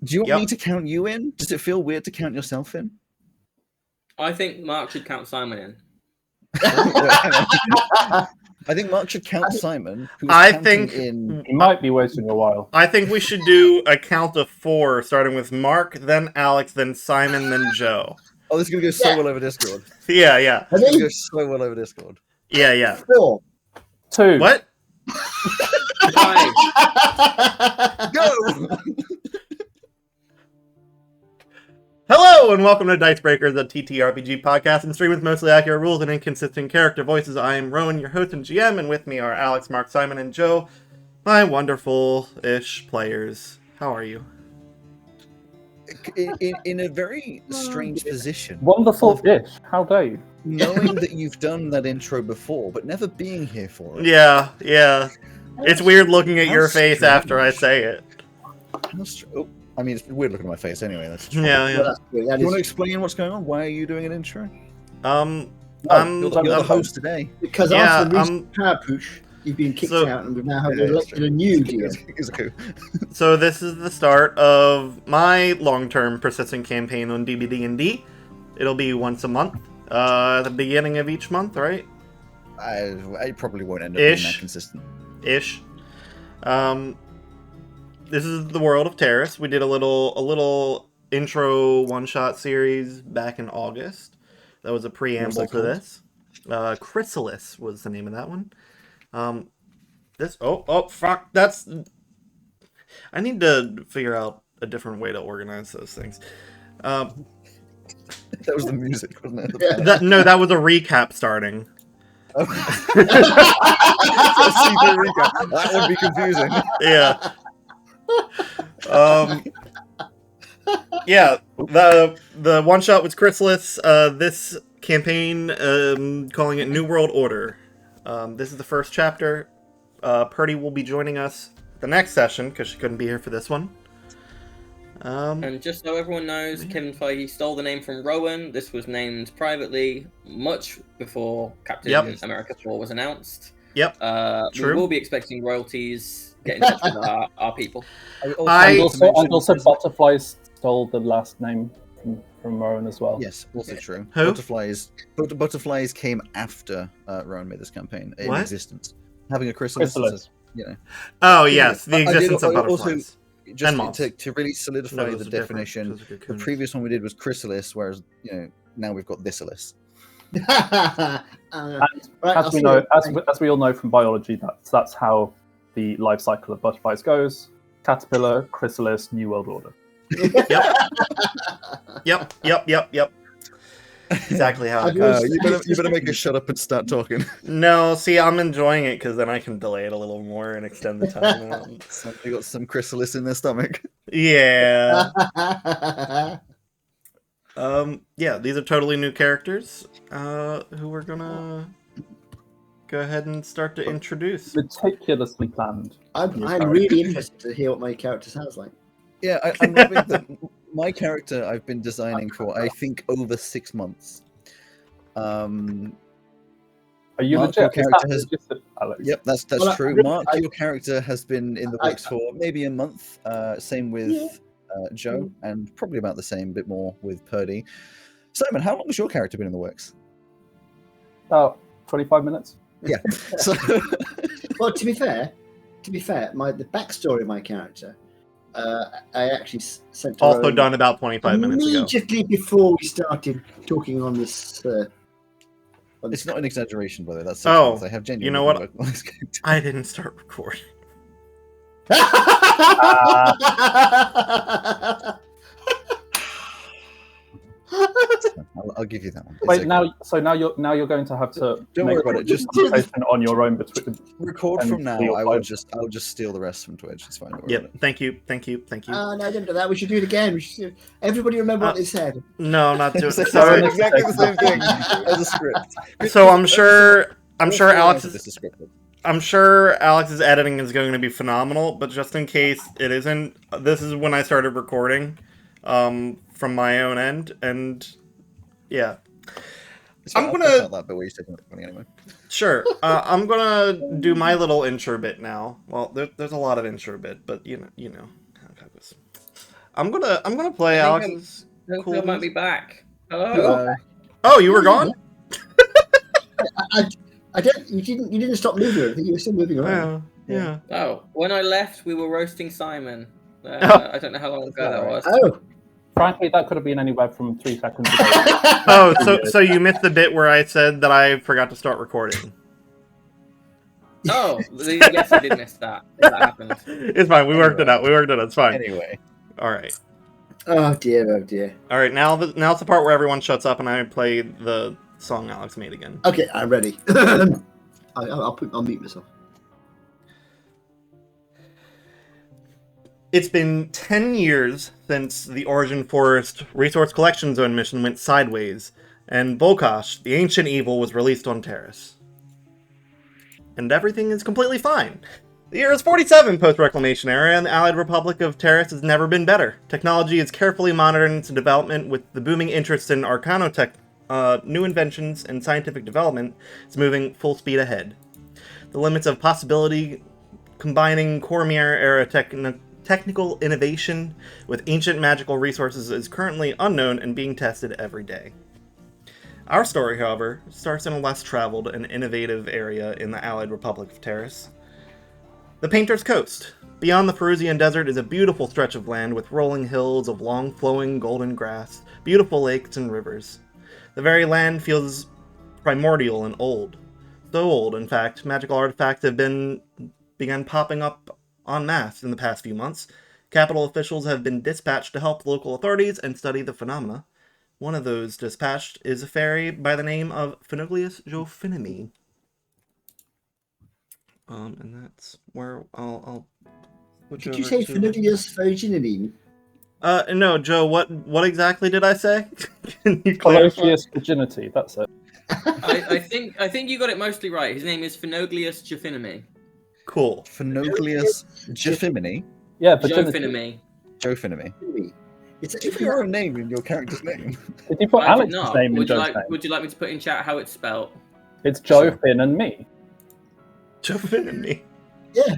Do you want me to count you in? Does it feel weird to count yourself in? I think Mark should count Simon in. I think Mark should count Simon. I think he might be waiting a while. I think we should do a count of 4, starting with Mark, then Alex, then Simon, then Joe. Oh, this is gonna go so well over Discord. Yeah. This is gonna go so well over Discord. Yeah. 4. 2. What? 5. Go! Hello and welcome to Dicebreakers, a TTRPG podcast and stream with mostly accurate rules and inconsistent character voices. I am Rowan, your host and GM, and with me are Alex, Mark, Simon, and Joe, my wonderful-ish players. How are you? In a very strange position. Wonderful-ish. How dare you? Knowing that you've done that intro before, but never being here for it. Yeah. It's weird looking at your face after I say it. I mean, it's weird looking at my face anyway. That's true. Yeah. Do you want to explain what's going on? Why are you doing an intro? I'm the host today. Because after the recent power push, you've been kicked out, and we've now elected a new deal. So this is the start of my long-term persistent campaign on DBD&D. It'll be once a month, at the beginning of each month, right? I probably won't end up being that consistent. This is the world of Taris. We did a little intro one-shot series back in August. That was a preamble to this. Chrysalis was the name of that one. Fuck, I need to figure out a different way to organize those things. That was the music, wasn't it? That was a recap starting. That would be confusing. Yeah. The one shot was Chrysalis. This campaign, calling it New World Order. This is the first chapter. Purdy will be joining us the next session because she couldn't be here for this one. And just so everyone knows, Kevin Feige stole the name from Rowan. This was named privately much before Captain America 4 was announced. Yep. We will be expecting royalties. Get in touch with our people. And also Butterflies stole the last name from Rowan as well. Yes, also true. Who? Butterflies came after Rowan made this campaign in existence. Having a chrysalis. Oh yes, the existence of butterflies. To really solidify the definition, the previous one we did was chrysalis, whereas now we've got thysalis. As we all know from biology, that's how the life cycle of butterflies goes: caterpillar, chrysalis, New World Order. Yep. Exactly how it goes. You better make us shut up and start talking. No, see, I'm enjoying it because then I can delay it a little more and extend the time out. They got some chrysalis in their stomach. Yeah. These are totally new characters who we're gonna go ahead and start to introduce. Meticulously planned. I'm really interested to hear what my character sounds like. Yeah, I'm loving that. My character I've been designing for, I think, over 6 months. Are you Mark, legit? Alex? Yep, that's true. Mark, your character has been in the works for maybe a month. Same with Joe, and probably about the same, bit more with Purdy. Simon, how long has your character been in the works? About 25 minutes. Yeah. So, well, to be fair, the backstory of my character, I actually sent to also done about 25 minutes ago. Immediately before we started talking on this. It's not an exaggeration, by the way. That's I have genuine. You know what? I didn't start recording. I'll give you that one. Wait, now you're going to have to. Don't worry about it. Just on your own. Record from now. I'll just steal the rest from Twitch. It's fine. Yep. Thank you. No, I didn't do that. We should do it again. Everybody remember what they said. No, not doing. Sorry, exactly the same thing as a script. So I'm sure Alex is. I'm sure Alex's editing is going to be phenomenal, but just in case it isn't, this is when I started recording. From my own end, and yeah, I'm gonna. That bit where you're taking the money anyway. Sure, I'm gonna do my little intro bit now. Well, there's a lot of intro bit, but you know how it goes. I'm gonna play Alex's. Cool might be back. Hello. Oh, you were gone. I don't. You didn't stop moving. I think you were still moving around. Yeah. Oh, when I left, we were roasting Simon. I don't know how long ago that was. Oh. Frankly, that could have been anywhere from 3 seconds ago. Oh, so you missed the bit where I said that I forgot to start recording. Oh, yes, I did miss that. That happened. It's fine. We worked it out. It's fine. Anyway. All right. Oh dear. All right. Now it's the part where everyone shuts up and I play the song Alex made again. Okay, I'm ready. I'll mute myself. It's been 10 years since the Origin Forest Resource Collection Zone mission went sideways, and Bokash, the ancient evil, was released on Taris. And everything is completely fine. The year is 47 post-Reclamation era, and the Allied Republic of Taris has never been better. Technology is carefully monitoring its development, with the booming interest in arcanotech, new inventions, and scientific development is moving full speed ahead. The limits of possibility combining Cormier-era technical innovation with ancient magical resources is currently unknown and being tested every day. Our story, however, starts in a less traveled and innovative area in the Allied Republic of Taris. The Painter's Coast. Beyond the Perusian desert is a beautiful stretch of land with rolling hills of long flowing golden grass, beautiful lakes and rivers. The very land feels primordial and old. So old, in fact, magical artifacts have begun popping up en masse in the past few months. Capital officials have been dispatched to help local authorities and study the phenomena. One of those dispatched is a fairy by the name of Fenoglius Jophinimi. And that's where I'll Did you say Fenoglius Jophinimi? No, Joe, what exactly did I say? Can you Colloquius virginity, that's it. I think you got it mostly right. His name is Fenoglius Jophinimi. Cool. Fenoglius Jophinimi? Yeah, Jophinimi. It's your own name in your character's name. Did you put Alex's name in Joe's name? Would you like me to put in chat how it's spelled? It's Joe, Finn, and me. Joe, Finn, and me. Yeah.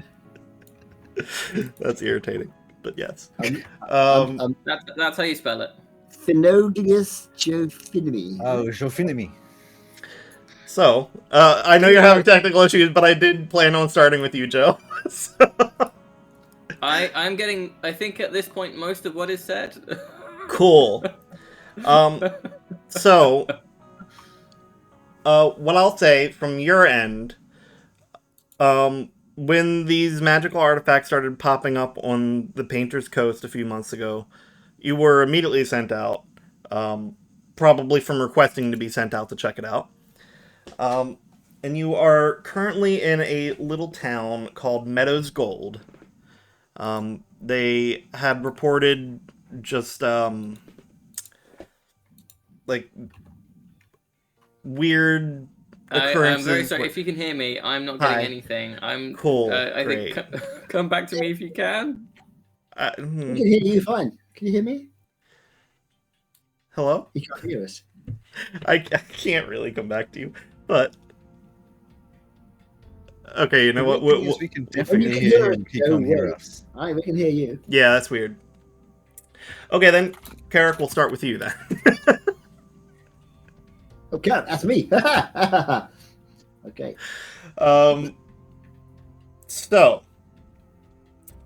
That's irritating, but yes. That's how you spell it. Fenoglius Jophinimi. Oh, Jophinimi. So, I know you're having technical issues, but I did plan on starting with you, Joe. I'm getting, I think at this point, most of what is said. Cool. So, what I'll say from your end, when these magical artifacts started popping up on the Painter's Coast a few months ago, you were immediately sent out, probably from requesting to be sent out to check it out. And you are currently in a little town called Meadows Gold. They had reported just, like, weird occurrences. I'm very sorry. If you can hear me, I'm not getting anything. I'm cool. I think come back to me if you can. I can hear you fine. Can you hear me? Hello? You can't hear us. I can't really come back to you, but okay, you know what? We can definitely hear him. He can't hear us. All right, we can hear you. Yeah, that's weird. Okay, then, Carrick, we'll start with you then. Okay, that's me. Okay. So,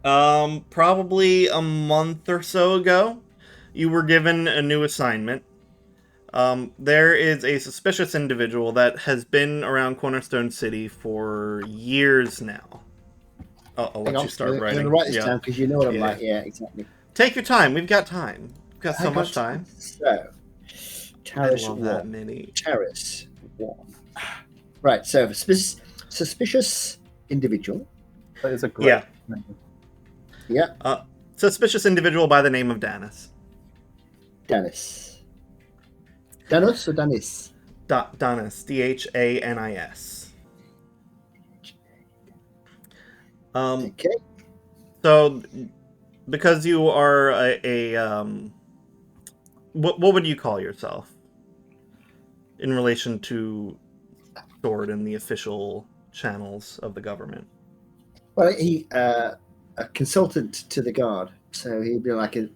probably a month or so ago, you were given a new assignment. There is a suspicious individual that has been around Cornerstone City for years now. I'll let you start writing. I'm going to write this down because you know what I'm like. Yeah, exactly. Take your time. We've got time. We've got so much time. So, Taris 1. Taris 1. Right, so suspicious individual. That is a great name. Yeah. Suspicious individual by the name of Danis. Danis. Danis or Danis? Danis. Dhanis. Okay. So, because you are what would you call yourself in relation to Sword in the official channels of the government? Well, he a consultant to the guard, So he'd be like a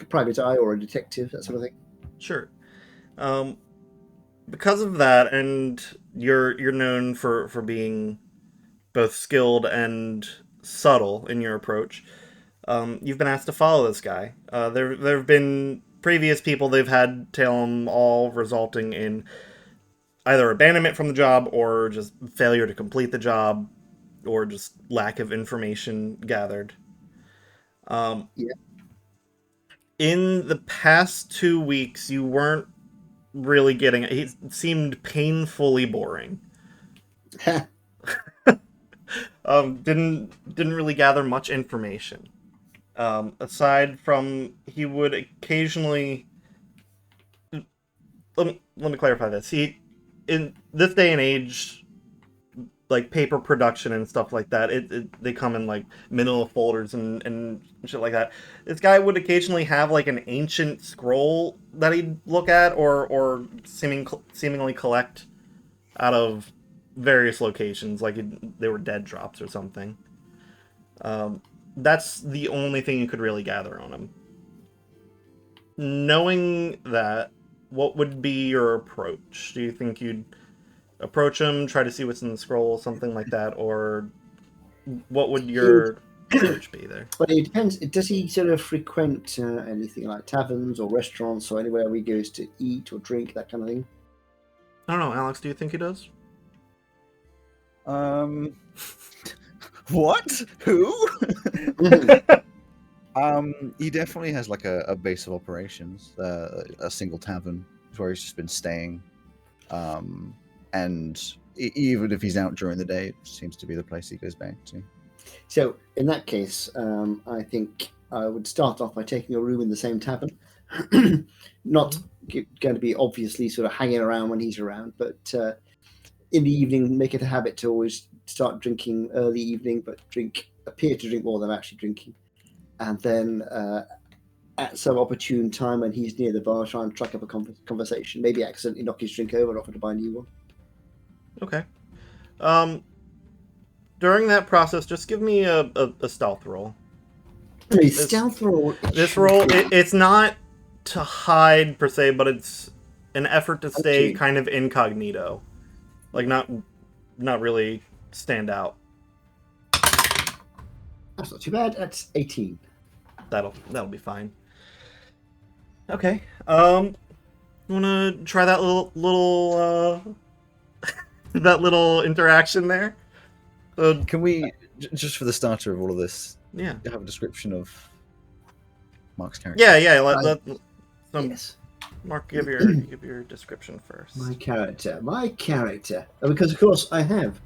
private eye or a detective, that sort of thing. Sure. Because of that, and you're known for being both skilled and subtle in your approach. You've been asked to follow this guy. There have been previous people they've had tail him, all resulting in either abandonment from the job or just failure to complete the job or just lack of information gathered. Yeah. In the past 2 weeks, you weren't really getting it. He seemed painfully boring. Didn't really gather much information. Aside from he would occasionally. Let me clarify this. He, in this day and age, like paper production and stuff like that, they come in like manila folders and shit like that. This guy would occasionally have like an ancient scroll that he'd look at or seemingly collect out of various locations, like they were dead drops or something. That's the only thing you could really gather on him. Knowing that, what would be your approach? Do you think you'd approach him, try to see what's in the scroll, something like that, or what would your approach be there? But it depends. Does he sort of frequent anything like taverns or restaurants or anywhere where he goes to eat or drink, that kind of thing? I don't know, Alex. Do you think he does? What? Who? He definitely has like a base of operations, a single tavern where he's just been staying. And even if he's out during the day, it seems to be the place he goes back to. So in that case, I think I would start off by taking a room in the same tavern. Not going to be obviously sort of hanging around when he's around, but in the evening, make it a habit to always start drinking early evening, but appear to drink more than I'm actually drinking. And then at some opportune time when he's near the bar, try and strike up a conversation. Maybe accidentally knock his drink over and offer to buy a new one. Okay. During that process, just give me a stealth roll. Stealth roll? This roll, it's not to hide per se, but it's an effort to stay kind of incognito. Like, not really stand out. That's not too bad. That's 18. That'll be fine. Okay. You wanna try that little that little interaction there? Can we, just for the starter of all of this, have a description of Mark's character? Yeah. Yes. Mark, give your description first. My character, because of course I have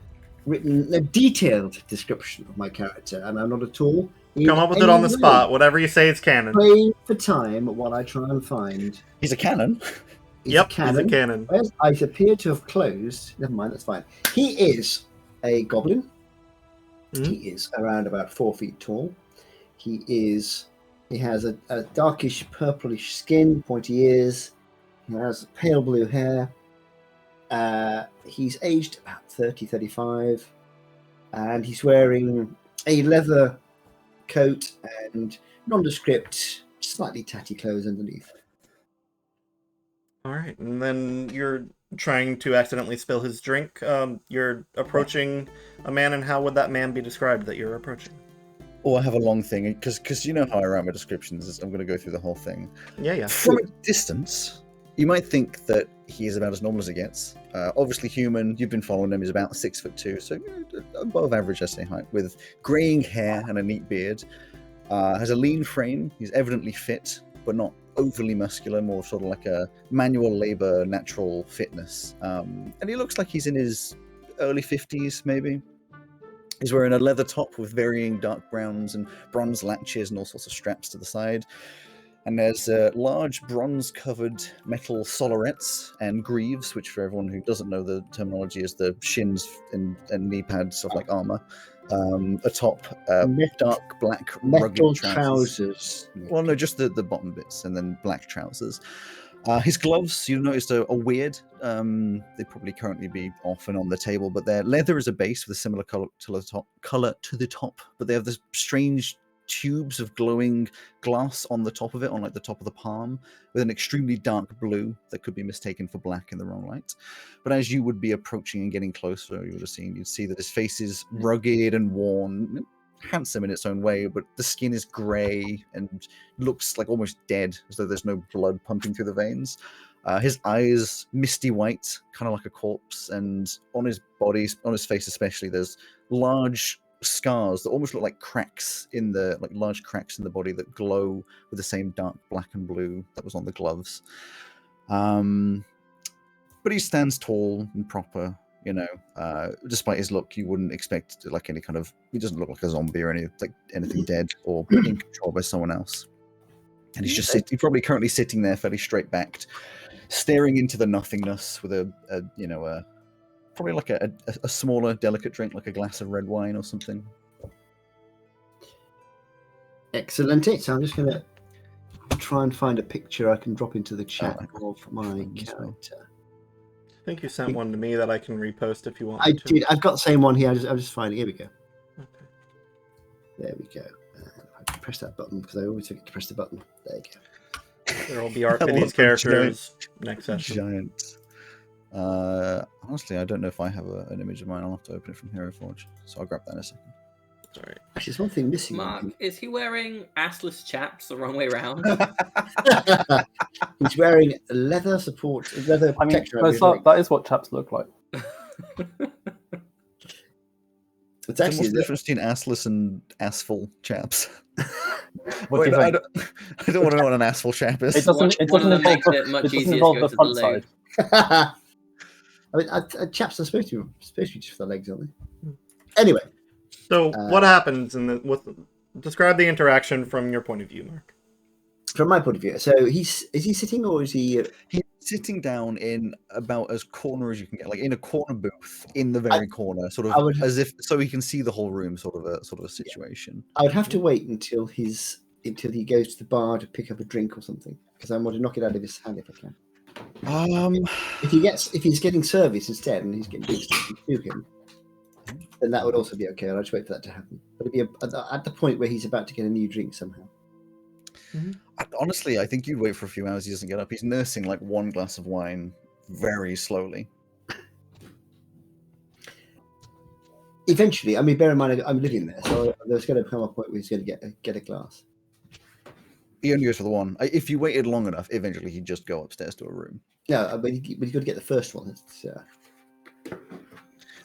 written a detailed description of my character, and I'm not at all. Come up with it on the spot. Whatever you say, it's canon. Pray for time while I try and find. He's a canon. He's a canon. Whereas I appear to have closed. Never mind, that's fine. He is a goblin. Mm-hmm. He is around about 4 feet tall. He has a darkish purplish skin, pointy ears. He has pale blue hair. He's aged about 30, 35. And he's wearing a leather coat and nondescript, slightly tatty clothes underneath. All right. And then you're trying to accidentally spill his drink. You're approaching a man, and how would that man be described that you're approaching? Oh, I have a long thing, because you know how I write my descriptions. I'm going to go through the whole thing. Yeah. From a distance, you might think that he is about as normal as it gets. Obviously human. You've been following him. He's about 6'2", so above average, I say, height, with greying hair and a neat beard. Has a lean frame. He's evidently fit, but not overly muscular. More sort of like a manual labor, natural fitness. And he looks like he's in his early 50s, maybe. He's wearing a leather top with varying dark browns and bronze latches and all sorts of straps to the side. And there's large bronze-covered metal sollarettes and greaves, which for everyone who doesn't know the terminology is the shins and knee pads of like armor. Atop dark black rugged trousers. Well, no, just the bottom bits, and then black trousers. His gloves, you noticed, are weird. They'd probably currently be off and on the table, but they're leather as a base with a similar color to the top, but they have this strange tubes of glowing glass on the top of it, on like the top of the palm, with an extremely dark blue that could be mistaken for black in the wrong light. But as you would be approaching and getting closer, you'd see that his face is rugged and worn, handsome in its own way, but the skin is grey and looks like almost dead, as though there's no blood pumping through the veins. His eyes misty white, kind of like a corpse, and on his body, on his face especially, there's large scars that almost look like cracks in the large cracks in the body that glow with the same dark black and blue that was on the gloves. But he stands tall and proper, you know. Despite his look, you wouldn't expect like any kind of. He doesn't look like a zombie or anything dead or in control by someone else. And he's just he's probably currently sitting there, fairly straight backed, staring into the nothingness with probably like a smaller, delicate drink, like a glass of red wine or something. Excellent. So I'm just going to try and find a picture I can drop into the chat of my character. I think you sent one to me that I can repost if you want. I did. I've got the same one here. I'm just finding. Here we go. Okay. There we go. I can press that button because I always forget to press the button. There you go. There will be art for these characters next session. Giant. Honestly, I don't know if I have an image of mine. I'll have to open it from Hero Forge, so I'll grab that in a second. Sorry. Actually, there's one thing missing. Mark, is he wearing assless chaps the wrong way around? He's wearing leather protection. That is what chaps look like. It's actually what's the difference between assless and assful chaps? What do I don't want to know what an assful chap is. It doesn't involve the front side. I mean, chaps are supposed to be just for the legs, aren't they? Anyway. So what happens in describe the interaction from your point of view, Mark? From my point of view, so is he sitting or is he? He's sitting down in about as corner as you can get, like in a corner booth, in the very corner, sort of as if so he can see the whole room, sort of a situation. I would have to wait until he goes to the bar to pick up a drink or something, because I want to knock it out of his hand if I can. If he's getting service instead and he's getting drinks to him, then that would also be okay. I'll just wait for that to happen. But it'd be at the point where he's about to get a new drink somehow. Mm-hmm. Honestly, I think you'd wait for a few hours. He doesn't get up. He's nursing like one glass of wine very slowly. Eventually, I mean, bear in mind, I'm living there, so there's going to come a point where he's going to get a glass. He only goes for the one. If you waited long enough, eventually he'd just go upstairs to a room. Yeah, but you've got to get the first one. So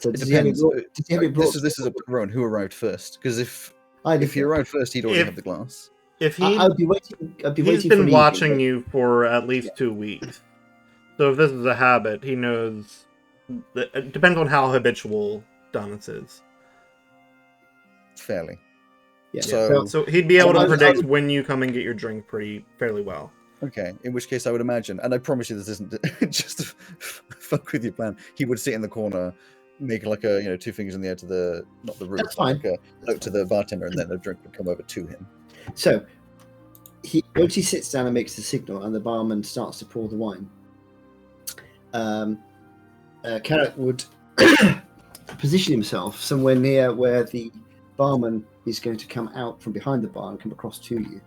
it depends. This is a Rowan who arrived first, because if he arrived first, he'd already have the glass. If I'd be waiting. He's been watching you for at least 2 weeks, so if this is a habit, he knows. It depends on how habitual Donis is. Fairly. Yeah. So he'd be able to predict when you come and get your drink fairly well. Okay, in which case I would imagine, and I promise you this isn't just to fuck with your plan, he would sit in the corner, make like a 2 fingers in the air to the not the roof, like a note to the bartender, and then a drink would come over to him. So once he sits down and makes the signal, and the barman starts to pour the wine, Carrot would position himself somewhere near where the barman is going to come out from behind the bar and come across to you.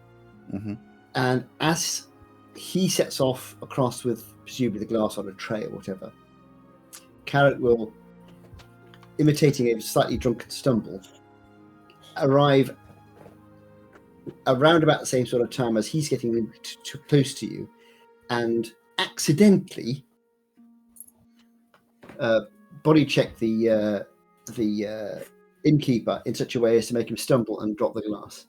Mm-hmm. And as he sets off across with presumably the glass on a tray or whatever, Carrot will, imitating a slightly drunken stumble, arrive around about the same sort of time as he's getting too close to you, and accidentally body check the innkeeper in such a way as to make him stumble and drop the glass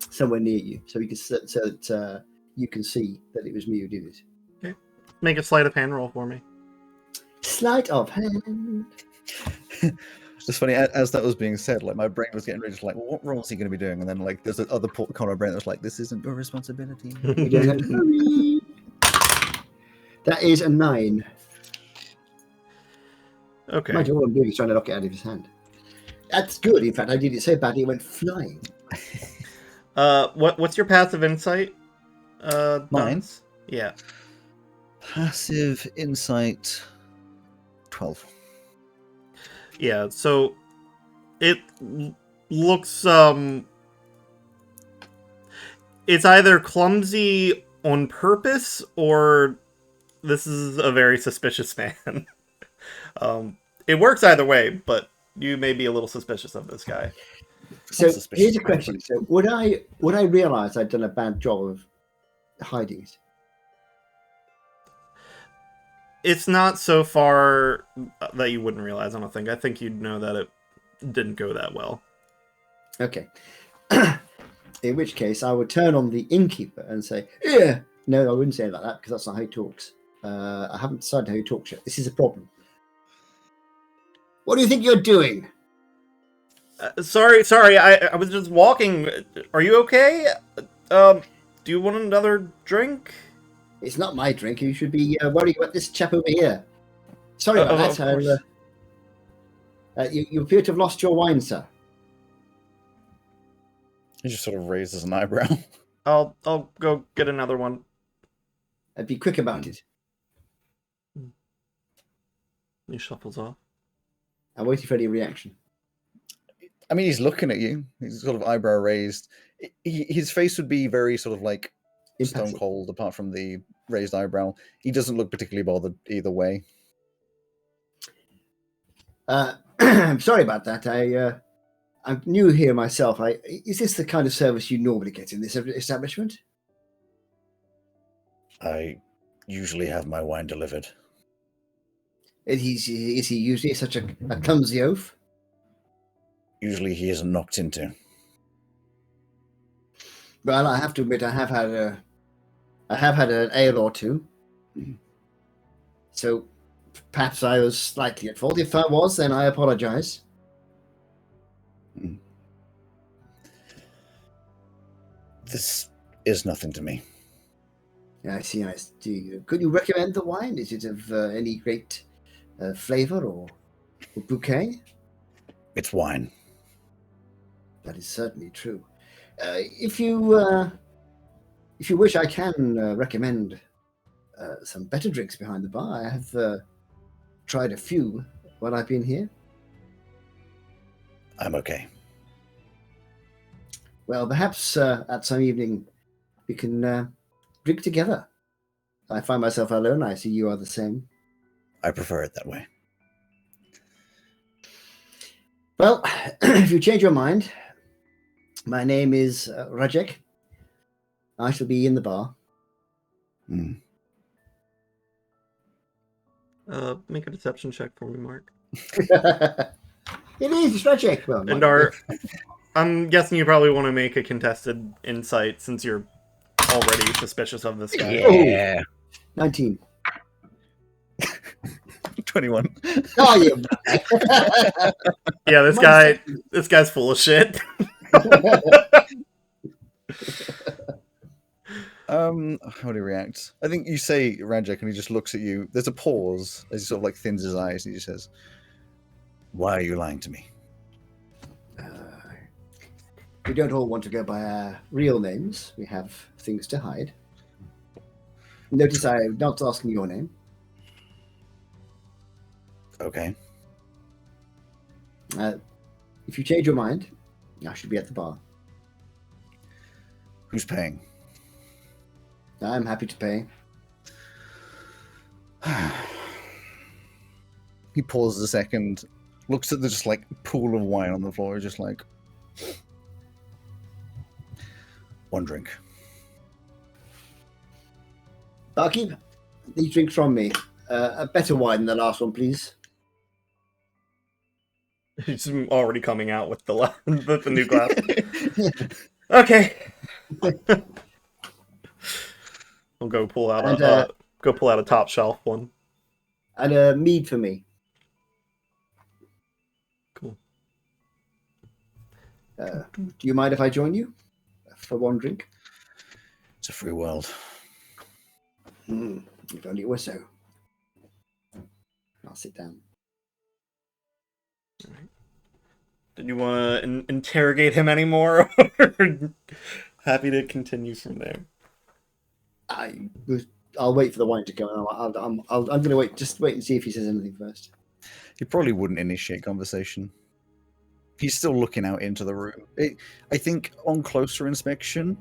somewhere near you, so that you can see that it was me who did it. Okay. Make a sleight of hand roll for me. Sleight of hand. It's funny, as that was being said, like my brain was getting ready to like, well, what role is he going to be doing? And then like there's the other corner of my brain that was like, this isn't your responsibility. That is a 9. Okay. Imagine all I'm doing is trying to knock it out of his hand. That's good. In fact, I did it so badly it went flying. What's your passive insight? Mine? Yeah. Passive insight 12. Yeah, so it looks It's either clumsy on purpose or this is a very suspicious man. It works either way, but you may be a little suspicious of this guy. So here's a question. So would I realize I'd done a bad job of hiding it? It's not so far that you wouldn't realize, I don't think. I think you'd know that it didn't go that well. Okay. In which case, I would turn on the innkeeper and say, yeah. No, I wouldn't say it like that, because that's not how he talks. I haven't decided how he talks yet. This is a problem. What do you think you're doing? Sorry. I was just walking. Are you okay? Do you want another drink? It's not my drink. You should be worrying about this chap over here. Sorry about that. You appear to have lost your wine, sir. He just sort of raises an eyebrow. I'll go get another one. I'd be quick about it. He shuffles off. I'm waiting for any reaction. I mean, he's looking at you. He's sort of eyebrow raised. His face would be very sort of like stone cold, apart from the raised eyebrow. He doesn't look particularly bothered either way. I'm sorry about that. I'm new here myself. Is this the kind of service you normally get in this establishment? I usually have my wine delivered. Is he usually such a clumsy oaf? Usually he isn't knocked into. Well, I have to admit, I have had an ale or two. So perhaps I was slightly at fault. If I was, then I apologize. This is nothing to me. I see. Could you recommend the wine? Is it of any great flavor or bouquet? It's wine. That is certainly true. If you wish, I can recommend some better drinks behind the bar. I have tried a few while I've been here. I'm okay. Well, perhaps at some evening we can drink together. I find myself alone. I see you are the same. I prefer it that way. Well, if you change your mind, my name is Rajek. I shall be in the bar. Make a deception check for me, Mark. It is Rajek. Well, and I'm guessing you probably want to make a contested insight since you're already suspicious of this guy. Yeah. 19. 21. Oh, yeah. Yeah, this guy's full of shit. How do he react? I think you say Rajek and he just looks at you. There's a pause as he sort of like thins his eyes and he just says, "Why are you lying to me?" We don't all want to go by our real names. We have things to hide. Notice I'm not asking your name. Okay. If you change your mind, I should be at the bar. Who's paying? I'm happy to pay. He pauses a second, looks at the just like pool of wine on the floor, just like, one drink. Barkeep, these drinks from me. A better wine than the last one, please. He's already coming out with the new glass. Okay. I'll go pull out a top shelf one. And a mead for me. Cool. Do you mind if I join you for one drink? It's a free world. If only it were so. I'll sit down. All right. Did you want to interrogate him anymore? Or happy to continue from there? I'll wait for the wine to go. I'm going to wait and see if he says anything first. He probably wouldn't initiate conversation. He's still looking out into the room. I think on closer inspection,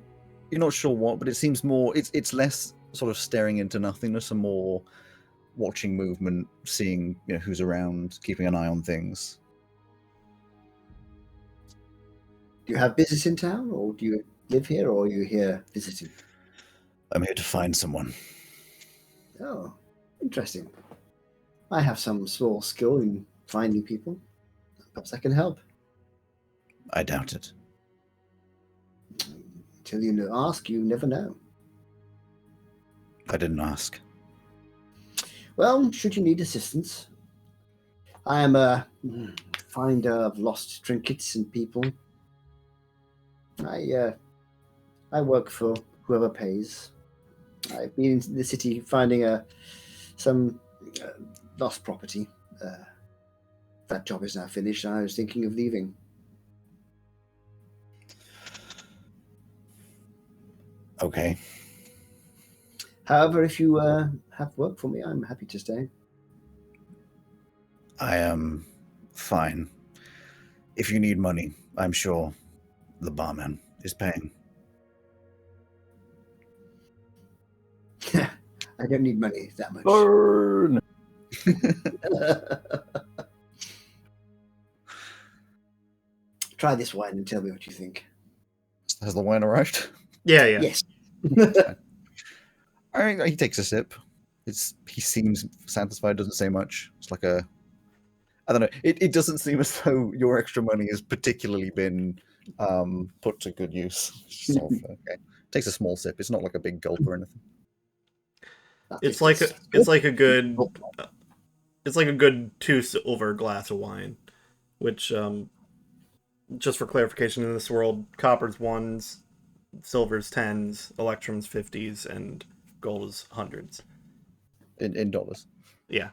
You're not sure what, but it seems more. It's less sort of staring into nothingness and more watching movement, seeing who's around, keeping an eye on things. Do you have business in town, or do you live here, or are you here visiting? I'm here to find someone. Oh, interesting. I have some small skill in finding people. Perhaps I can help. I doubt it. Till you ask, you never know. I didn't ask. Well, should you need assistance, I am a finder of lost trinkets and people. I work for whoever pays. I've been in the city finding some lost property. That job is now finished. I was thinking of leaving. Okay. However, if you have work for me, I'm happy to stay. I am fine. If you need money, I'm sure the barman is paying. I don't need money that much. Burn! Try this wine and tell me what you think. Has the wine arrived? Yeah. Yes. I mean, he takes a sip. He seems satisfied. Doesn't say much. It's like I don't know. It doesn't seem as though your extra money has particularly been put to good use. So, okay. Takes a small sip. It's not like a big gulp or anything. It's like a good 2 silver glass of wine, which just for clarification, in this world, copper's 1s, silver's 10s, electrum's 50s, and gold is 100s. In dollars. Yeah.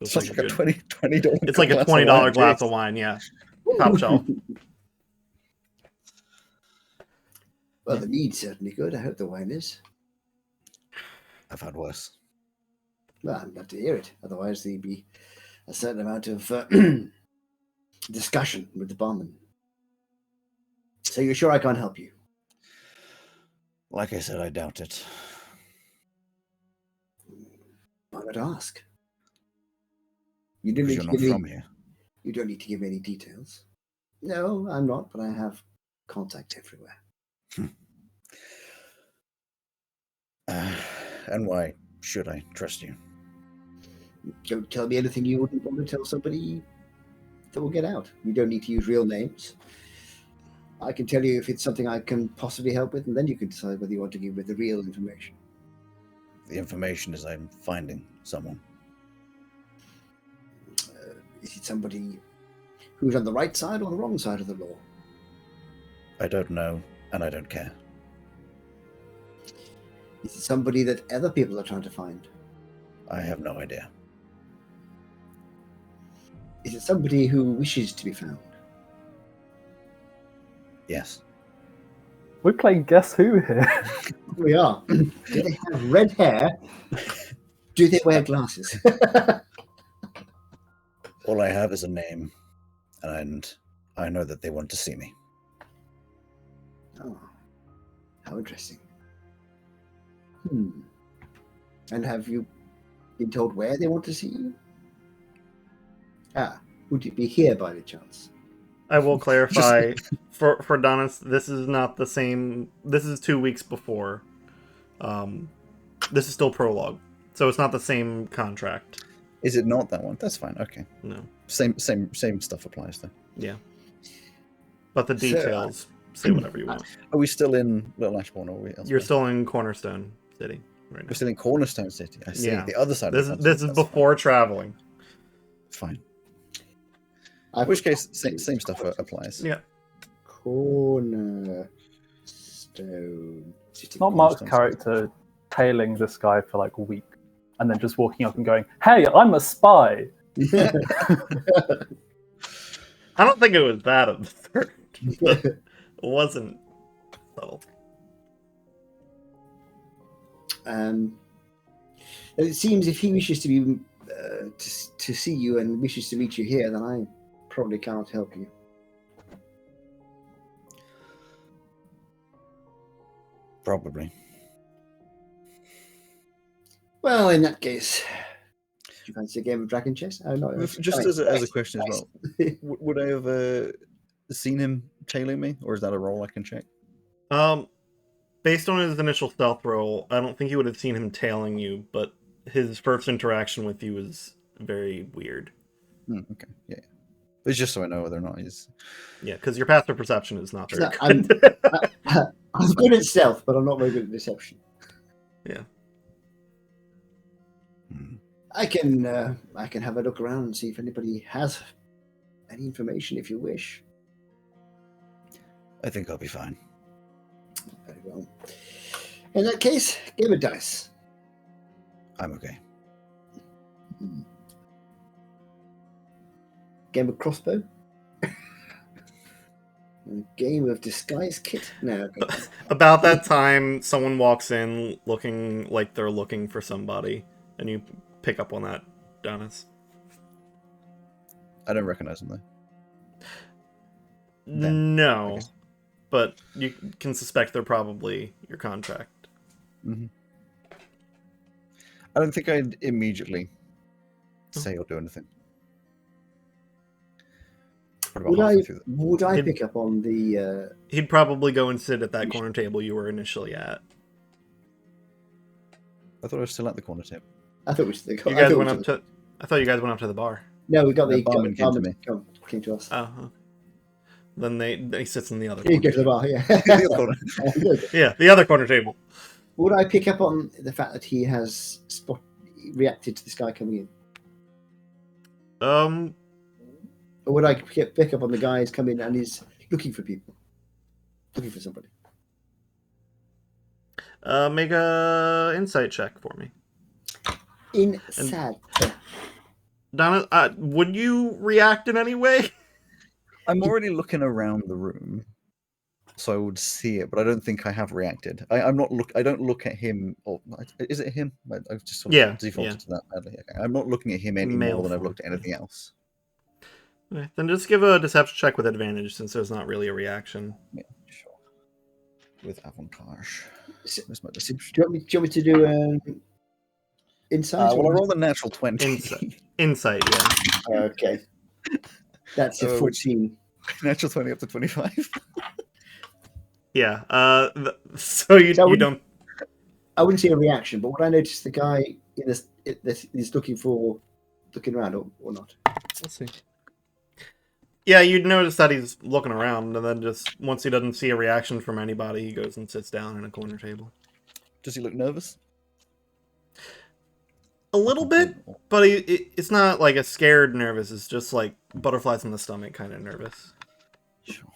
It's like a $20. It's like a $20 glass of wine. Yeah. Top shelf. Well, the mead's certainly good. I hope the wine is. I've had worse. Well, I'm glad to hear it. Otherwise, there'd be a certain amount of discussion with the barman. So you're sure I can't help you? Like I said, I doubt it. Why not ask? You don't Because need you're to not from here. You don't need to give me any details. No, I'm not, but I have contact everywhere. And why should I trust you? Don't tell me anything you wouldn't want to tell somebody that will get out. You don't need to use real names. I can tell you if it's something I can possibly help with, and then you can decide whether you want to give me the real information. The information is I'm finding someone. Is it somebody who's on the right side or the wrong side of the law? I don't know, and I don't care. Is it somebody that other people are trying to find? I have no idea. Is it somebody who wishes to be found? Yes. We're playing Guess Who here. We are. Do they have red hair? Do they wear glasses? All I have is a name, and I know that they want to see me. Oh, how interesting. And have you been told where they want to see you? Would it be here by any chance? I will clarify for Donis, this is not the same. This is 2 weeks before. This is still prologue, so it's not the same contract. Is it not that one? That's fine. Okay. No. Same stuff applies then. Yeah. But the details, say whatever you want. Are we still in Little Ashbourne, or are we elsewhere? You're still in Cornerstone City right now. We're still in Cornerstone City. I see. Yeah. The other side. This is before traveling. Fine. In which case, same stuff applies. Yeah. Cornerstone City. It's not Mark's character tailing this guy for like a week and then just walking up and going, "Hey, I'm a spy." I don't think it was that absurd. It wasn't subtle. It seems if he wishes to be to see you and wishes to meet you here, then I probably can't help you. Probably. Well, in that case, do you fancy a game of Dragon Chess? Oh, no. Just as a question as well, would I have seen him tailing me, or is that a roll I can check? Based on his initial stealth roll, I don't think you would have seen him tailing you, but his first interaction with you was very weird. Okay, yeah. It's just so I know whether or not he's... Yeah, because your passive perception is not very good. I'm good at stealth, but I'm not very good at deception. Yeah. I can have a look around and see if anybody has any information, if you wish. I think I'll be fine. Very well. In that case, give a dice. I'm okay. Game of crossbow? A game of disguise kit? No. Okay. About that time, someone walks in looking like they're looking for somebody, and you pick up on that, Donis. I don't recognize him, though. No, but you can suspect they're probably your contract. Mm-hmm. I don't think I'd immediately say or do anything. Would I pick up on the... He'd probably go and sit at that corner table you were initially at. I thought I was still at the corner table. I thought we should... I thought you guys went up to the bar. No, we got the barman came to me. Came to us. Oh. Then he sits in the other corner. You go to the bar, yeah. Yeah, the other corner table. Would I pick up on the fact that he has reacted to this guy coming in? Or would I pick up on the guy who's come in and is looking for people? Looking for somebody? Make a insight check for me. Insight. Donna, would you react in any way? I'm already looking around the room, so I would see it, but I don't think I have reacted. I don't look at him. Or is it him? I've just sort of defaulted to that badly. Okay. I'm not looking at him any more than I've looked at anything else. Okay, then just give a deception check with advantage, since there's not really a reaction. Yeah, sure. With avantage. Do you want me to do insight? Well, I rolled a natural 20. Insight, yeah. Okay. That's a 14. Natural 20 up to 25. Yeah. So you don't... I wouldn't see a reaction, but would I notice the guy is looking around or not? Let's see. Yeah, you'd notice that he's looking around, and then just once he doesn't see a reaction from anybody, he goes and sits down in a corner table. Does he look nervous? A little bit, but it's not like a scared nervous. It's just like butterflies in the stomach kind of nervous. Sure.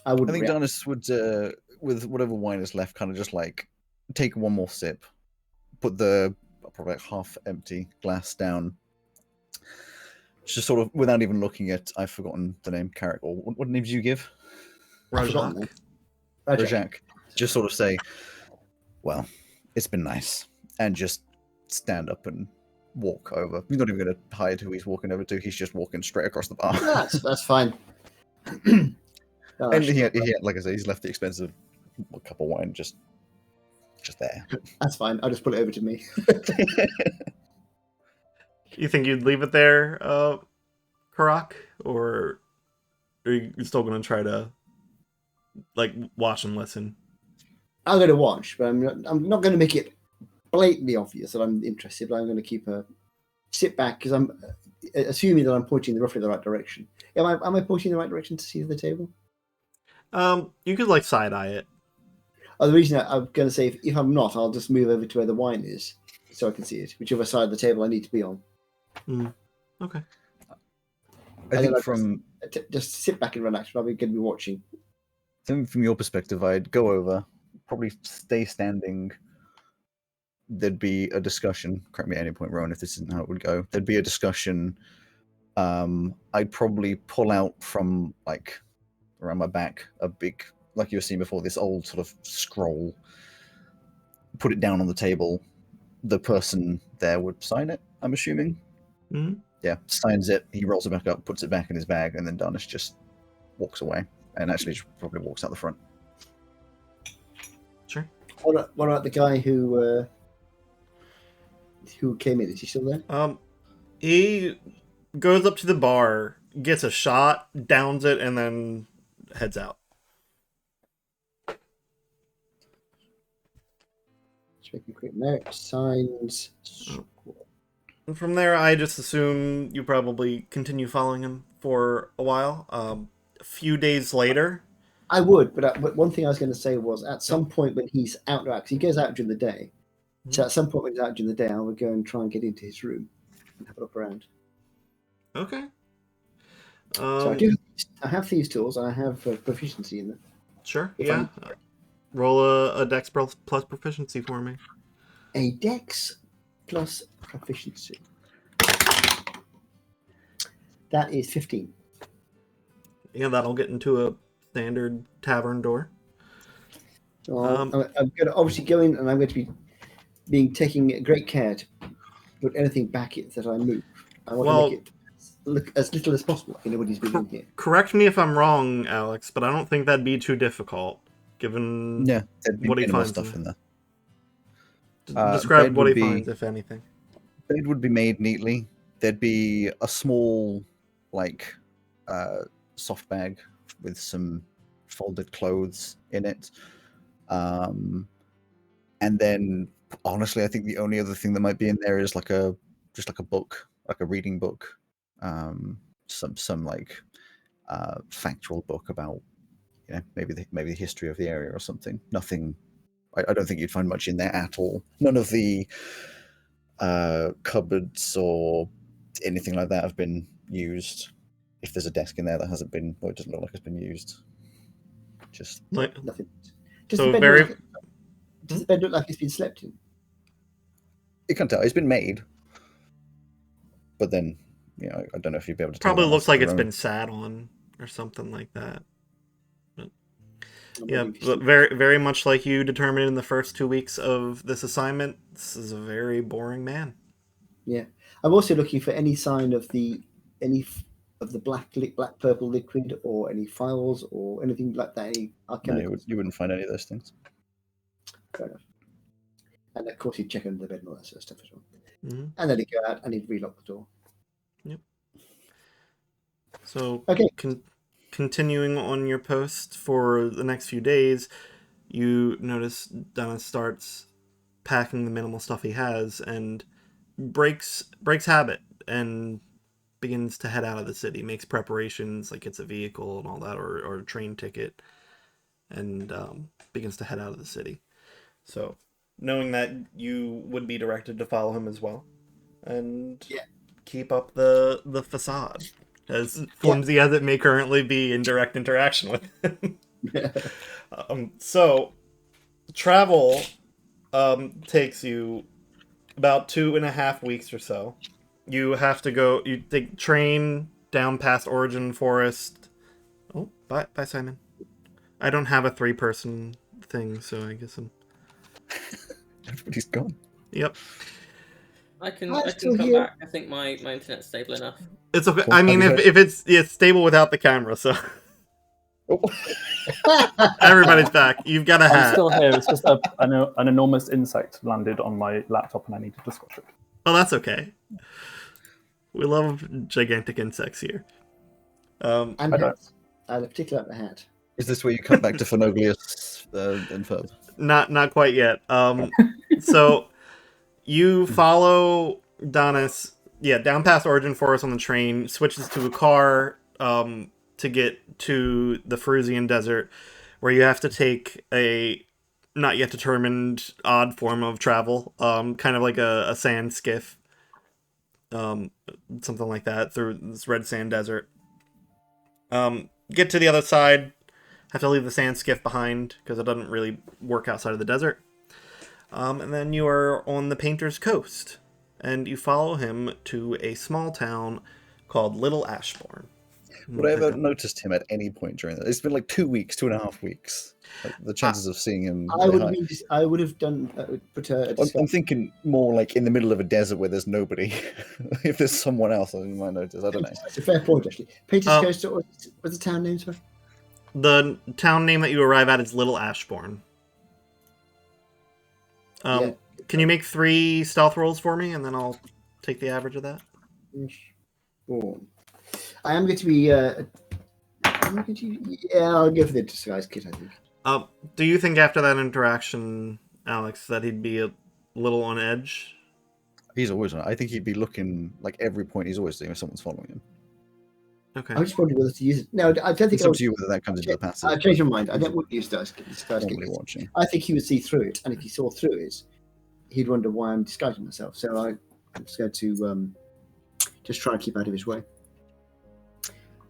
I think Donis would, with whatever wine is left, kind of just like take one more sip, put the probably like half empty glass down. Just sort of, without even looking at, I've forgotten the name, Carrick, or what name did you give? Rajak. Just sort of say, well, it's been nice. And just stand up and walk over. He's not even going to hide who he's walking over to. He's just walking straight across the bar. That's fine. And he had, like I say, he's left the expensive cup of wine just there. That's fine. I'll just put it over to me. You think you'd leave it there, Karak? Or are you still going to try to like watch and listen? I'm going to watch, but I'm not going to make it blatantly obvious that I'm interested, but I'm going to keep a sit back because I'm assuming that I'm pointing roughly the right direction. Am I pointing the right direction to see the table? You could like side eye it. The reason I'm going to say if I'm not, I'll just move over to where the wine is so I can see it, whichever side of the table I need to be on. Okay. I think from just sit back and relax. I'm going to be watching. Then, from your perspective, I'd go over, probably stay standing. There'd be a discussion. Correct me at any point, Rowan, if this isn't how it would go. There'd be a discussion. I'd probably pull out from like around my back a big, like you were seeing before, this old sort of scroll. Put it down on the table. The person there would sign it, I'm assuming. Mm-hmm. Yeah, signs it. He rolls it back up, puts it back in his bag, and then Darnish just walks away. And actually, probably walks out the front. What about the guy who came in? Is he still there? He goes up to the bar, gets a shot, downs it, and then heads out. Just making a quick note. Signs. And from there, I just assume you probably continue following him for a while. A few days later, I would, but one thing I was going to say was at some point when he's out, because he goes out during the day. So at some point when he's out during the day, I would go and try and get into his room and have a look around. Okay. So I have thieves' tools and I have proficiency in them. Sure. Yeah. Roll a Dex plus proficiency for me. A Dex plus proficiency. That is 15. Yeah, that'll get into a standard tavern door. I'm going to obviously go in, and I'm going to be taking great care to put anything back that I move. I want to make it look as little as possible like anybody's been in here. Correct me if I'm wrong, Alex, but I don't think that'd be too difficult, given what he finds stuff in there. Describe what he finds, if anything. Bed would be made neatly. There'd be a small, soft bag with some folded clothes in it. And then, honestly, I think the only other thing that might be in there is just a book, like a reading book, some factual book about, maybe the history of the area or something. Nothing. I don't think you'd find much in there at all. None of the cupboards or anything like that have been used. If there's a desk in there that hasn't been, or it doesn't look like it's been used, just nothing. Does so the bed look like it's been slept in? You can't tell. It's been made, but then I don't know if you'd be able to. Probably looks like it's been sat on or something like that. But, but very, very much like you determined in the first 2 weeks of this assignment, this is a very boring man. Yeah, I'm also looking for any sign of any of the black purple liquid or any files or anything like that. No, you wouldn't find any of those things. Fair enough. And of course, he'd check under the bed and all that sort of stuff as well. Mm-hmm. And then he'd go out and he'd relock the door. Yep. So, okay. Continuing on your post for the next few days, you notice Donna starts packing the minimal stuff he has and breaks habit and begins to head out of the city, makes preparations, like gets a vehicle and all that, or a train ticket, and begins to head out of the city. So, knowing that you would be directed to follow him as well, and keep up the facade, as flimsy as it may currently be in direct interaction with him. So, travel takes you about 2.5 weeks or so. You have to go. You take train down past Origin Forest. Oh, bye, Simon. I don't have a 3-person thing, so I guess I'm. Everybody's gone. Yep. I can come back. I think my internet's stable enough. It's okay. I mean, if it's stable without the camera, so. Everybody's back. You've got a hat. I'm still here. It's just an enormous insect landed on my laptop, and I needed to squash it. Oh, that's okay. We love gigantic insects here. And hats. I particularly like the hat. Is this where you come back to Phenoglius and Ferb? Not quite yet. So you follow Donis, down past Origin Forest on the train, switches to a car to get to the Pharusian Desert, where you have to take a not yet determined odd form of travel, kind of like a sand skiff. Something like that through this red sand desert. Get to the other side, have to leave the sand skiff behind because it doesn't really work outside of the desert. And then you are on the Painter's Coast, and you follow him to a small town called Little Ashbourne. Would I ever noticed him at any point during that? It's been like 2 weeks, 2.5 weeks. Like, the chances of seeing him. I would have done. I'm thinking more like in the middle of a desert where there's nobody. If there's someone else, I might notice. I don't know. It's a fair point, actually. Painter's Coast. What's the town name, sorry? The town name that you arrive at is Little Ashbourne. Can you make 3 stealth rolls for me, and then I'll take the average of that? Sure. I am going to be. I'll go for the disguise kit, I think. Do you think after that interaction, Alex, that he'd be a little on edge? He's always on. I think he'd be looking like every point. He's always seeing if someone's following him. Okay. I just wondering whether to use it. No, I don't think it's up to you whether that comes into the passive. I've changed my mind. I don't want to use disguise kit. Watching. I think he would see through it, and if he saw through it, he'd wonder why I'm disguising myself. So I'm just going to just try and keep out of his way.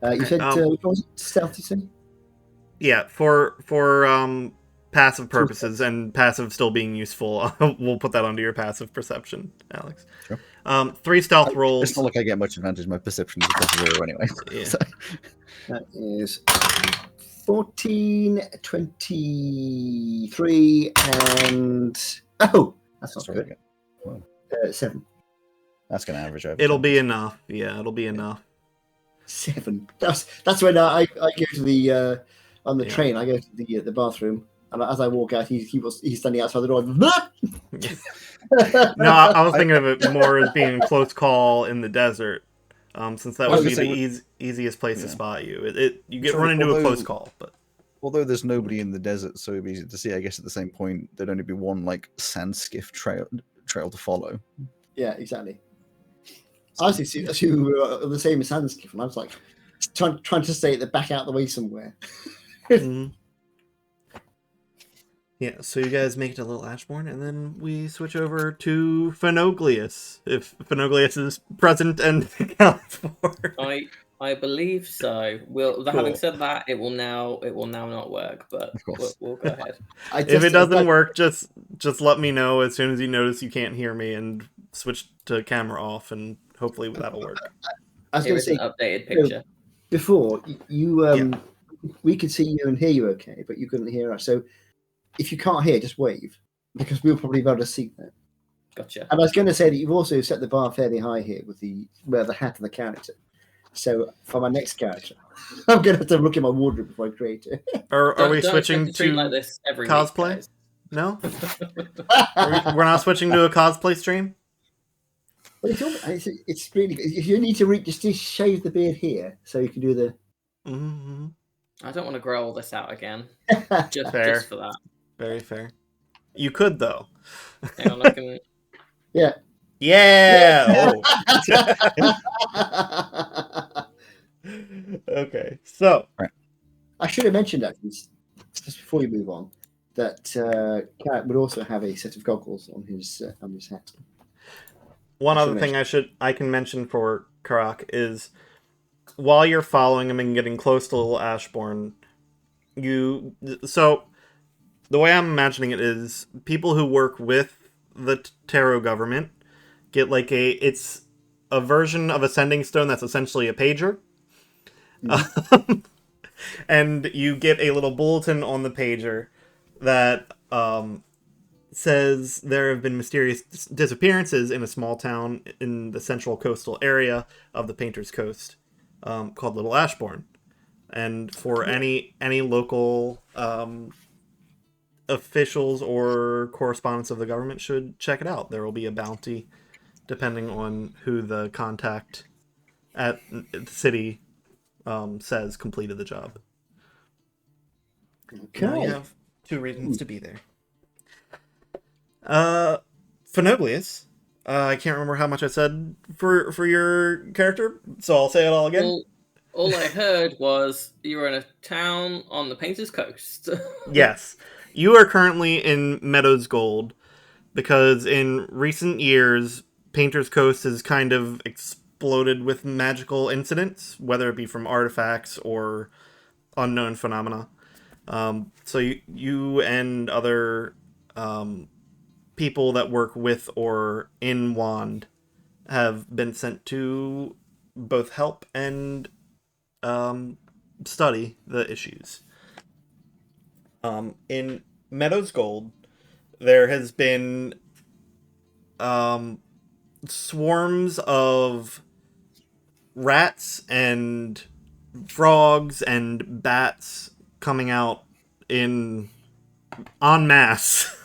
You said what was it? Stealth, you say? Yeah, for passive purposes and passive still being useful, we'll put that under your passive perception, Alex. Sure. 3 stealth rolls. It's not like I get much advantage. My perception is plus 0 anyway. Yeah. So. That is 14, 23, and that's not good. Wow. 7. That's going to average over. It'll be enough. Yeah, it'll be enough. 7. That's when I go to the on the train. I go to the bathroom, and as I walk out, he's standing outside the door. No, I was thinking of it more as being a close call in the desert, since that would be the easiest place to spot you. You get run into a close call, but although there's nobody in the desert, so it'd be easy to see. I guess at the same point, there'd only be one like sand skiff trail to follow. Yeah, exactly. I was assuming we were the same as Sandskiff, and I was like trying to stay at the back out the way somewhere. Mm-hmm. Yeah, so you guys make it a little Ashbourne, and then we switch over to Phenoglius, if Phenoglius is present and accounts for. I believe so. Cool. Having said that, it will now not work, but we'll go ahead. If it doesn't work, just let me know as soon as you notice you can't hear me, and switch to camera off, and hopefully that'll work. I was going to say, an updated picture. Before you, we could see you and hear you okay, but you couldn't hear us. So if you can't hear, just wave, because we'll probably be able to see that. Gotcha. And I was going to say that you've also set the bar fairly high here with the hat and the character. So for my next character, I'm going to have to look at my wardrobe before I create it. Are we switching to like this every cosplay? Week, no? We're not switching to a cosplay stream? Well, it's really good. If you need to just shave the beard here, so you can do the... Mm-hmm. I don't want to grow all this out again. Just for that. Very fair. You could, though. Hang on, I can... Yeah. Yeah! Okay, so... I should have mentioned, actually, just before you move on, that Kat would also have a set of goggles on his hat. One other thing I can mention for Karak is, while you're following him and getting close to Little Ashbourne, so the way I'm imagining it is people who work with the Tarot government get like it's a version of a sending stone that's essentially a pager. Mm-hmm. And you get a little bulletin on the pager that says there have been mysterious disappearances in a small town in the central coastal area of the Painter's Coast, called Little Ashbourne. And for any local officials or correspondents of the government should check it out. There will be a bounty depending on who the contact at the city says completed the job. Okay. Now you have 2 reasons to be there. Phenoglius, I can't remember how much I said for your character, so I'll say it all again. Well, all I heard was you were in a town on the Painter's Coast. Yes. You are currently in Meadows Gold, because in recent years, Painter's Coast has kind of exploded with magical incidents, whether it be from artifacts or unknown phenomena. So you and other people that work with or in Wand have been sent to both help and study the issues. In Meadows Gold, there has been swarms of rats and frogs and bats coming out en masse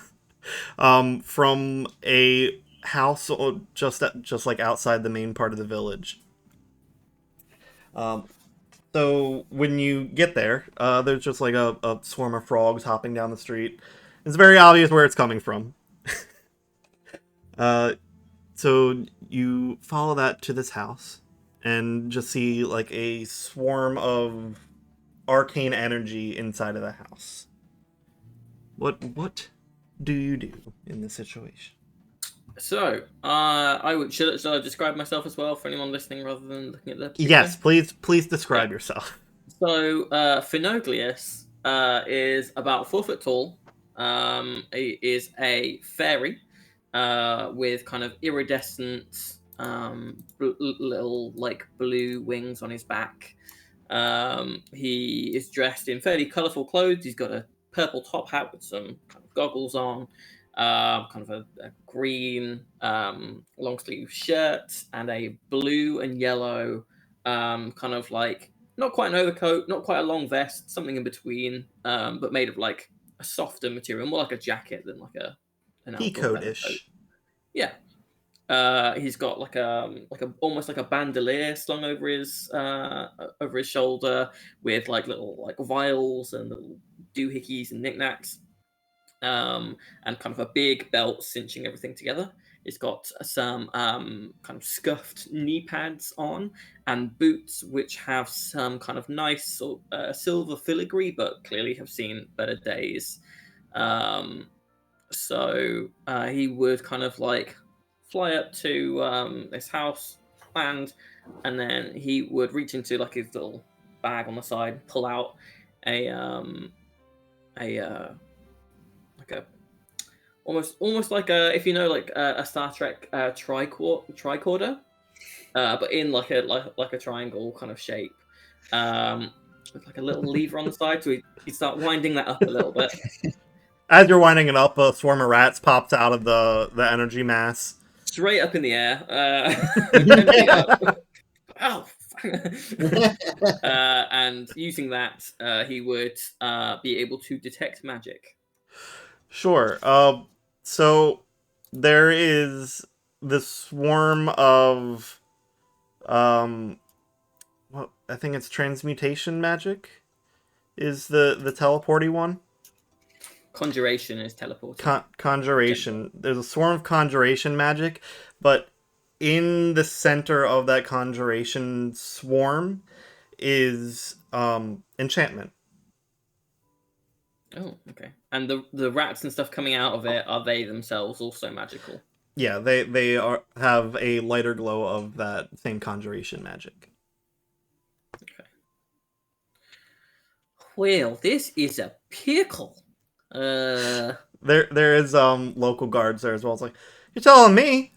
from a house just like outside the main part of the village. So when you get there, there's just like a swarm of frogs hopping down the street. It's very obvious where it's coming from. So you follow that to this house and just see like a swarm of arcane energy inside of the house. What do you do in this situation? So, should I describe myself as well for anyone listening rather than looking at the picture? Yes, please describe yourself. So, Phenoglius is about 4 foot tall. He is a fairy with kind of iridescent little like blue wings on his back. He is dressed in fairly colourful clothes. He's got a purple top hat with some kind of goggles on. Kind of a green long sleeve shirt and a blue and yellow kind of like not quite an overcoat, not quite a long vest, something in between, but made of like a softer material, more like a jacket than like an peacoat-ish. Yeah. He's got like a almost like a bandolier slung over his shoulder with like little like vials and little doohickeys and knickknacks. And kind of a big belt cinching everything together. He's got some kind of scuffed knee pads on and boots which have some kind of nice silver filigree, but clearly have seen better days. So he would kind of like fly up to this house, land, and then he would reach into like his little bag on the side, pull out almost like if you know like a Star Trek tricorder, but in like a triangle kind of shape, with like a little lever on the side. So he'd start winding that up a little bit. As you're winding it up, a swarm of rats pops out of the energy mass. Straight up in the air. Oh. And using that, he would be able to detect magic. Sure. So there is this swarm of well, I think it's transmutation magic is the teleporty one. Conjuration is teleporting. Conjuration. There's a swarm of conjuration magic, but in the center of that conjuration swarm is enchantment. Oh, okay. And the rats and stuff coming out of it, are they themselves also magical? Yeah, they have a lighter glow of that same conjuration magic. Okay. Well, this is a pickle. There is local guards there as well. It's like, you're telling me,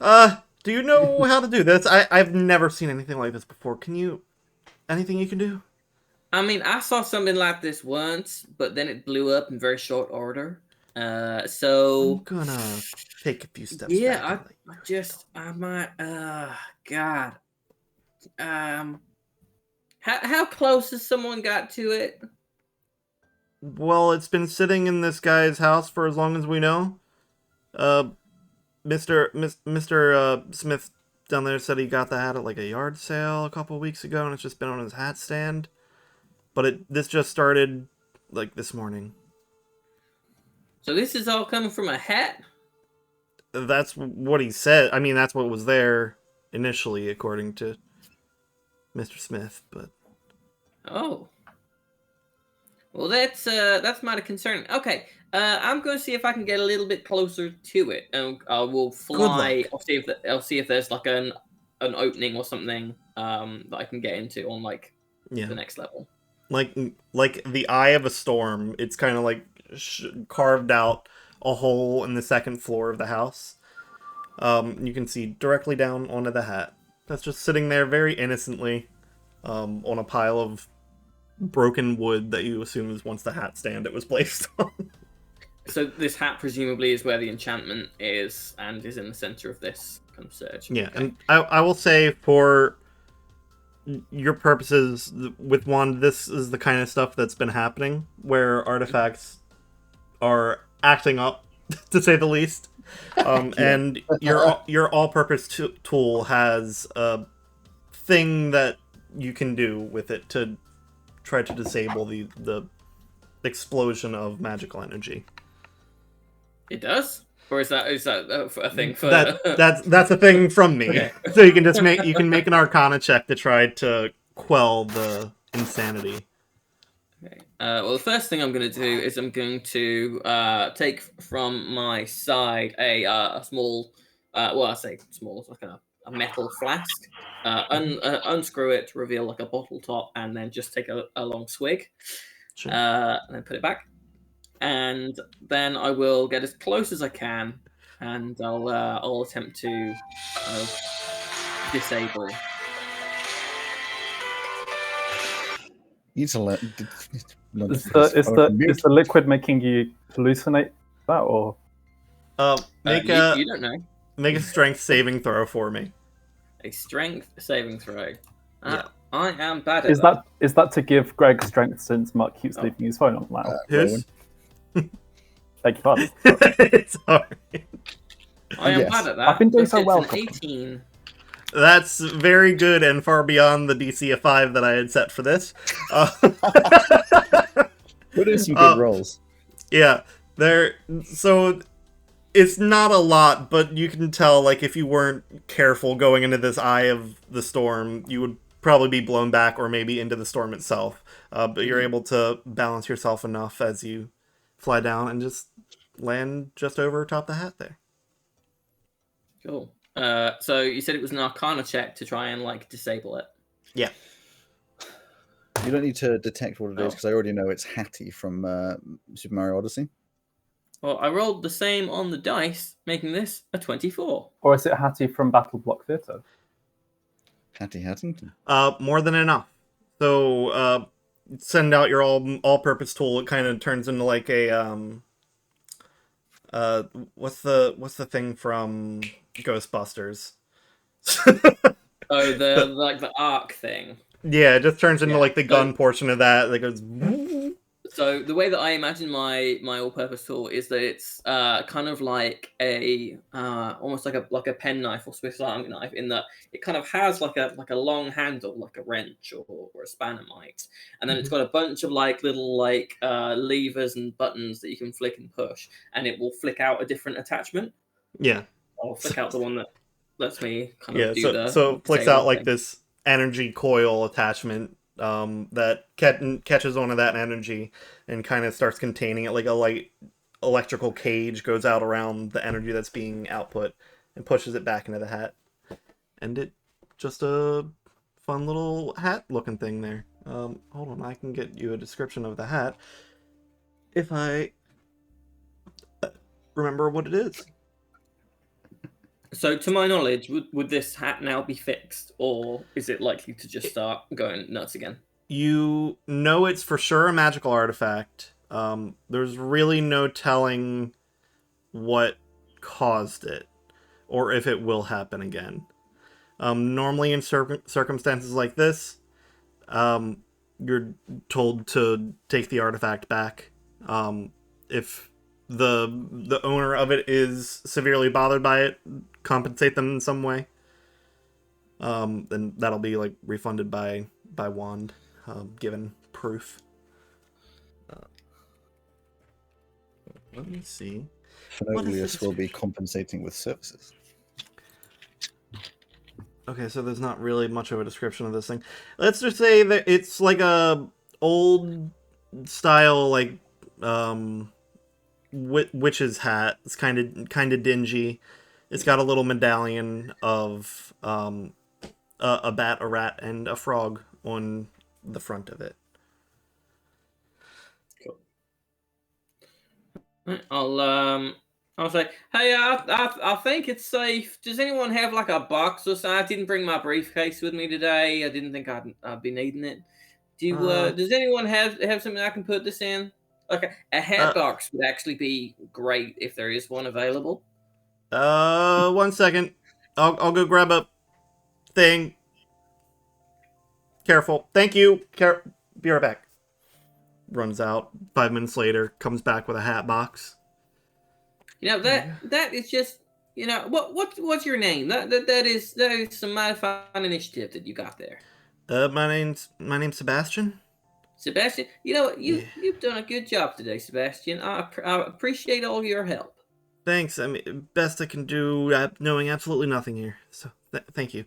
do you know how to do this? I've never seen anything like this before. Anything you can do? I mean, I saw something like this once, but then it blew up in very short order. So I'm gonna take a few steps. Yeah, I might. God. How close has someone got to it? Well, it's been sitting in this guy's house for as long as we know. Mr. Smith down there said he got the hat at like a yard sale a couple weeks ago, and it's just been on his hat stand. But this just started like this morning. So this is all coming from a hat? That's what he said. I mean, that's what was there initially, according to Mr. Smith. But oh, well, that's mighty concerning. Okay, I'm going to see if I can get a little bit closer to it, and I will fly. I'll see if there's like an opening or something that I can get into on like the next level. Like the eye of a storm, it's kind of like carved out a hole in the second floor of the house. You can see directly down onto the hat. That's just sitting there very innocently on a pile of broken wood that you assume is once the hat stand it was placed on. So this hat presumably is where the enchantment is and is in the center of this kind of surge. Yeah, okay. And I will say for your purposes with one, this is the kind of stuff that's been happening where artifacts are acting up to say the least. And your all-purpose tool has a thing that you can do with it to try to disable the explosion of magical energy. It does, or is that a thing for that's a thing from me? Okay. So you can make an Arcana check to try to quell the insanity. Okay. Well, the first thing I'm going to do is I'm going to take from my side a small, well, I say small, it's like a metal flask. Unscrew it to reveal like a bottle top, and then just take a long swig. Sure. And then put it back, and then I will get as close as I can, and I'll attempt to disable. You need to let. Is the liquid making you hallucinate that, or? You don't know. Make a strength saving throw for me. A strength saving throw. Yeah. I am bad at that. Is that to give Greg strength since Mark keeps leaving his phone on loud? Who's? Beg your pardon. Sorry. I am bad at that. I've been doing so well. 18. That's very good and far beyond the DC of 5 that I had set for this. Put in some good rolls. Yeah, so it's not a lot, but you can tell, like, if you weren't careful going into this eye of the storm, you would probably be blown back or maybe into the storm itself. But you're able to balance yourself enough as you fly down and just land just over top the hat there. Cool. So you said it was an Arcana check to try and like disable it. Yeah. You don't need to detect what it is because I already know it's Hattie from Super Mario Odyssey. Well, I rolled the same on the dice, making this a 24. Or is it Hattie from Battle Block Theatre? Hattie Hattington. More than enough. So send out your all-purpose tool. It kind of turns into like a what's the thing from Ghostbusters? The arc thing. Yeah, it just turns into like the gun portion of that goes. So the way that I imagine my all-purpose tool is that it's kind of like a almost like a pen knife or Swiss Army knife, in that it kind of has like a long handle, like a wrench or a spanner might, and then it's got a bunch of like little like levers and buttons that you can flick and push, and it will flick out a different attachment. Yeah, I'll flick out the one that lets me kind of do so flicks out like this energy coil attachment that catches on to that energy and kind of starts containing it, like a light electrical cage goes out around the energy that's being output and pushes it back into the hat. And it just a fun little hat looking thing there. Hold on, I can get you a description of the hat if I remember what it is. So, to my knowledge, would this hat now be fixed, or is it likely to just start going nuts again? You know it's for sure a magical artifact. There's really no telling what caused it, or if it will happen again. Normally in circumstances like this, you're told to take the artifact back. If the owner of it is severely bothered by it, compensate them in some way. Then that'll be like refunded by wand, given proof. Let me see. Fenoglius will be compensating with services. Okay, so there's not really much of a description of this thing. Let's just say that it's like a old style, like witch's hat. It's kind of dingy. It's got a little medallion of a bat, a rat, and a frog on the front of it. Cool. I'll say, hey, I think it's safe. Does anyone have like a box or something? I didn't bring my briefcase with me today. I didn't think I'd be needing it. Does anyone have something I can put this in? Okay, a hat box would actually be great if there is one available. 1 second. I'll go grab a thing. Careful. Thank you. Be right back. Runs out. 5 minutes later, comes back with a hat box. That is just what's your name? That is some mighty fine initiative that you got there. My name's Sebastian. Sebastian, you've done a good job today, Sebastian. I appreciate all your help. Thanks. I mean, best I can do, knowing absolutely nothing here. So, thank you.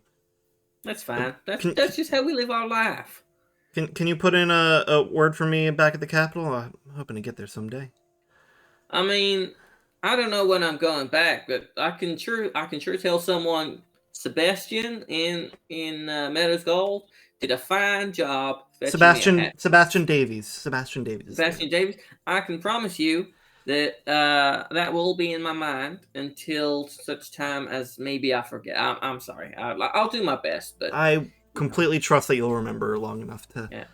That's fine. That's just how we live our life. Can you put in a word for me back at the Capitol? I'm hoping to get there someday. I mean, I don't know when I'm going back, but I can sure tell someone Sebastian in Meadows Gold did a fine job. Sebastian Davies. I can promise you that that will be in my mind until such time as maybe I forget. I'm sorry. I'll do my best, but I completely trust that you'll remember long enough to. Yeah.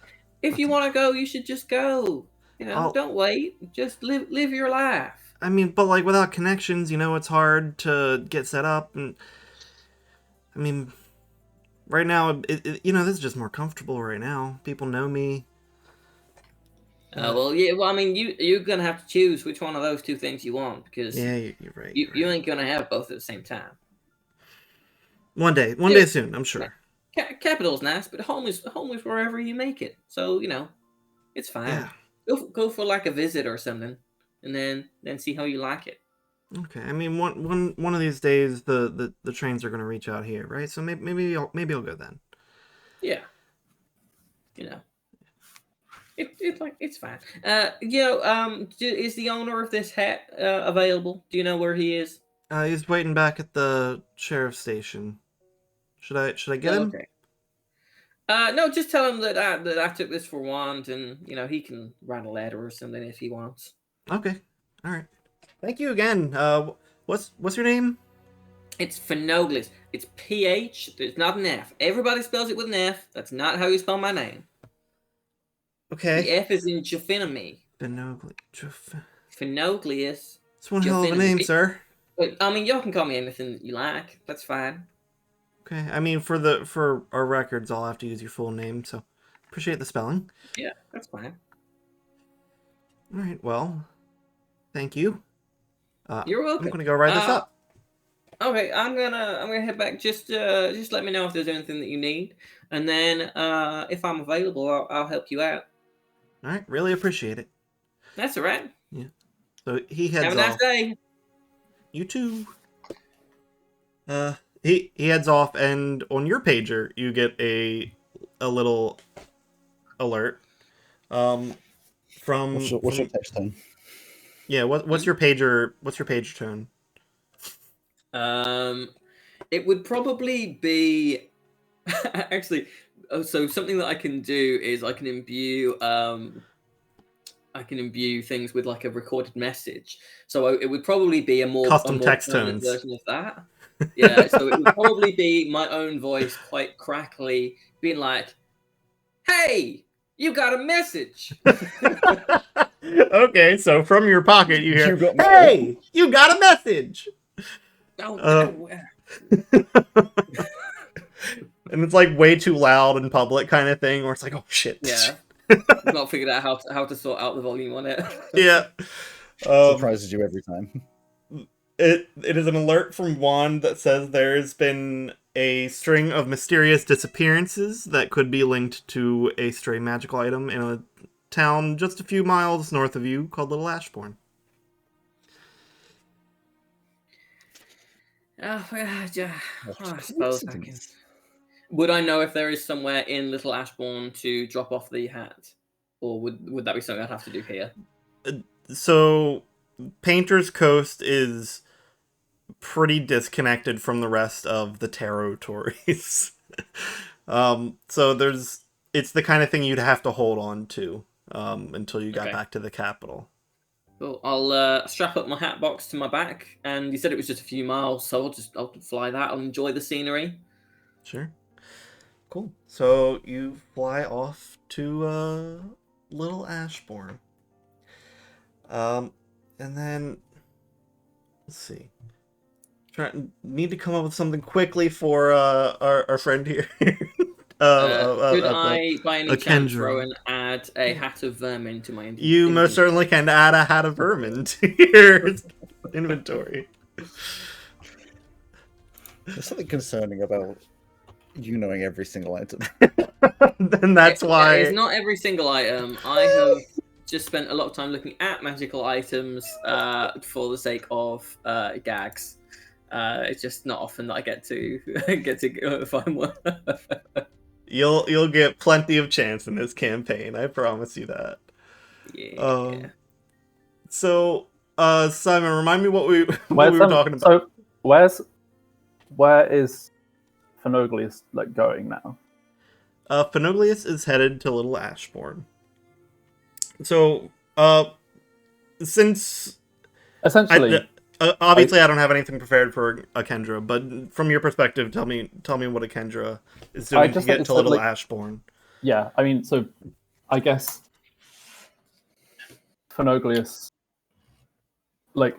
If you want to go, you should just go. Don't wait. Just live your life. I mean, but like without connections, it's hard to get set up, and I mean, right now, this is just more comfortable right now. People know me. Well, I mean, you're gonna have to choose which one of those two things you want, because you're right. You ain't gonna have both at the same time. One day soon, I'm sure. Capital's nice, but home is wherever you make it. So it's fine. Yeah. Go for like a visit or something, and then see how you like it. Okay. I mean, one of these days the trains are gonna reach out here, right? So maybe I'll go then. Yeah. It's fine. Is the owner of this hat available? Do you know where he is? He's waiting back at the sheriff's station. Should I get him? Okay. No, just tell him that I took this for Wand, and he can write a letter or something if he wants. Okay. All right. Thank you again. What's your name? It's Finoglis. It's PH. There's not an F. Everybody spells it with an F. That's not how you spell my name. Okay. The F is in Jaffinamy. Finoglius. It's one hell of a name, sir. I mean, y'all can call me anything you like. That's fine. Okay. I mean, for our records, I'll have to use your full name, so appreciate the spelling. Yeah, that's fine. All right. Well, thank you. You're welcome. I'm gonna go write this up. Okay, I'm gonna head back. Just let me know if there's anything that you need, and then if I'm available, I'll help you out. All right, really appreciate it. That's all right. Yeah. So he heads off. Have a nice day. You too. He heads off, and on your pager you get a little alert. From what's your text tone? Yeah, what's your pager? What's your page tone? It would probably be actually. So something that I can do is I can imbue things with like a recorded message. So it would probably be a more custom text tones version of that. Yeah. So it would probably be my own voice, quite crackly, being like, "Hey, you got a message." Okay, so from your pocket you hear, "Hey, you got a message." And it's like way too loud in public kind of thing, where it's like, oh shit. Yeah. I've not figured out how to sort out the volume on it. Yeah. Surprises you every time. It is an alert from Wand that says there's been a string of mysterious disappearances that could be linked to a stray magical item in a town just a few miles north of you called Little Ashbourne. I suppose I can. Would I know if there is somewhere in Little Ashbourne to drop off the hat? Or would that be something I'd have to do here? So, Painter's Coast is pretty disconnected from the rest of the territories. So it's the kind of thing you'd have to hold on to until you got back to the capital. Cool. I'll strap up my hat box to my back, and you said it was just a few miles, so I'll fly that. I'll enjoy the scenery. Sure. Cool. So you fly off to Little Ashbourne. And then let's see. Need to come up with something quickly for our friend here. Could I, by any chance, throw and add a hat of vermin to my inventory? You most certainly can add a hat of vermin to yours. inventory. There's something concerning about you knowing every single item. And that's why it's not every single item. I have just spent a lot of time looking at magical items for the sake of gags. It's just not often that I get to find one. you'll get plenty of chance in this campaign. I promise you that. Yeah. So, Simon, remind me what we were talking about. So, where is Fenoglius like going now? Fenoglius is headed to Little Ashbourne. So, since essentially, obviously, I don't have anything prepared for Akendra, but from your perspective, tell me what Akendra is doing to get to Little Ashbourne. Yeah, I mean, so I guess Fenoglius, like,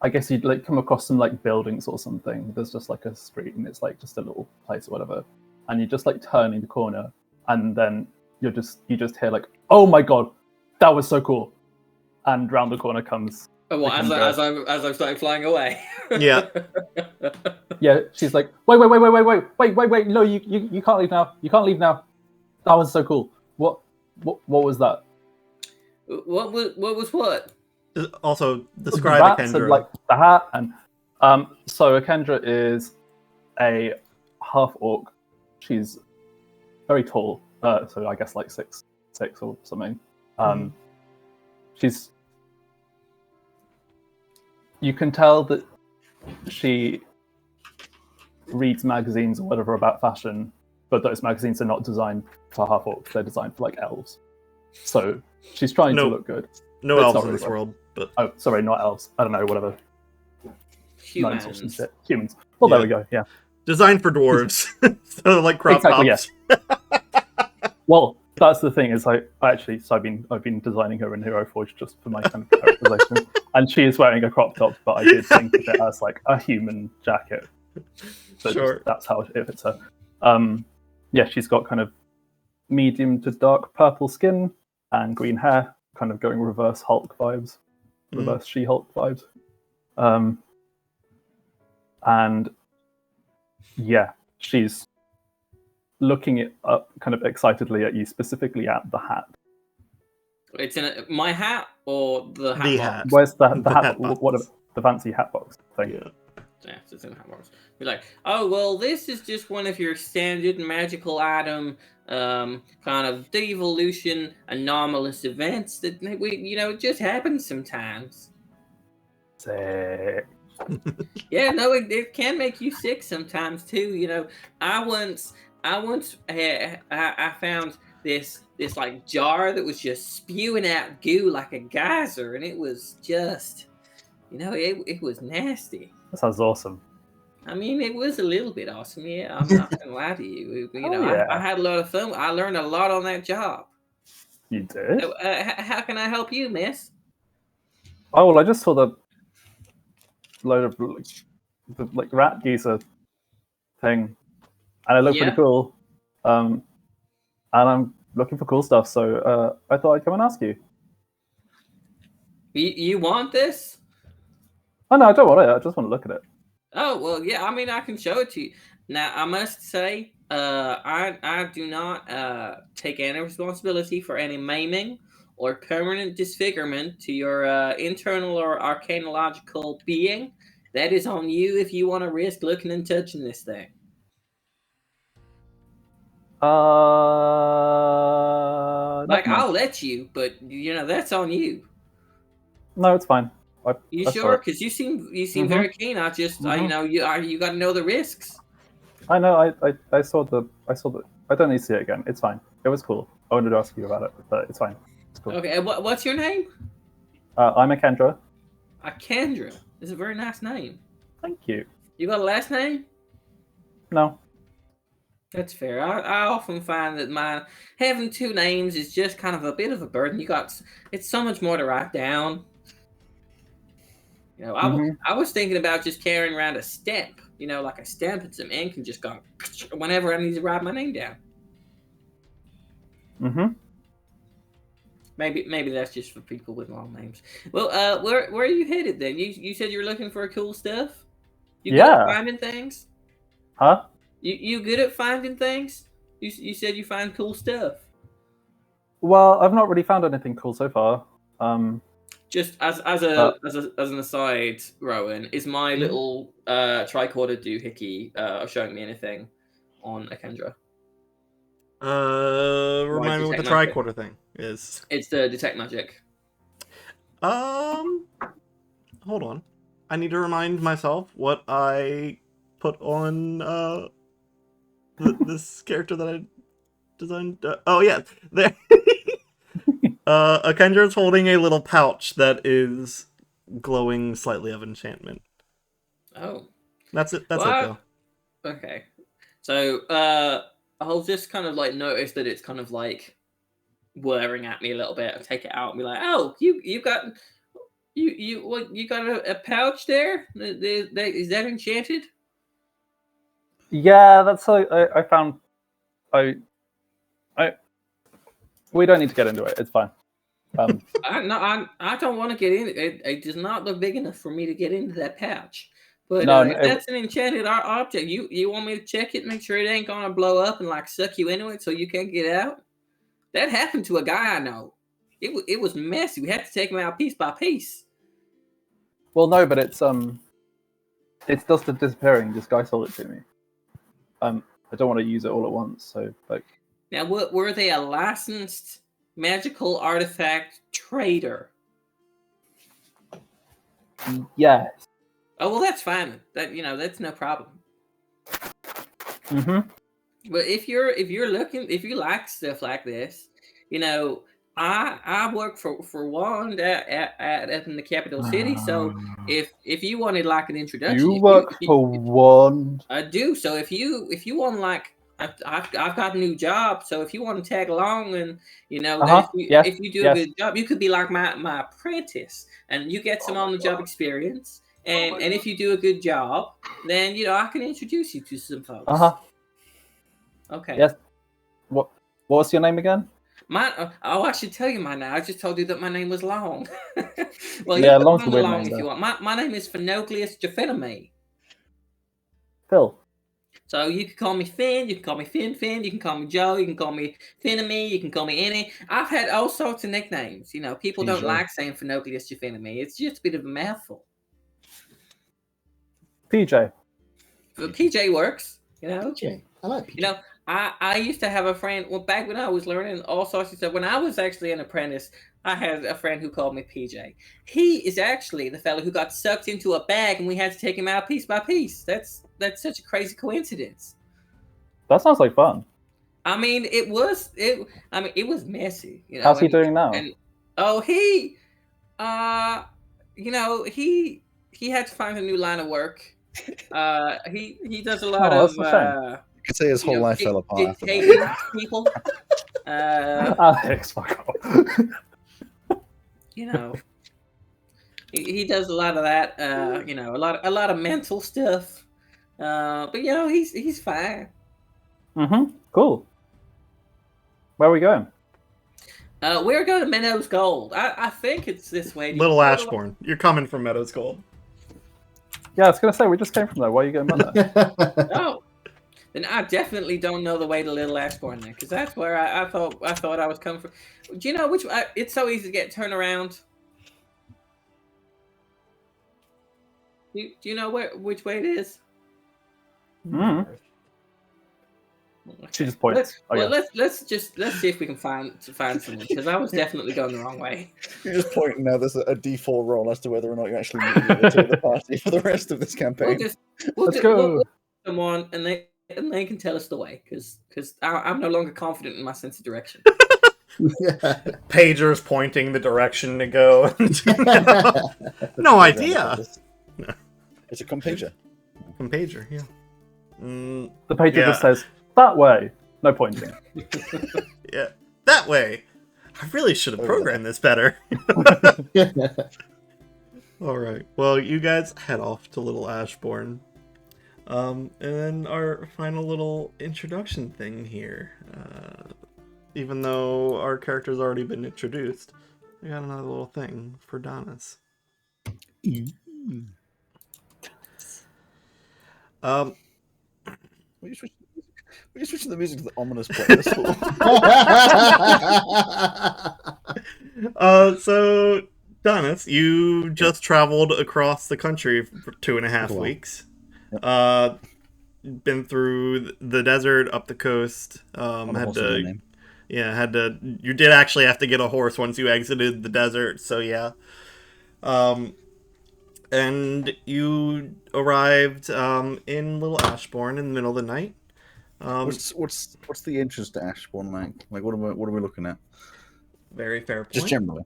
I guess you'd like come across some like buildings or something. There's just like a street, and it's like just a little place or whatever, and you just like turning the corner, and then you just hear like, "Oh my god, that was so cool!" And round the corner comes. Oh, what, as I'm starting flying away. Yeah. Yeah, she's like, wait! No, you can't leave now. You can't leave now. That was so cool. What was that? What was what? Also, describe Akendra. And, like the hat and so Akendra is a half orc. She's very tall. So I guess like 6'6" or something. She's. You can tell that she reads magazines or whatever about fashion, but those magazines are not designed for half orcs. They're designed for like elves. So she's trying to look good. No elves in this world, but oh, sorry, not elves. I don't know, whatever. Humans. Humans. Well, there we go. Yeah. Designed for dwarves, so like crop tops. Yeah. Well, that's the thing. Is I've been designing her in Hero Forge just for my kind of characterization, and she is wearing a crop top, but I did think of it as like a human jacket. So sure. That's how it fits her. Yeah, she's got kind of medium to dark purple skin and green hair, kind of going reverse Hulk vibes, reverse She-Hulk vibes. And yeah, she's looking up kind of excitedly at you, specifically at the hat. It's in my hat or the hat the box? hat. Where's the hat? What the fancy hat box thing? Yeah, it's in the hat box. Be like, oh well, this is just one of your standard magical item, kind of devolution anomalous events that it just happens sometimes. Sick. Yeah, no, it can make you sick sometimes too. I once I found this like jar that was just spewing out goo like a geyser, and it was just, it was nasty. That sounds awesome. I mean, it was a little bit awesome. Yeah, I'm not gonna lie to you. I had a lot of fun. I learned a lot on that job. You did? So, how can I help you, miss? Oh well, I just saw the load of the rat geezer thing, and it looked pretty cool. And I'm looking for cool stuff, so I thought I'd come and ask you. You want this? Oh no, I don't want it. I just want to look at it. Oh well, yeah. I mean, I can show it to you. Now, I must say, I do not take any responsibility for any maiming or permanent disfigurement to your internal or arcanological being. That is on you if you want to risk looking and touching this thing. I'll let you, but that's on you. No, it's fine. You sure? Because you seem very keen. I just, you got to know the risks. I know. I saw the. I don't need to see it again. It's fine. It was cool. I wanted to ask you about it, but it's fine. It's cool. Okay. And what's your name? I'm Akendra. Akendra. It's a very nice name. Thank you. You got a last name? No. That's fair. I often find that having two names is just kind of a bit of a burden. It's so much more to write down. I was thinking about just carrying around a stamp, like a stamp and some ink, and just go whenever I need to write my name down. Maybe that's just for people with long names. Well, where are you headed then? You said you were looking for cool stuff. You good at finding things? Huh? You good at finding things? You said you find cool stuff. Well, I've not really found anything cool so far. Just as an aside, Rowan, is my little tricorder doohickey showing me anything on Akendra? Remind me what the tricorder thing is. It's the detect magic. Hold on. I need to remind myself what I put on this character that I designed. Oh yeah, there. Akendra's holding a little pouch that is glowing slightly of enchantment. Oh, that's it. That's it though. Okay, so I'll just kind of like notice that it's kind of like whirring at me a little bit. I'll take it out and be like, "Oh, you got a pouch there? Is that enchanted?" Yeah, that's I found. We don't need to get into it. It's fine. I don't want to get in. It does not look big enough for me to get into that pouch. But if that's an enchanted object, you want me to check it, make sure it ain't gonna blow up and like suck you into it so you can't get out? That happened to a guy I know. It was messy. We had to take him out piece by piece. Well, no, but it's dust of disappearing. This guy sold it to me. I don't want to use it all at once, so like. Now, were they a licensed magical artifact trader? Yes. Oh well, that's fine. That's no problem. Mm-hmm. But if you like stuff like this, I work for Wand at in the capital city. So if you wanted like an introduction, you work for Wand. I do. So if you want like. I've got a new job, so if you want to tag along and if you do a good job, you could be like my apprentice, and you get some on the job experience. And if you do a good job, then I can introduce you to some folks. Okay. Yes. What was your name again? I should tell you mine now. I just told you that my name was long. Well, yeah, long's the weird long name, if you want. My name is Phenoglius Jephenome. Phil. So you can call me Finn, you can call me Finn, you can call me Joe, you can call me Finamy, you can call me Annie. I've had all sorts of nicknames. People don't like saying Phenoglius Jephenome. It's just a bit of a mouthful. PJ. But PJ works, PJ. I like PJ. I used to have a friend, back when I was learning all sorts of stuff, when I was actually an apprentice, I had a friend who called me PJ. He is actually the fellow who got sucked into a bag and we had to take him out piece by piece. That's such a crazy coincidence. That sounds like fun. I mean, it was messy. How's he doing now? He had to find a new line of work. He does a lot of you could say his whole life fell apart after that. People. Alex, fuck off. He does a lot of that. A lot of mental stuff. But he's fine. Mm-hmm. Cool. Where are we going? We're going to Meadows Gold. I think it's this way. Little Ashbourne. You're coming from Meadows Gold. Yeah, I was going to say, we just came from there. Why are you going there? Oh. Then I definitely don't know the way to Little Ashbourne then, because that's where I thought I was coming from. Do you know which? It's so easy to get turned around. Do you know which way it is? Mm. She just points. Let's see if we can find someone, because I was definitely going the wrong way. You're just pointing now. There's a D4 roll as to whether or not you actually meet the party for the rest of this campaign. Let's go. We'll someone and they can tell us the way, because I'm no longer confident in my sense of direction. Pager's pointing the direction to go. No idea. It's a compager. Compager, yeah. The pager just says, that way. No pointing. Yeah, that way. I really should have programmed this better. All right. Well, you guys head off to Little Ashbourne. And then our final little introduction thing here. even though our character's already been introduced, we got another little thing for Taris. Will you switch the music to the ominous playlist? So, Taris, you just traveled across the country for 2.5 weeks. Yep. Been through the desert, up the coast. You did actually have to get a horse once you exited the desert, so yeah. And you arrived in Little Ashbourne in the middle of the night. What's the entrance to Ashbourne like? Like, what are we looking at? Very fair point. Just generally.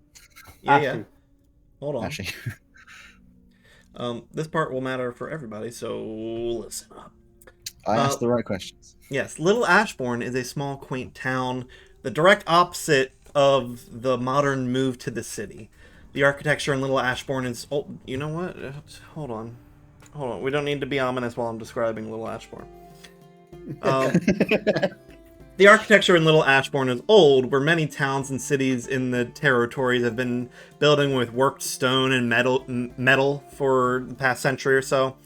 Yeah. Hold on. Ashy. This part will matter for everybody, so listen up. I asked the right questions. Yes, Little Ashbourne is a small, quaint town, the direct opposite of the modern move to the city. The architecture in Little Ashbourne is... Oh, you know what? Hold on. We don't need to be ominous while I'm describing Little Ashbourne. The architecture in Little Ashbourne is old, where many towns and cities in the territories have been building with worked stone and metal for the past century or so.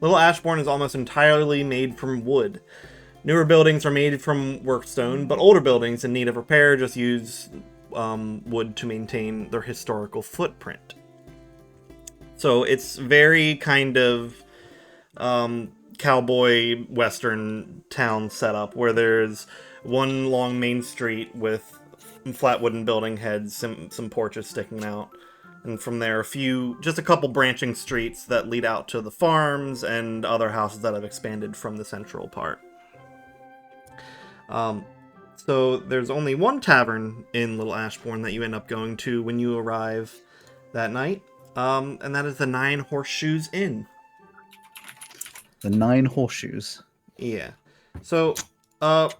Little Ashbourne is almost entirely made from wood. Newer buildings are made from worked stone, but older buildings in need of repair just use wood to maintain their historical footprint. So it's very kind of cowboy western town setup, where there's one long main street with flat wooden building heads, some porches sticking out, and from there just a couple branching streets that lead out to the farms and other houses that have expanded from the central part. So there's only one tavern in Little Ashbourne that you end up going to when you arrive that night, and that is the Nine Horseshoes Inn. The Nine Horseshoes? Yeah. So,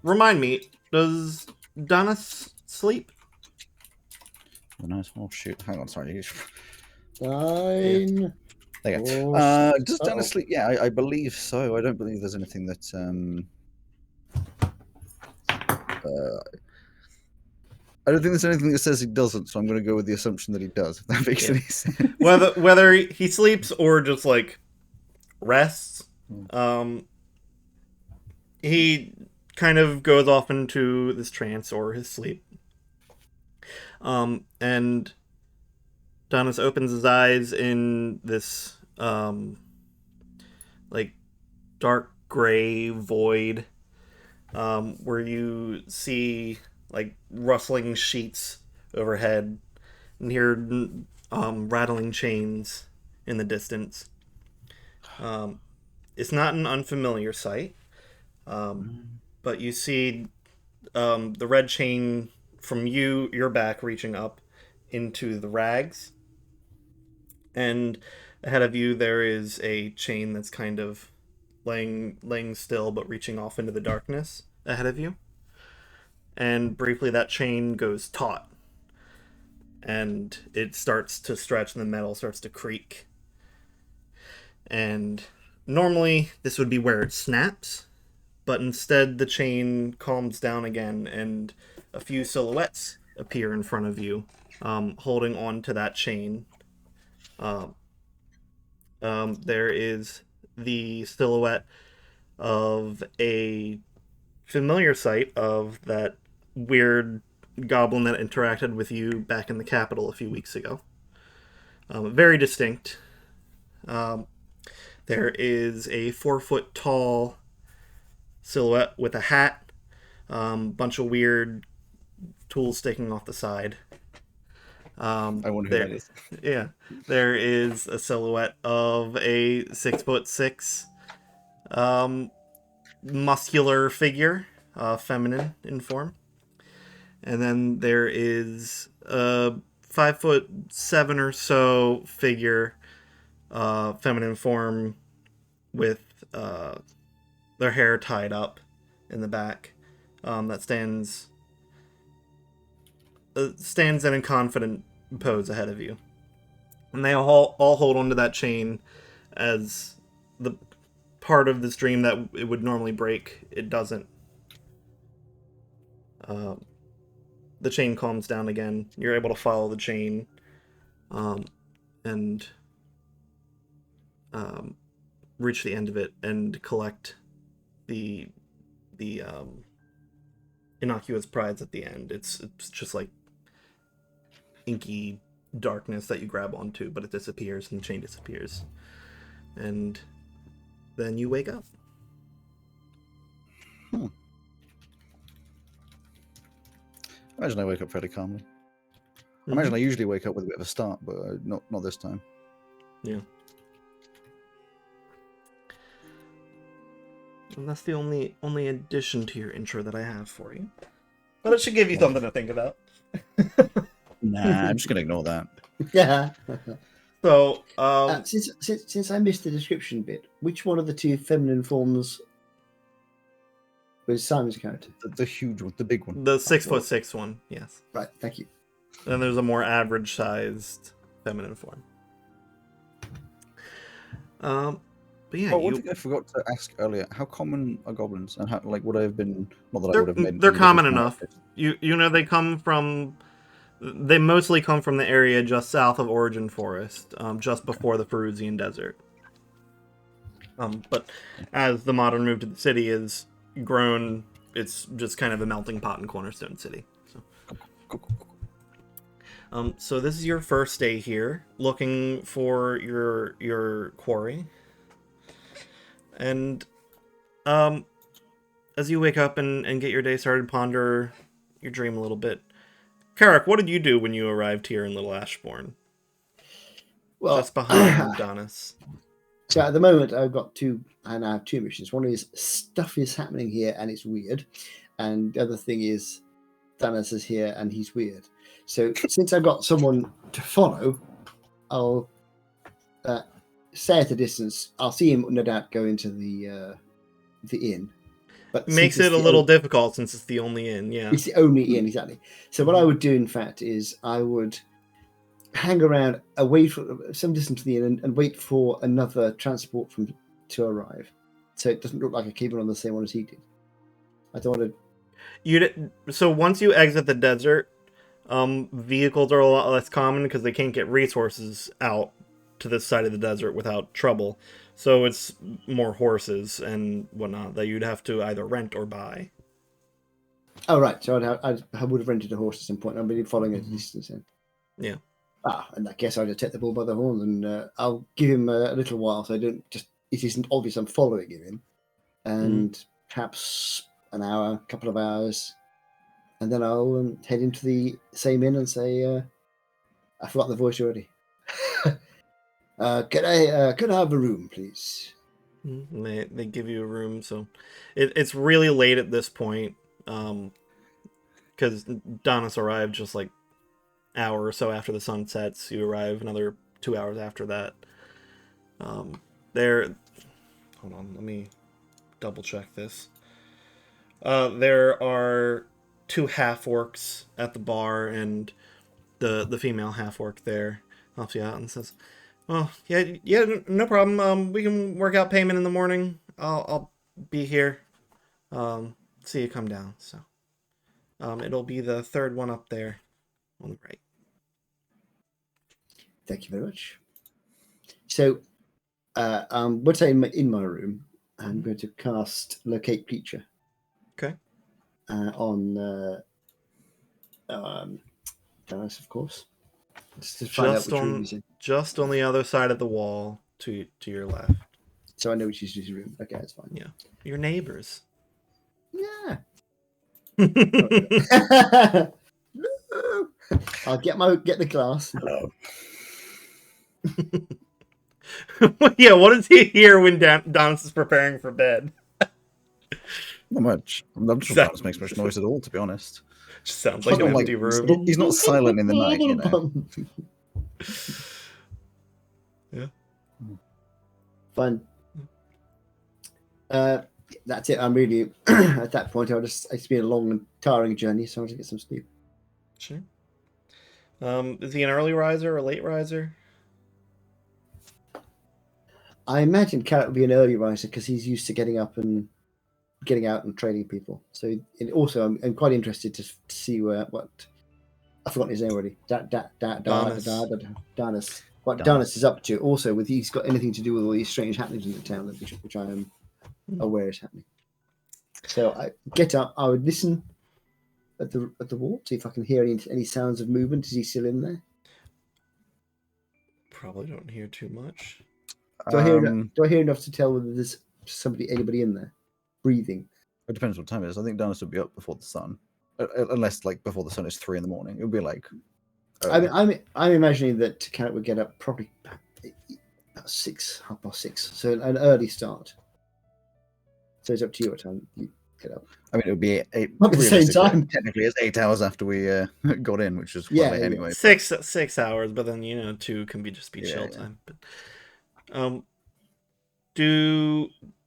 remind me, does Taris sleep? The Nine Horseshoes. Hang on, sorry. Nine. There you go. Does Taris sleep? Yeah, I believe so. I don't believe there's anything that... I don't think there's anything that says he doesn't, so I'm going to go with the assumption that he does, if that makes any sense. Whether he sleeps or just, like, rests, he kind of goes off into this trance or his sleep. And Taris opens his eyes in this, like, dark gray void, where you see, like, rustling sheets overhead and hear rattling chains in the distance. It's not an unfamiliar sight, but you see the red chain from your back reaching up into the rags, and ahead of you there is a chain that's kind of laying still but reaching off into the darkness ahead of you. And briefly that chain goes taut, and it starts to stretch and the metal starts to creak. And normally this would be where it snaps, but instead the chain calms down again and a few silhouettes appear in front of you, holding on to that chain. There is the silhouette of a familiar sight of that weird goblin that interacted with you back in the capital a few weeks ago. Very distinct. There is a 4-foot tall silhouette with a hat, bunch of weird tools sticking off the side. I wonder who that is. Yeah, there is a silhouette of a 6'6", muscular figure, feminine in form. And then there is a 5'7" or so figure, feminine form, with their hair tied up in the back, that stands in a confident pose ahead of you. And they all hold onto that chain as the part of this dream that it would normally break, it doesn't. the chain calms down again. You're able to follow the chain, and reach the end of it and collect the innocuous prize at the end. It's just like inky darkness that you grab onto, but it disappears and the chain disappears. And then you wake up. Imagine I wake up fairly calmly. Imagine I usually wake up with a bit of a start, but not this time. Yeah. And that's the only addition to your intro that I have for you. But it should give you something to think about. Nah, I'm just going to ignore that. Yeah. So, since I missed the description bit, which one of the two feminine forms was Simon's character? The huge one, the big one. The 6'6" one, yes. Right, thank you. Then there's a more average-sized feminine form. But yeah, one thing I forgot to ask earlier: how common are goblins, and how would I have been? Not that I would have made. They're common enough. You know they come from. They mostly come from the area just south of Origin Forest, just before the Perusian Desert. But as the modern move to the city is grown, it's just kind of a melting pot in Cornerstone City. So this is your first day here, looking for your quarry. And as you wake up and get your day started, ponder your dream a little bit. Carrick, what did you do when you arrived here in Little Ashbourne? Well, that's behind Donis. So at the moment, I have two missions. One is stuff is happening here and it's weird, and the other thing is Donis is here and he's weird. So since I've got someone to follow, I'll stay at a distance. I'll see him no doubt go into the inn. But makes it a little difficult since it's the only inn, yeah. It's the only inn, exactly. So what I would do, in fact, is I would hang around away for some distance to the inn and wait for another transport to arrive. So it doesn't look like I keep it on the same one as he did. I don't want to... So once you exit the desert, vehicles are a lot less common because they can't get resources out to this side of the desert without trouble. So it's more horses and whatnot that you'd have to either rent or buy. Oh, right. So I would have rented a horse at some point. I've been following a distance in. Yeah. In that case, I'd just take the bull by the horns and I'll give him a little while so it isn't obvious I'm following him. And perhaps an hour, a couple of hours. And then I'll head into the same inn and say, I forgot the voice already. Could I have a room, please? They give you a room, so it's really late at this point, because Donis arrived just like hour or so after the sun sets. You arrive another 2 hours after that. Hold on, let me double check this. There are 2 half-orcs at the bar, and the female half-orc there helps you out and says, "Well, yeah, no problem. We can work out payment in the morning. I'll be here. See you come down." So, it'll be the third one up there on the right. Thank you very much. So, once I'm in my room, I'm going to cast Locate Creature. Okay. On Taris, of course. Just on the other side of the wall to your left. So I know which is his room. Okay, that's fine. Yeah. Your neighbors. Yeah. I'll get the glass. Hello. Yeah, what does he hear when Donis is preparing for bed? Not much. I'm not sure Donis makes much noise at all, to be honest. Just sounds like an empty room. He's not silent in the night, you know. Yeah. Fun. That's it. I'm really at that point. It's been a long and tiring journey, so I want to get some sleep. Sure. Is he an early riser or a late riser? I imagine Carrot would be an early riser because he's used to getting out and trading people. So also, I'm quite interested to see what I've forgotten his name already. Danis. What Danis. Danis is up to, also, with he's got anything to do with all these strange happenings in the town, which I am aware is happening. So I get up. I would listen at the wall, see if I can hear any sounds of movement. Is he still in there? Probably don't hear too much. Do I hear enough to tell whether there's anybody in there breathing? It depends what time it is. I think Danis would be up before the sun, unless like before the sun is 3 a.m. It would be like. I'm imagining that Carrot would get up probably about 6:30, so an early start. So it's up to you what time you get up. I mean, it would be at the same time. Technically, it's 8 hours after we got in, which is quite late anyway. 6 hours, but then 2 can be chill time. But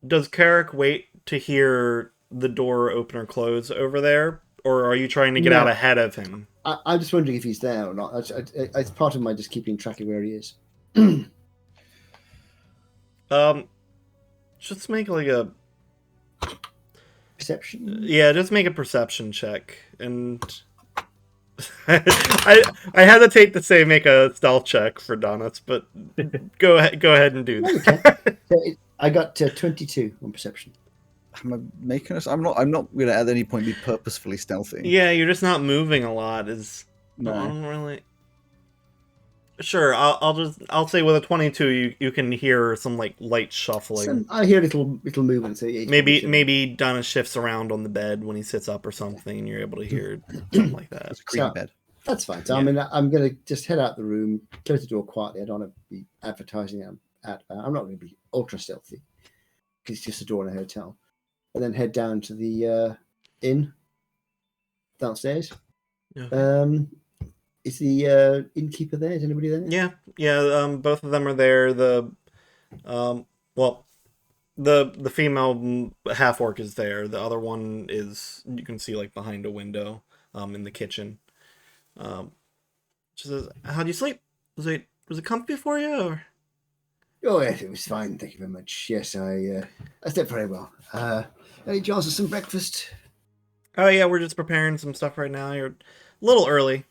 does Carrick wait to hear the door open or close over there, or are you trying to get out ahead of him? I'm just wondering if he's there or not. It's part of my just keeping track of where he is. Just make like a perception. Yeah, just make a perception check, and I hesitate to say make a stealth check for Donuts, but go ahead and do that. Okay. So I got 22 on perception. Am I making us? I'm not going to at any point be purposefully stealthy. Yeah, you're just not moving a lot. No. I don't really. Sure, I'll say with a 22, you can hear some like light shuffling. I hear little movements. So maybe Donna shifts around on the bed when he sits up or something, and you're able to hear something like that. It's a creepy bed. That's fine. So I'm gonna just head out the room, close the door quietly. I don't want to be advertising I'm not going to be ultra stealthy because it's just a door in a hotel. And then head down to the inn downstairs. Okay. Is the innkeeper there? Is anybody there? Yeah. Both of them are there. The female half orc is there. The other one is, you can see like behind a window, in the kitchen. She says, "How'd you sleep? Was it comfy for you?" Or? Oh yes, it was fine. Thank you very much. Yes, I slept very well. Any chance of some breakfast? Oh yeah, we're just preparing some stuff right now. You're a little early.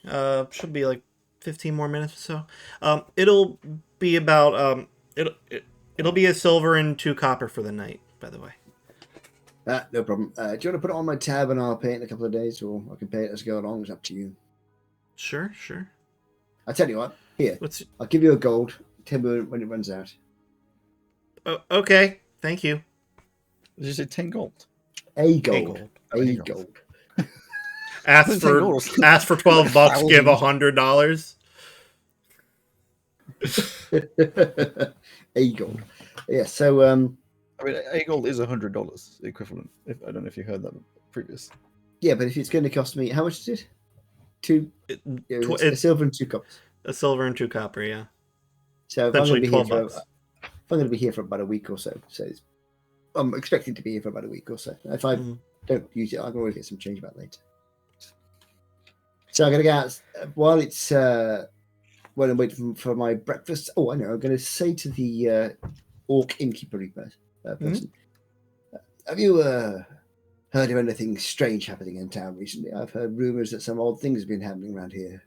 Should be like 15 more minutes or so. It'll be about it'll be a silver and 2 copper for the night, by the way. No problem. Do you want to put it on my tab and I'll pay it in a couple of days, or I can pay it as I go along? It's up to you. Sure. I tell you what. Here, I'll give you a gold. Tell me when it runs out. Okay. Thank you. Did you say 10 gold? A gold. Ask for $12, give $100. A gold. Yeah. So I mean, a gold is $100 equivalent. I don't know if you heard that previous. Yeah, but if it's going to cost me, how much is it? A silver and 2 coppers. A silver and 2 copper, yeah. So if I'm going to be here for about a week or so, I'm expecting to be here for about a week or so. If I don't use it, I can always get some change back later. So I'm going to go out while I'm waiting for my breakfast. Oh, I know. I'm going to say to the orc innkeeper person, have you heard of anything strange happening in town recently? I've heard rumors that some odd things have been happening around here.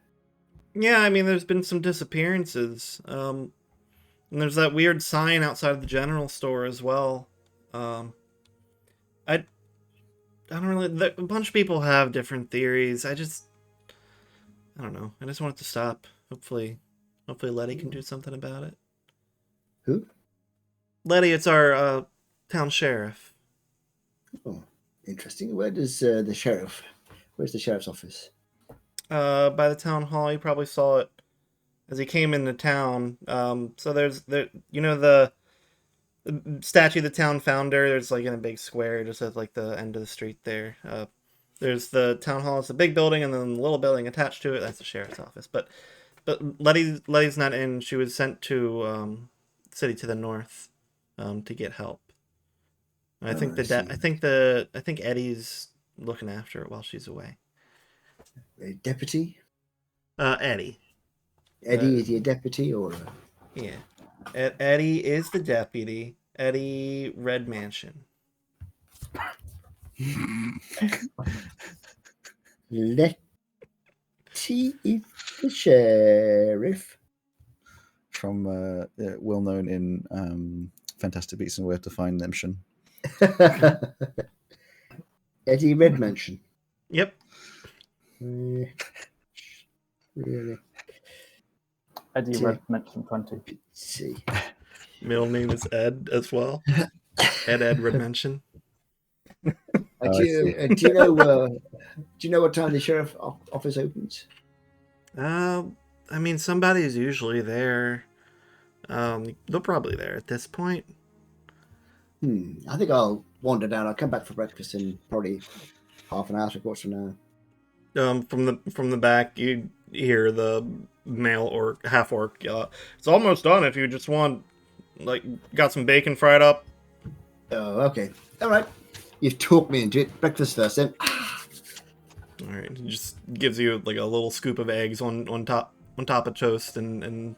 Yeah, I mean, there's been some disappearances. And there's that weird sign outside of the general store as well. I don't really. A bunch of people have different theories. I don't know. I just want it to stop. Hopefully Letty can do something about it. Who? Letty, it's our town sheriff. Oh, interesting. Where's the sheriff's office? By the town hall. You probably saw it as he came into town. So there's the statue of the town founder. There's like in a big square just at like the end of the street there. There's the town hall. It's a big building, and then the little building attached to it. That's the sheriff's office. But Letty's not in. She was sent to the city to the north to get help. I think I think Eddie's looking after it while she's away. A deputy? Eddie. Eddie, is he a deputy or? Yeah, Eddie is the deputy. Eddie Red Mansion. Letty. he is the sheriff. From well known in Fantastic Beasts and Where to Find Them. Eddie Redmansion. Yep. Really? Eddie Redmansion 20. Let's see. Middle name is Ed as well. Ed Redmansion. Do you know what time the sheriff office opens? I mean, somebody's usually there. They're probably there at this point. I think I'll wander down. I'll come back for breakfast in probably half an hour, 3/4 of an hour. From the back, you hear the male or half orc. It's almost done. If you just want, got some bacon fried up. Oh, okay. All right. You've talked me into it. Breakfast first, then. All right. It just gives you a little scoop of eggs on top of toast and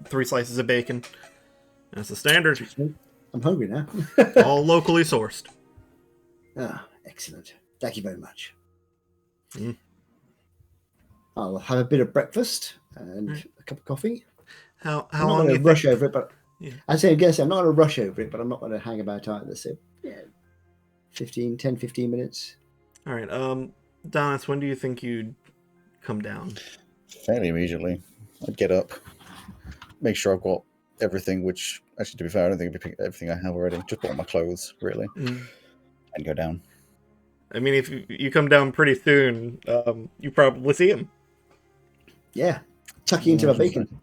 3 slices of bacon. That's the standard. I'm hungry now. All locally sourced. Ah, excellent. Thank you very much. Mm. I'll have a bit of breakfast and a cup of coffee. How I'm long not do you going to rush think? over it, but Yeah. I'm not going to rush over it, but I'm not going to hang about either. So, 15 minutes. All right. Donis, when do you think you'd come down? Fairly immediately. I'd get up, make sure I've got everything, which, actually, to be fair, I don't think it'd be everything I have already. Just put on my clothes, really, and go down. I mean, if you come down pretty soon, you probably see him. Yeah. Tuck you into my bacon.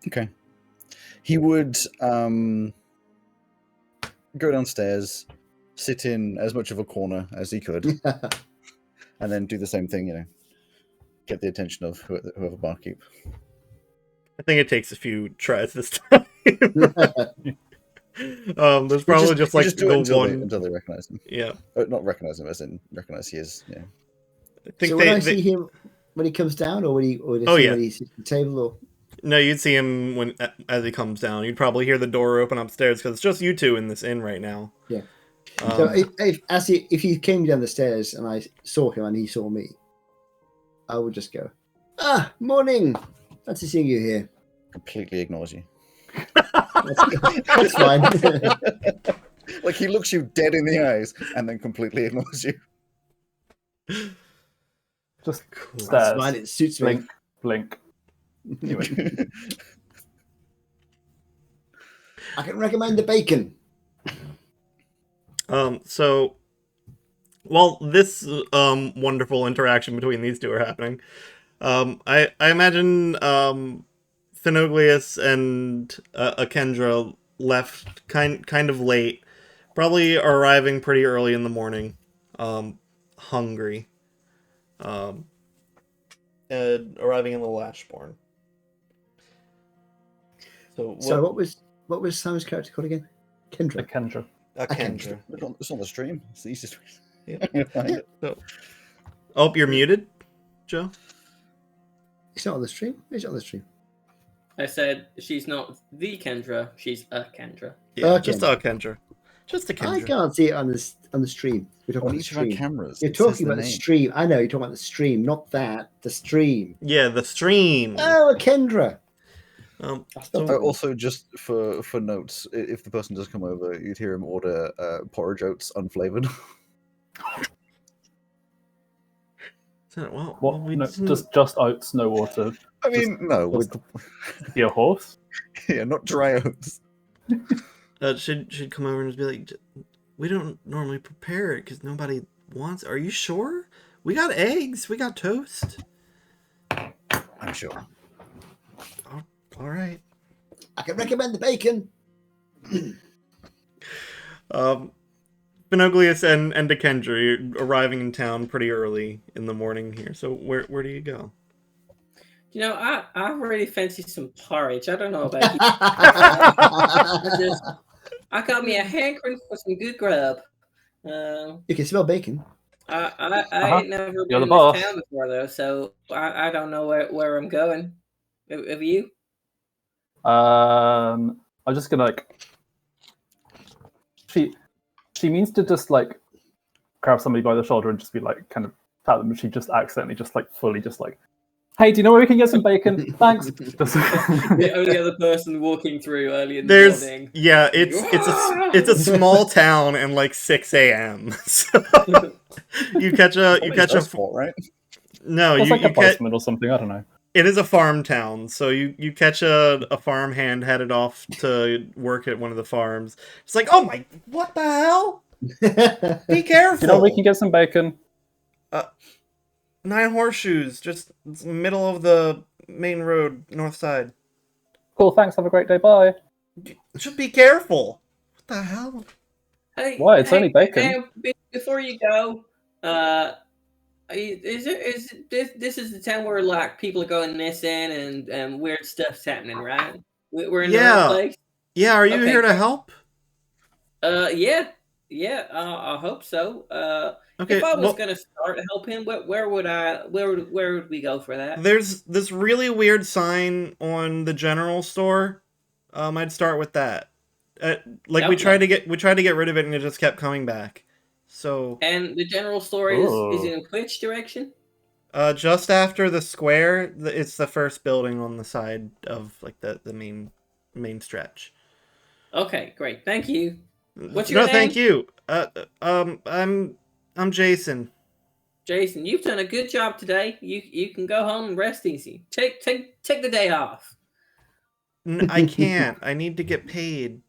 Okay. He would go downstairs, sit in as much of a corner as he could, and then do the same thing, get the attention of whoever barkeep. I think it takes a few tries this time. There's probably just do it until one until they recognize him. Yeah. Not recognize him, as in recognize he is. Yeah. I think so when I see him when he comes down, or when he sits at the table, or no, you'd see him as he comes down. You'd probably hear the door open upstairs because it's just you two in this inn right now. Yeah. So if he came down the stairs and I saw him and he saw me, I would just go, morning. Fancy seeing you here. Completely ignores you. That's fine. He looks you dead in the eyes and then completely ignores you. Just That's stares. fine. It suits Blink, me. blink. I can recommend the bacon. So while this wonderful interaction between these two are happening, I imagine Finoglius and Akendra left kind of late, probably arriving pretty early in the morning, hungry, and arriving in the Lashborn. So what was Simon's character called again? Kendra. Kendra. Akendra. It's on the stream. It's the easiest way. Yeah. So, you're muted, Joe? It's not on the stream. It's on the stream. I said she's not the Kendra, she's a Kendra. Yeah, just a Kendra. Just a Kendra. I can't see it on the stream. We're talking On about each the of our stream. cameras. You're talking about the stream. I know you're talking about the stream, not that. The stream. Yeah, the stream. Oh, a Kendra. Also, just for notes, if the person does come over, you'd hear him order porridge oats unflavored. Well, we no, just oats, no water. I mean, no. With your horse? Yeah, not dry oats. She'd come over and just be like, we don't normally prepare it because nobody wants. Are you sure? We got eggs. We got toast. I'm sure. All right. I can recommend the bacon. Finoglius and Dekendra arriving in town pretty early in the morning here. So where do you go? I really fancy some porridge. I don't know about you. I got me a hankering for some good grub. You can smell bacon. I ain't never been in this town before though, so I don't know where I'm going. Have you? I'm just gonna she means to just grab somebody by the shoulder and just be kind of tap them, she just accidentally just like fully just like, hey, do you know where we can get some bacon? Thanks. Just... The only other person walking through early in the morning. Yeah, it's a small town and like 6 a.m. So you catch a sport, right? No, it's you like a catch postman or something. I don't know. It is a farm town, so you catch a farm hand headed off to work at one of the farms. It's like, oh my, what the hell? Be careful. You know, we can get some bacon. 9 Horseshoes, just middle of the main road, north side. Cool, thanks. Have a great day. Bye. Just be careful. What the hell? Hey, Why? It's only bacon. Before you go, this is the town where like people are going missing and weird stuff's happening, right? We're in the right place. Yeah, are you here to help? Yeah. I hope so. Okay, if I was gonna start helping, where would we go for that? There's this really weird sign on the general store. I'd start with that. We tried to get rid of it and it just kept coming back. So. And the general store is in which direction? Just after the square, it's the first building on the side of like the main stretch. Okay, great. Thank you. What's your name? Thank you. I'm Jason. Jason, you've done a good job today. You can go home and rest easy. Take the day off. I can't. I need to get paid.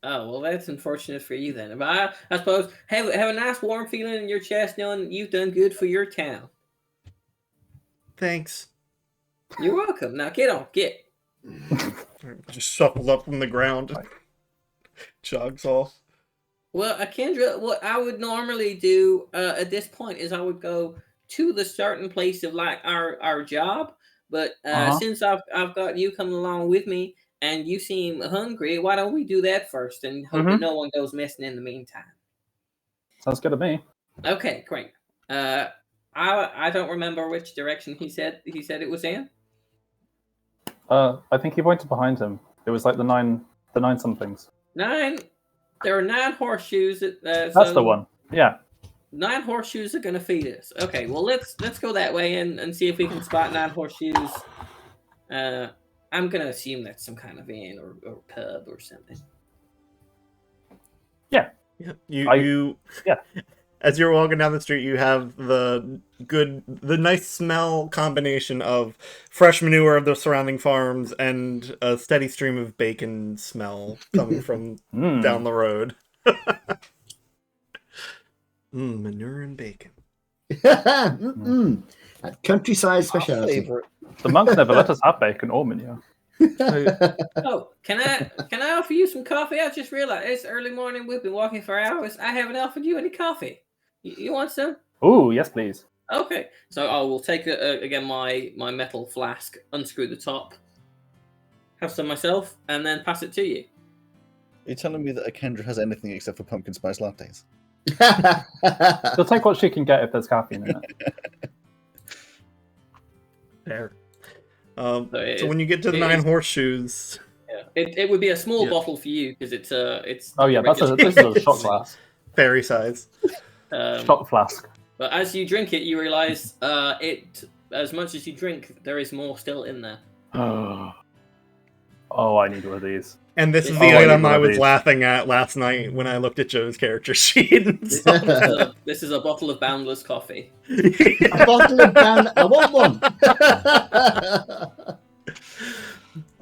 Oh, well, that's unfortunate for you then. But I suppose have a nice warm feeling in your chest knowing you've done good for your town. Thanks. You're welcome. Now get on. Get. Just shuffles up from the ground. Jogs off. Well, Kendra, what I would normally do at this point is I would go to the starting place of like our job. But since I've got you coming along with me and you seem hungry, why don't we do that first and hope that no one goes missing in the meantime? Sounds good to me. Okay, great. I don't remember which direction he said it was in. I think he pointed behind him. It was like the nine somethings. 9. There are 9 horseshoes. That's the one. Yeah. 9 horseshoes are going to feed us. Okay, well let's go that way and see if we can spot 9 horseshoes. I'm going to assume that's some kind of inn or pub or something. Yeah. You. As you're walking down the street, you have the nice smell combination of fresh manure of the surrounding farms and a steady stream of bacon smell coming from down the road. Manure and bacon. That countryside specialty. The monks never let us have bacon or manure. Oh, can I offer you some coffee? I just realized it's early morning. We've been walking for hours. I haven't offered you any coffee. You want some? Oh, yes, please. Okay, so I will take again my metal flask, unscrew the top, have some myself, and then pass it to you. Are you telling me that Kendra has anything except for pumpkin spice lattes? She'll take what she can get if there's caffeine in it. Fair. So when you get to the 9 horseshoes, it would be a small bottle for you because it's. Oh yeah, this is a shot glass. Fairy size. Shot flask. But as you drink it, you realize as much as you drink, there is more still in there. Oh, I need one of these. And this is the item I was laughing at last night when I looked at Joe's character sheet. This is a bottle of Boundless coffee. A bottle of Boundless. I want one.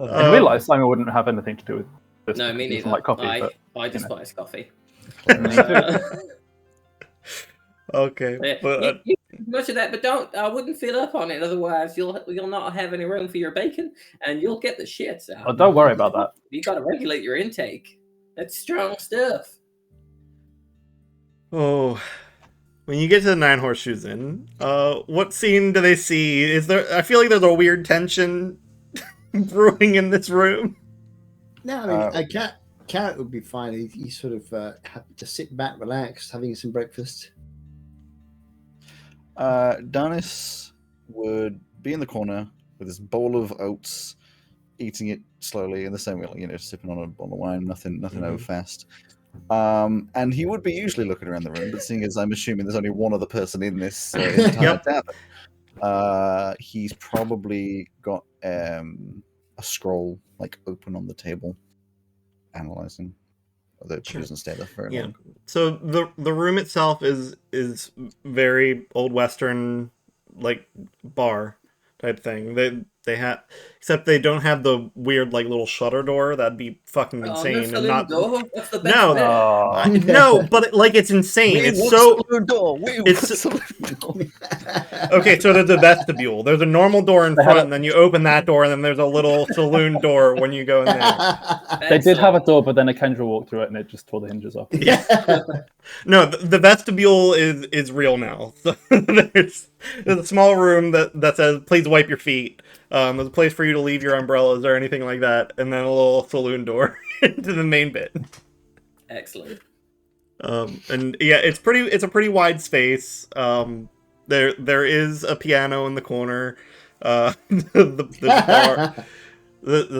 In real life, Simon wouldn't have anything to do with this. No, me neither. Like coffee, I despise coffee. Okay, but you much of that, but I wouldn't fill up on it. Otherwise, you'll not have any room for your bacon, and you'll get the shits out. Oh, don't worry about that. You got to regulate your intake. That's strong stuff. Oh, when you get to the 9 horseshoes inn, what scene do they see? Is there? I feel like there's a weird tension brewing in this room. No, I mean, Carrot would be fine. He's sort of happy to sit back, relaxed, having some breakfast. Taris would be in the corner with his bowl of oats, eating it slowly in the same way, sipping on a bottle of wine, nothing over fast. And he would be usually looking around the room, but seeing as I'm assuming there's only one other person in this entire tavern, he's probably got a scroll like open on the table, analyzing. Although it doesn't stay there very long. So the room itself is very old Western, like bar type thing. They have, except they don't have the weird like little shutter door. That'd be fucking insane. And not door? That's the best no, but it's insane. It's so door. Okay, so there's a vestibule. There's a normal door in front, and then you open that door, and then there's a little saloon door when you go in there. They did have a door, but then a Kendra walked through it, and it just tore the hinges off. Yeah. No, the vestibule is real now. So there's a small room that says, "Please wipe your feet." There's a place for you to leave your umbrellas or anything like that, and then a little saloon door into the main bit. Excellent. And yeah, it's a pretty wide space. There is a piano in the corner. The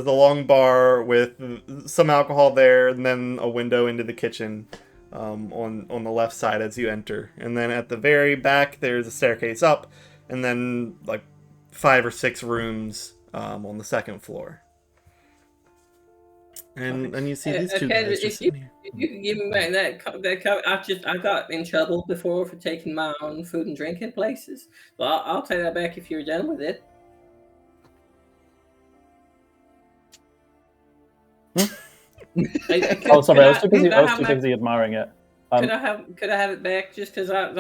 long bar with some alcohol there, and then a window into the kitchen on the left side as you enter. And then at the very back, there's a staircase up, and then like 5 or 6 rooms on the second floor. And you see these two guys just sitting here. If you can give me back that I got in trouble before for taking my own food and drink in places. Well, I'll take that back if you're done with it. Sorry, I was too busy admiring it. Could I have it back just because I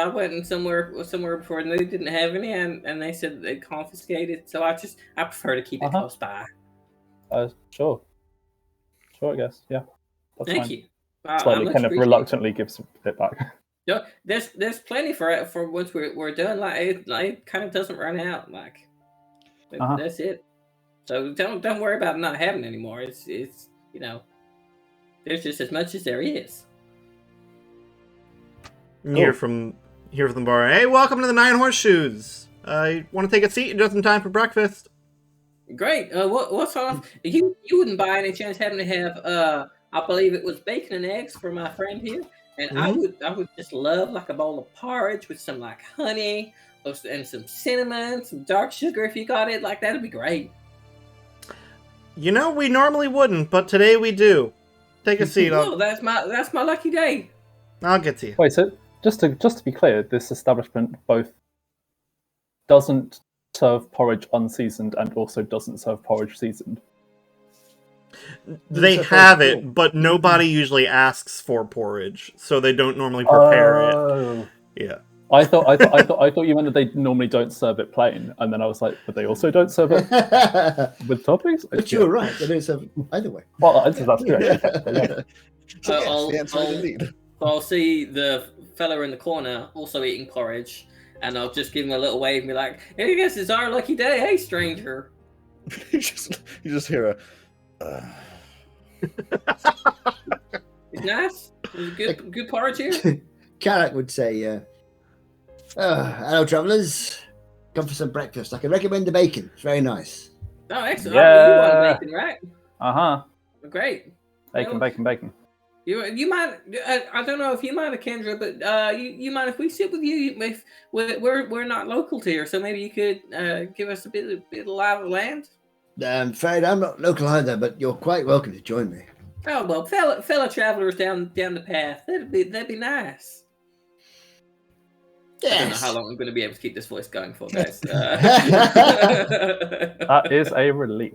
went somewhere before and they didn't have any and they said they confiscated, so I prefer to keep it close by. Sure, I guess. Yeah. That's Thank fine. you. Slightly kind of reluctantly gives it back. No, there's plenty for once we're done. Like it kind of doesn't run out. Like that's it. So don't worry about not having any more. It's there's just as much as there is. Cool. Here from the bar. Hey, welcome to the Nine Horseshoes. You want to take a seat just in time for breakfast? Great. What's on? You wouldn't by any chance happen to have I believe it was bacon and eggs for my friend here, and I would just love like a bowl of porridge with some like honey and some cinnamon, some dark sugar if you got it. Like that'd be great. You know, we normally wouldn't, but today we do. Take a seat. Oh, that's my lucky day. I'll get to you. Wait, so just to be clear, this establishment both doesn't serve porridge unseasoned and also doesn't serve porridge seasoned. They have it, but nobody usually asks for porridge, so they don't normally prepare it. Yeah. I thought you meant that they normally don't serve it plain, and then I was like, but they also don't serve it with toppings. But you were right; they don't serve it either way. Well, that's good. I'll see the fella in the corner also eating porridge, and I'll just give him a little wave and be like, "Hey, I guess it's our lucky day, hey, stranger." you just hear a. It's nice. It's good porridge here. Carrot would say, hello, travellers. Come for some breakfast. I can recommend the bacon. It's very nice. Oh, excellent. Yeah. You want bacon, right? Uh-huh. Great. Bacon. You mind? I don't know if you mind, Kendra, but you mind if we sit with you? If we're not local to here, so maybe you could give us a bit of lie of the land. I'm afraid I'm not local either, but you're quite welcome to join me. Oh well, fellow travelers down the path. That'd be nice. Yes. I don't know how long I'm going to be able to keep this voice going for, guys. That is a relief.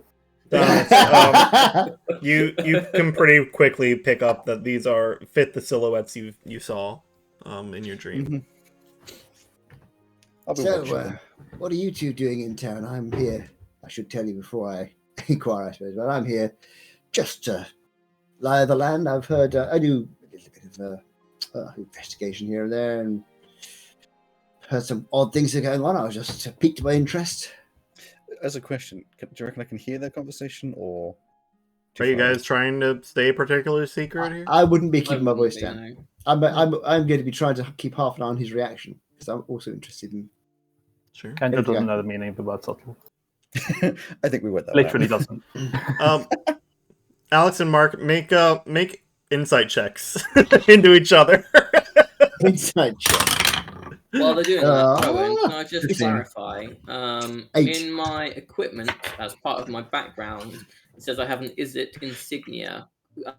You can pretty quickly pick up that these fit the silhouettes you saw in your dream. Mm-hmm. So, what are you two doing in town? I'm here. I should tell you before I inquire, I suppose. But I'm here just to lie of the land. I've heard. I do a little bit of investigation here and there, and heard some odd things are going on. I was just piqued by interest. As a question, do you reckon I can hear their conversation, or are you guys trying to stay particularly secret here? I wouldn't be keeping my voice down. I'm going to be trying to keep half an eye on his reaction because I'm also interested in. Sure. Kendra doesn't know the meaning of the word subtle. I think we went that literally doesn't. Alex and Mark, make insight checks into each other. Insight check. While they're doing that, Owen, can I just 15. clarify? 8. In my equipment, as part of my background, it says I have an Izzet insignia.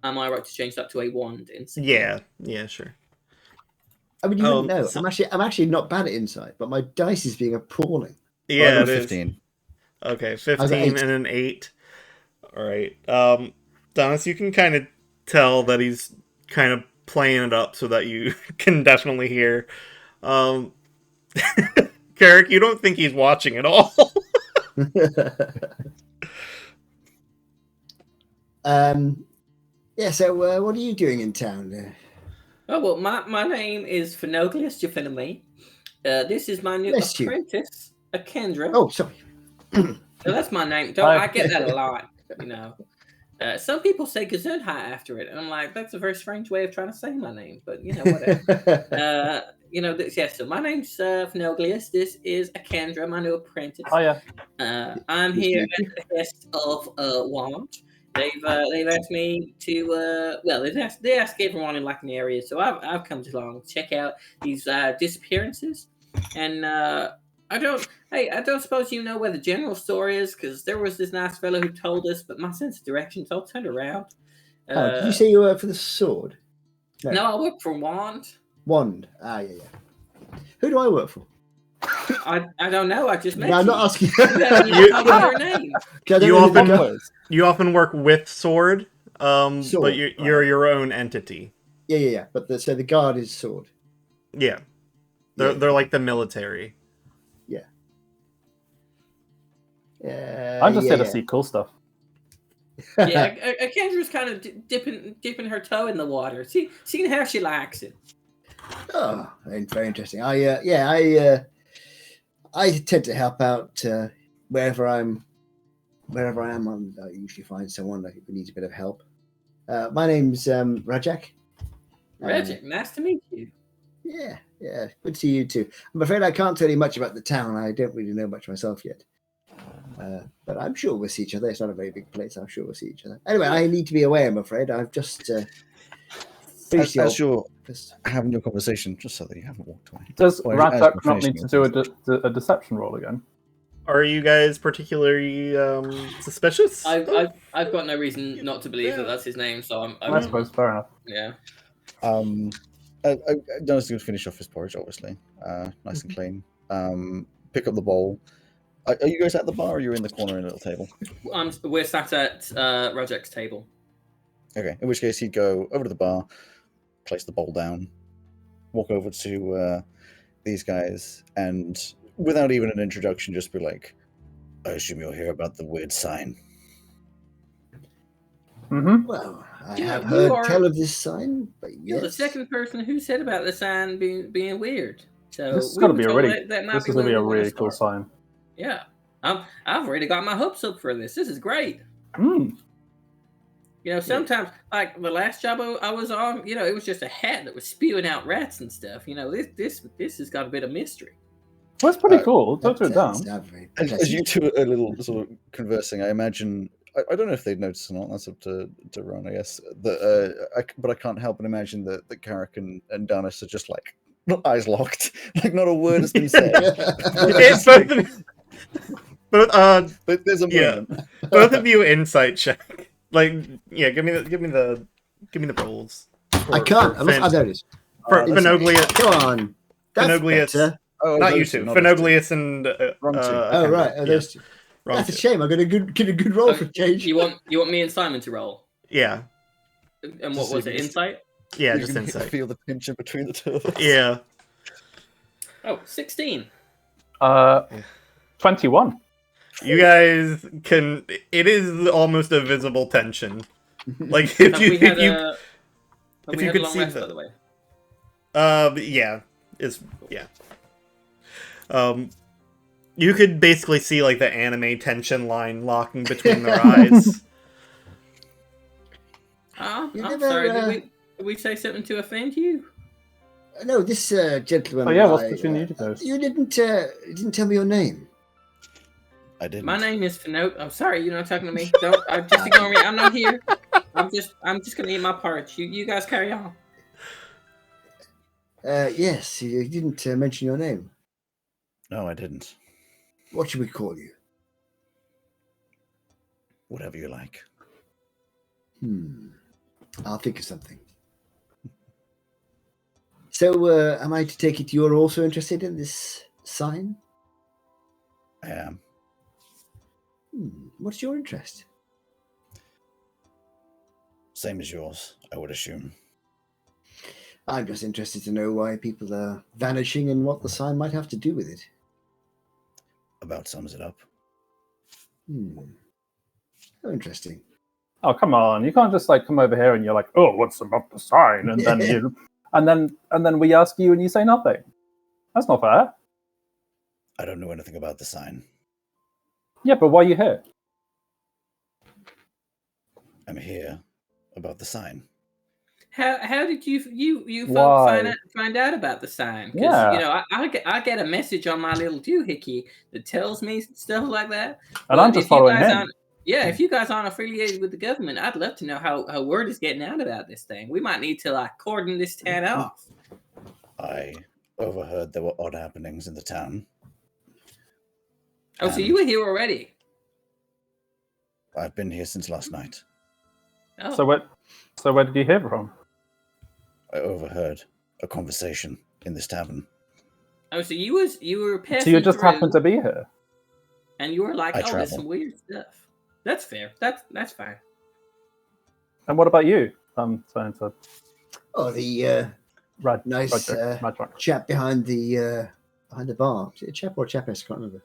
Am I right to change that to a wand insignia? Yeah, sure. I mean, you wouldn't know. So- I'm actually not bad at insight, but my dice is being appalling. Yeah, it is. 15. Okay, I got 15 8. and an 8. All right. Donis, you can kind of tell that he's kind of playing it up so that you can definitely hear. Carrick, you don't think he's watching at all. Yeah, so what are you doing in town? Oh, well, my name is Phenoglius Jaffiname. This is my new Bless you. apprentice, Akendra. Oh, sorry. So that's my name. I get that a lot, you know. Some people say Gesundheit after it, and I'm like, that's a very strange way of trying to say my name, but, you know, whatever. You know, so my name's Phenoglius. This is Akendra, my new apprentice. Oh yeah. I'm here at the behest of Wand. They've asked me to they asked everyone in like an area, so I've come along to check out these disappearances, and I don't suppose you know where the general store is, because there was this nice fellow who told us, but my sense of direction, so I turned around. Did you say you work for the sword? No, I work for Wand. Wand. Yeah. Who do I work for? I don't know. I just met No, I'm you. not asking. Your name. You often work with Sword, Sword, but you're your own entity. Yeah. But so the guard is sword. Yeah. They're like the military. I'm just here to see cool stuff. Yeah, Kendra's kind of dipping her toe in the water, seeing how she likes it. Oh, very interesting. I tend to help out wherever I am. I usually find someone who needs a bit of help. My name's Rajak. Rajak, nice to meet you. Yeah, good to see you too. I'm afraid I can't tell you much about the town. I don't really know much myself yet. But I'm sure we'll see each other. It's not a very big place. I'm sure we'll see each other. Anyway, I need to be away, I'm afraid. I've just finished As you're having your conversation, just so that you haven't walked away. Does Well, Rajak as not we're need to do a deception roll again? Are you guys particularly suspicious? I've got no reason not to believe that that's his name, so I'm I suppose fair enough. yeah. Dennis going to finish off his porridge, obviously, nice and clean. Pick up the bowl. Are you guys at the bar, or you're in the corner in a little table? We're sat at Rajak's table. Okay, in which case he'd go over to the bar, place the bowl down, walk over to these guys, and without even an introduction, just be like, I assume you'll hear about the weird sign. Mm-hmm. Well, I Yeah, have you heard are- tell of this sign, but You're the yes. second person who said about the sign being weird. So This is we going to were be a told really, that might this is where going to be a we wanna really cool start. sign. Yeah, I've already got my hopes up for this. This is great. Mm. You know, sometimes like the last job I was on, you know, it was just a hat that was spewing out rats and stuff. You know, this has got a bit of mystery. Well, it's pretty cool. Don't do it down. As you two are a little sort of conversing, I imagine. I don't know if they'd notice or not. That's up to Ron, I guess. But I can't help but imagine that Carrick and Danis are just like eyes locked, like not a word has been said. It's But there's a moment. both of you insight check. Like, yeah, give me the rolls. I can't. Oh, there it is. Fenoglius. Come on. That's Fenoglius. better. Oh, Not those you two, two. not those two. Fenoglius and Wrong two. Oh, right. Oh, those two. wrong That's a two. shame. I got a good roll for change. You want me and Simon to roll? Yeah, And what was it? Insight? yeah, You just can insight. feel the tension between the two of us. Yeah. Oh, 16. 21. You guys can. It is almost a visible tension. Like if Have you we had if you a if you had could a long see rest, the- by the way? yeah, it's yeah. You could basically see like the anime tension line locking between their eyes. Oh, You I'm never, sorry. Did we say something to offend you? No, this gentleman. Oh yeah, what's between you guys? You didn't tell me your name. I didn't. My name is Fenot. I'm sorry, you're not talking to me. Don't. Just ignore me. I'm not here. I'm just gonna eat my porridge. You guys carry on. Yes, you didn't mention your name. No, I didn't. What should we call you? Whatever you like. I'll think of something. So, am I to take it you're also interested in this sign? I am. What's your interest? Same as yours, I would assume. I'm just interested to know why people are vanishing and what the sign might have to do with it. About sums it up. How interesting. Oh, come on! You can't just like come over here and you're like, "Oh, what's about the sign?" And then you, and then we ask you and you say nothing. That's not fair. I don't know anything about the sign. Yeah, but why are you here? I'm here about the sign. How did you folks find out about the sign? Because you know I get a message on my little doohickey that tells me stuff like that. And I'm just following him. If you guys aren't affiliated with the government, I'd love to know how word is getting out about this thing. We might need to like cordon this town off. I overheard there were odd happenings in the town. Oh, so you were here already? I've been here since last night. Oh. So where did you hear from? I overheard a conversation in this tavern. Oh, so you were passing So you just through, happened to be here? And you were like, I there's travel. some weird stuff. That's fair. That's fine. And what about you? I'm saying to The nice chap behind the bar. Is it a chap or a chapess? I can't remember.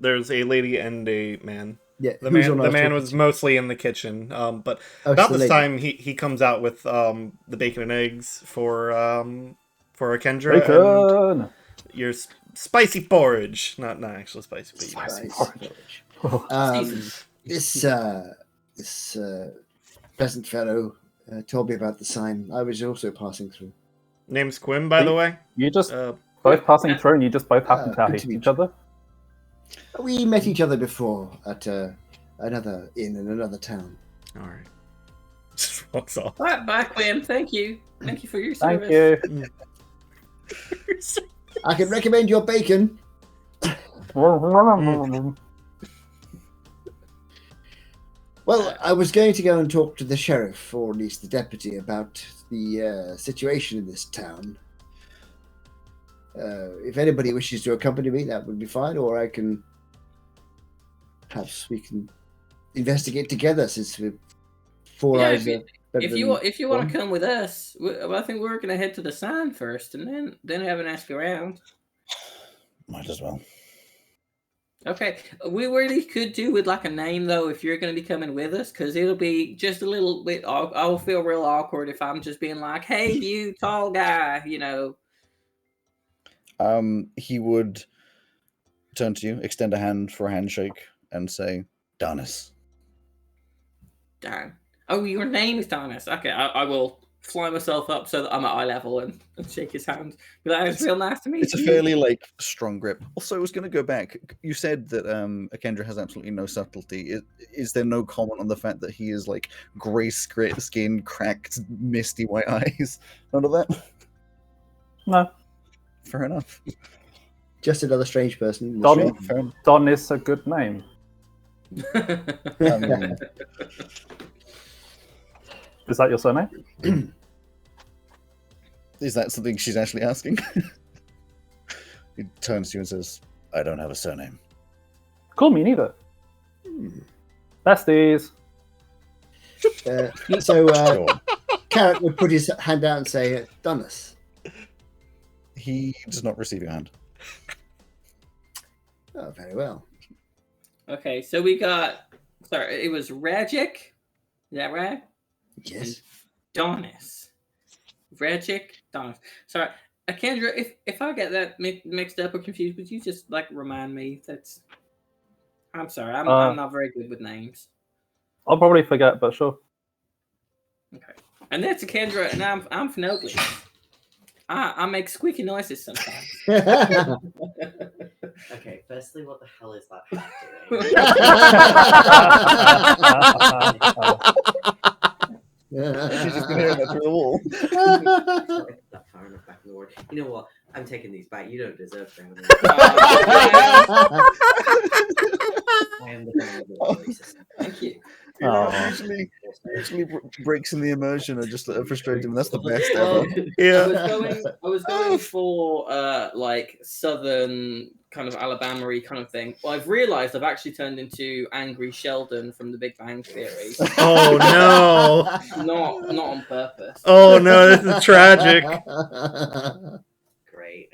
There's a lady and a man. Yeah, the man was mostly in the kitchen. But about this time, he comes out with the bacon and eggs for Kendra. Bacon! And your spicy porridge. Not actually spicy, but Spicy porridge. This pleasant fellow told me about the sign. I was also passing through. Name's Quim, by the way. You just both passing through, and you just both happen to hate each other. We met each other before at another inn in another town. All right. Just walks off. Bye, Quim. Thank you for your service. Thank you. I can recommend your bacon. Well, I was going to go and talk to the sheriff, or at least the deputy, about the situation in this town. If anybody wishes to accompany me, that would be fine, or I can... Perhaps we can investigate together, since we're four eyes. If you want to come with us, I think we're going to head to the sign first, and then have an ask around. Might as well. Okay, we really could do with like a name though if you're going to be coming with us, because it'll be just a little bit. I'll feel real awkward if I'm just being like, "Hey, you tall guy," you know. He would turn to you, extend a hand for a handshake, and say, "Taris." Darn. Oh, your name is Taris. Okay, I will fly myself up so that I'm at eye level and shake his hand. That is real nice to meet you. It's a fairly strong grip. Also, I was going to go back. You said that Akendra has absolutely no subtlety. Is there no comment on the fact that he is grey skin, cracked, misty white eyes? None of that? No. Fair enough. Just another strange person. Don is a good name. Is that your surname? Is that something she's actually asking? He turns to you and says, "I don't have a surname." Cool, me neither. Besties. Carrot would put his hand out and say, "Taris." He does not receive your hand. Oh, very well. Okay, so we got. Sorry, it was Rajic. Is that right? Yes. Taris. Rajic, Taris. Sorry, Kendra, if I get that mixed up or confused, would you just remind me? I'm sorry, I'm not very good with names. I'll probably forget, but sure. Okay, and that's Kendra, and I'm Finogly. I make squeaky noises sometimes. Okay, firstly, what the hell is that hat doing? She's just been hearing that through the wall. That far enough back in the ward. You know what? I'm taking these back. You don't deserve them. I am the fan of the system. Thank you. Usually breaks in the immersion are just frustrating. That's the best ever. Yeah. I was going for like southern kind of Alabama-y kind of thing. Well, I've realised I've actually turned into Angry Sheldon from The Big Bang Theory. Oh no! Not on purpose. Oh no, this is tragic. Great.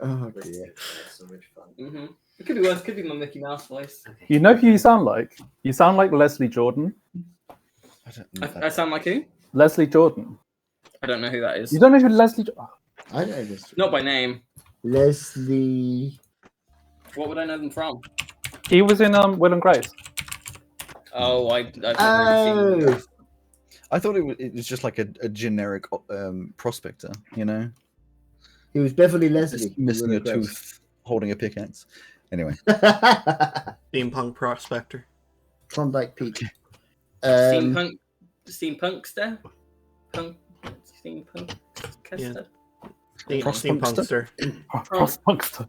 Oh This is dear. so much fun. Mm-hmm. It could be worse. It could be my Mickey Mouse voice. Okay. You know who you sound like? You sound like Leslie Jordan. I sound like who? Leslie Jordan. I don't know who that is. You don't know who Leslie? I know this. Not by name. Leslie. What would I know them from? He was in Will and Grace. Oh, I've never really seen. I thought it was just like a generic prospector, you know? He was Beverly Leslie. Just missing a tooth, holding a pickaxe. Anyway. Steampunk prospector. Klondike Peak. Steampunkster? Steampunk? Yeah. Prospunkster. Prospunkster.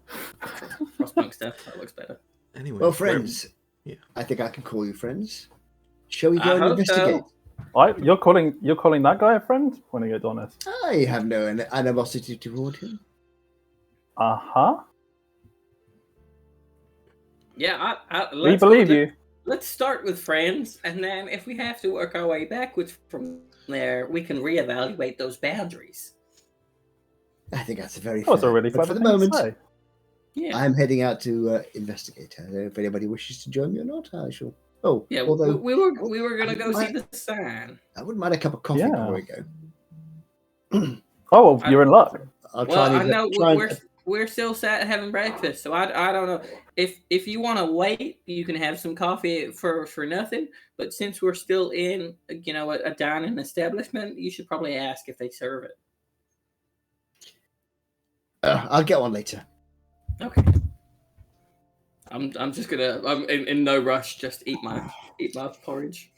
Prospunkster. That looks better. Anyway. Well, friends. Yeah. I think I can call you friends. Shall we go and hope investigate? so. You're calling that guy a friend? When I get honest. I have no animosity toward him. Uh-huh. Yeah, We believe you. Let's start with friends, and then if we have to work our way backwards from there, we can reevaluate those boundaries. I think that's a very That was fair. a really But clever for the thing to moment, say. Yeah. I'm heading out to investigate. I don't know if anybody wishes to join me or not. I shall. Oh, Yeah, although we were gonna go see the sign. I wouldn't mind a cup of coffee Yeah. before we go. Oh, well, you're in luck. I'll Well, try I know and we're still sat having breakfast, so I don't know if you want to wait, you can have some coffee for nothing. But since we're still in a dining establishment, you should probably ask if they serve it. I'll get one later. Okay. I'm just gonna. I'm in no rush. Just eat my porridge.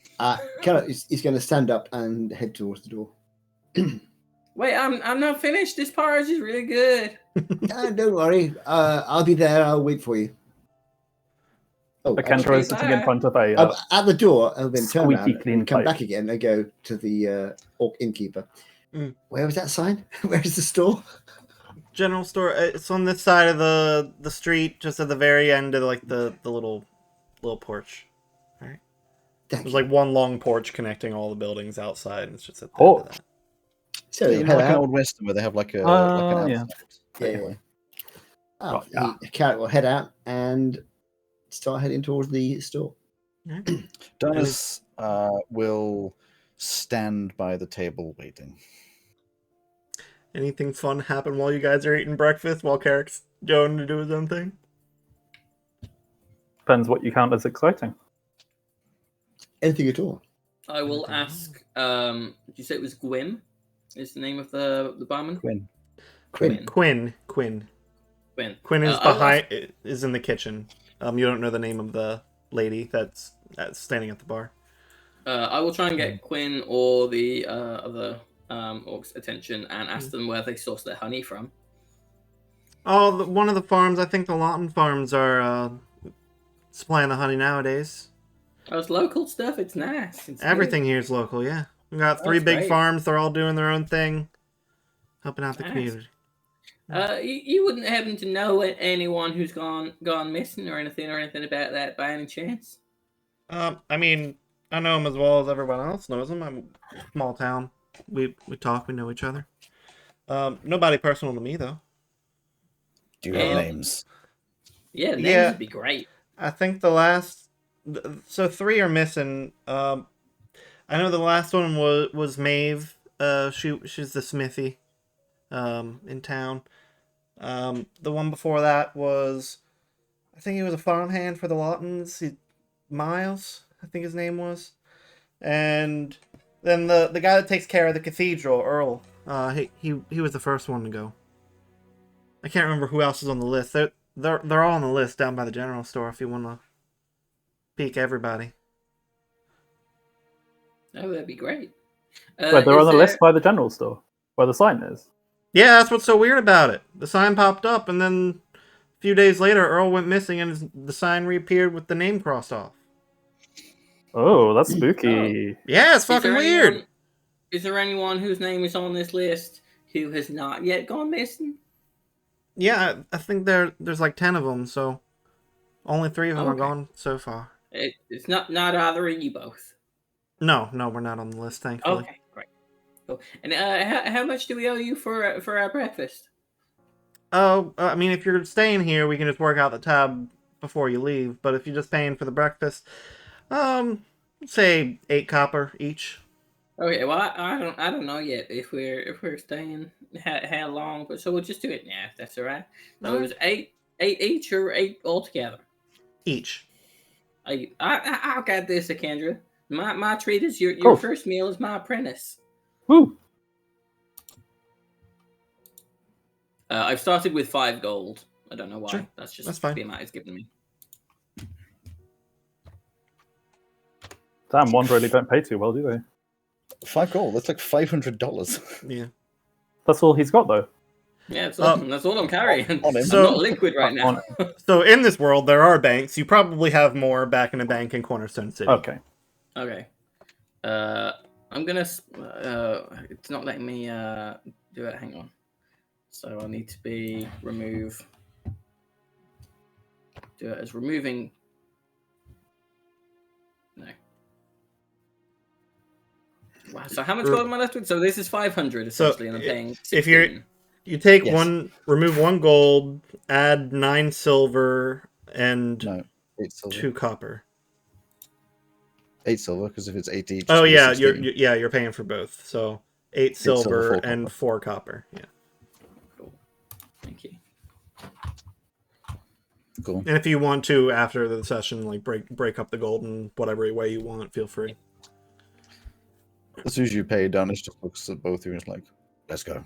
He's going to stand up and head towards the door. Wait, I'm not finished. This porridge is really good. Don't worry. I'll be there. I'll wait for you. Oh, The Kendra is sitting in front of a at the door, I'll then turn squeaky around clean and come plate. back again and go to the orc innkeeper. Where was that sign? Where's the store? General store. It's on this side of the street, just at the very end of like the little porch. All right. There's like one long porch connecting all the buildings outside, and it's just at the end of that. So Yeah, like an old western where they have like an outside. Yeah. Yeah. Carrot will head out and start heading towards the store. Dennis will stand by the table waiting. Anything fun happen while you guys are eating breakfast while Carrick's going to do his own thing? Depends what you count as exciting. Anything at all. I will ask. Did you say it was Gwyn? Is the name of the barman? Quinn. Quinn is behind. Is in the kitchen. You don't know the name of the lady that's standing at the bar. I will try and get Quinn or the other orcs' attention and ask them where they source their honey from. Oh, one of the farms. I think the Lawton farms are supplying the honey nowadays. Oh, it's local stuff. It's nice. It's Everything here is local. Yeah, we got 3 big great. farms. They're all doing their own thing, helping out the community. You wouldn't happen to know anyone who's gone missing or anything about that by any chance? I mean, I know him as well as everyone else knows him. I'm a small town. We talk. We know each other. Nobody personal to me though. Do you have names? Yeah, names would be great. I think so 3 are missing. I know the last one was Maeve. She's the smithy in town. The one before that was, I think he was a farmhand for the Lawtons. Miles, I think his name was. And then the guy that takes care of the cathedral, Earl. He was the first one to go. I can't remember who else is on the list. They're all on the list down by the general store if you want to peek everybody. Oh, that'd be great. Where they're on the list by the general store, where the sign is. Yeah, that's what's so weird about it. The sign popped up, and then a few days later, Earl went missing, and the sign reappeared with the name crossed off. Oh, that's spooky. Oh. Yeah, it's fucking weird. Is there anyone whose name is on this list who has not yet gone missing? Yeah, I think there's like 10 of them, so only 3 of them are gone so far. It's not either of you both. No, we're not on the list, thankfully. Okay, great. Cool. And how much do we owe you for our breakfast? Oh, I mean, if you're staying here, we can just work out the tab before you leave. But if you're just paying for the breakfast, say 8 copper each. Okay, well, I don't know yet if we're staying how long, but so we'll just do it now. If that's all right. So it was 8 each or 8 altogether. Each. I'll get this, Kendra. My treat is your first meal is my apprentice. Woo! I've started with 5 gold. I don't know why. Sure. That's fine. the amount it's given me. Damn, one really don't pay too well, do they? 5 gold. That's like $500. Yeah. That's all he's got, though. Yeah, that's all I'm carrying. I'm So- not liquid right now. So in this world, there are banks. You probably have more back in a bank in Cornerstone City. Okay. Okay. I'm gonna. It's not letting me do it. Hang on. So I need to be remove. Do it as removing. No. Wow. So how much gold am I left with? So this is 500 essentially, and I'm paying 16. If you take remove 1 gold, add 9 silver, and 8 silver. 2 copper. 8 silver, because if it's 8 each. Oh yeah, 16. you're paying for both. So 8 silver and 4 copper. Yeah. Cool. Thank you. Cool. And if you want to, after the session, like break up the gold in whatever way you want, feel free. As soon as you pay, Danish just looks at both of you and is like, "Let's go."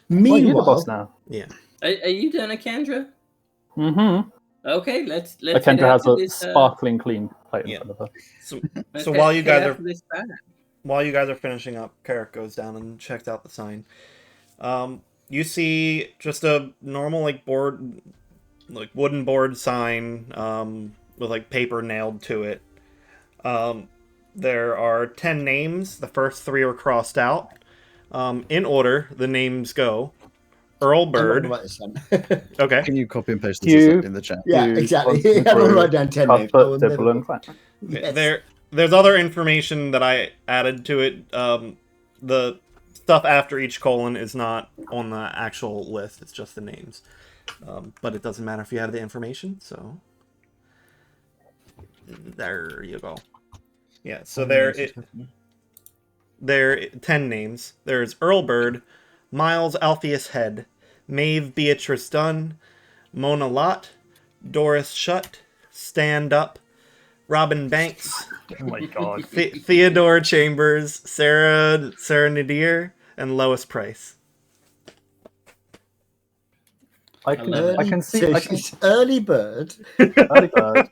Well, you're the Meanwhile, boss now. Yeah. Are you done, Kendra? Mm-hmm. Okay, let's. Kendra has a sparkling clean plate in front of her. So while you guys are finishing up, Carrick goes down and checks out the sign. You see just a normal wooden board sign with like paper nailed to it. There are 10 names. The first 3 are crossed out. In order, the names go. Earl Bird. Okay. Can you copy and paste this in the chat? Yeah, exactly. I'm going to write down 10 names. Yes. There's other information that I added to it. The stuff after each colon is not on the actual list. It's just the names. But it doesn't matter if you have the information, so... There you go. Yeah, so there are 10 names. There's Earl Bird, Miles Alpheus Head, Maeve Beatrice Dunn, Mona Lott, Doris Shutt, Stand Up, Robin Banks, Oh my god. Theodore Chambers, Sarah Nadir, and Lois Price. I can see. Early bird. Early bird.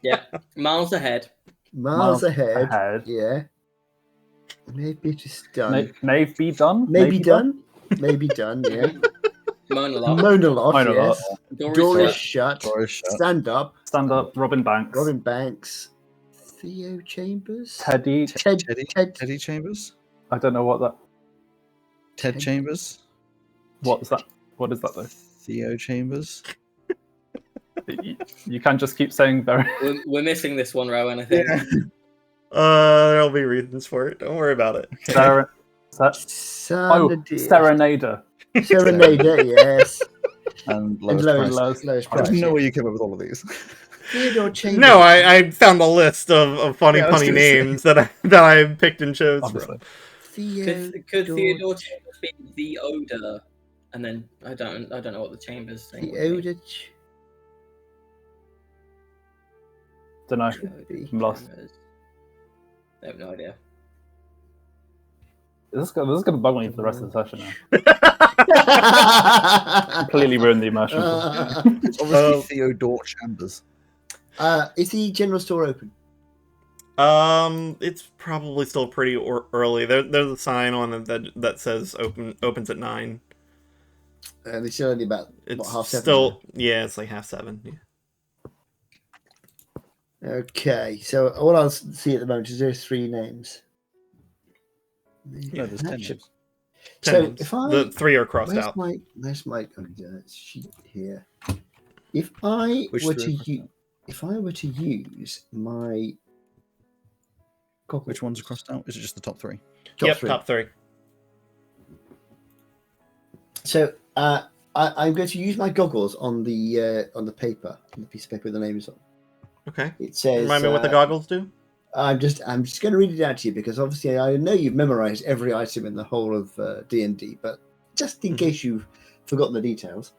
Yeah, miles ahead. Miles ahead. Yeah. Maybe just done. Maybe be done. Maybe done. Maybe done. Yeah. Monologue. Yes. Doris Shut. Doris Shut. Stand Up. Stand Up. Robin Banks. Robin Banks. Theo Chambers. Teddy. Teddy Chambers. I don't know what that. Ted Chambers. What's that? What is that though? Theo Chambers. You can't just keep saying very. We're missing this one, Rowan, I think. Yeah. There'll be reasons for it. Don't worry about it. Serenader. Serenader, yes. And Lois Price. I didn't know where you came up with all of these. Theodore Chambers. No, I found a list of funny names that I picked and chose Obviously. from. Could Theodore Chambers be the Odor? And then I don't know what the Chambers thing. The Odor. Don't know. I'm lost. I have no idea. This is going to bug me for the rest of the session now. Completely ruined the immersion. It's obviously Theodore Chambers. Is the general store open? It's probably still pretty early. There's a sign on it that says opens at 9. It's still only about It's half 7. still it's like 7:30. Yeah. Okay, so all I'll see at the moment is there's 3 names. No, there's 10 names. 10 So names. if I The 3 are crossed out. Where's my sheet here? If I were to use my goggles, Which ones are crossed out? Is it just the top 3? Top 3. So I'm going to use my goggles on the paper, on the piece of paper with the names on. Okay. It says. Remind me what the goggles do. I'm just going to read it out to you because obviously I know you've memorized every item in the whole of D&D, but just in case you've forgotten the details,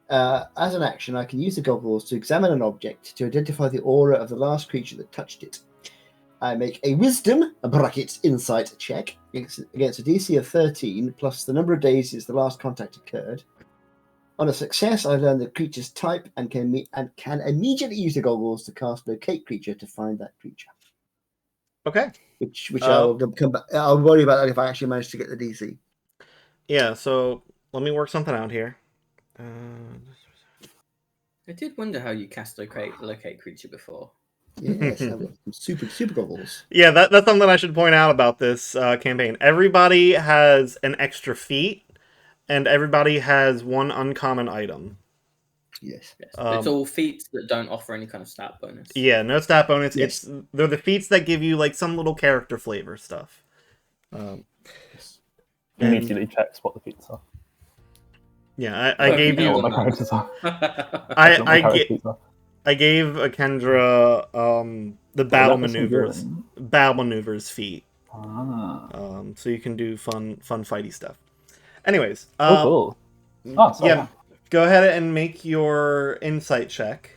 as an action, I can use the goggles to examine an object to identify the aura of the last creature that touched it. I make a Wisdom insight check against a DC of 13 plus the number of days since the last contact occurred. On a success, I learn the creature's type and can immediately use the goggles to cast Locate Creature to find that creature. Okay. Which I'll come back. I'll worry about that if I actually manage to get the DC. Yeah. So let me work something out here. I did wonder how you cast locate creature before. Yes, I've got some super goggles. Yeah, that's something I should point out about this campaign. Everybody has an extra feat, and everybody has one uncommon item. Yes. It's all feats that don't offer any kind of stat bonus. Yeah, no stat bonus. Yes. They're the feats that give you like some little character flavor stuff. Immediately checks what the feats are. Yeah, I gave you. What my characters are. I gave Akendra the battle maneuvers. Battle maneuvers feat. So you can do fun fighty stuff. Anyways. Cool. Oh, sorry. Yeah. Go ahead and make your insight check.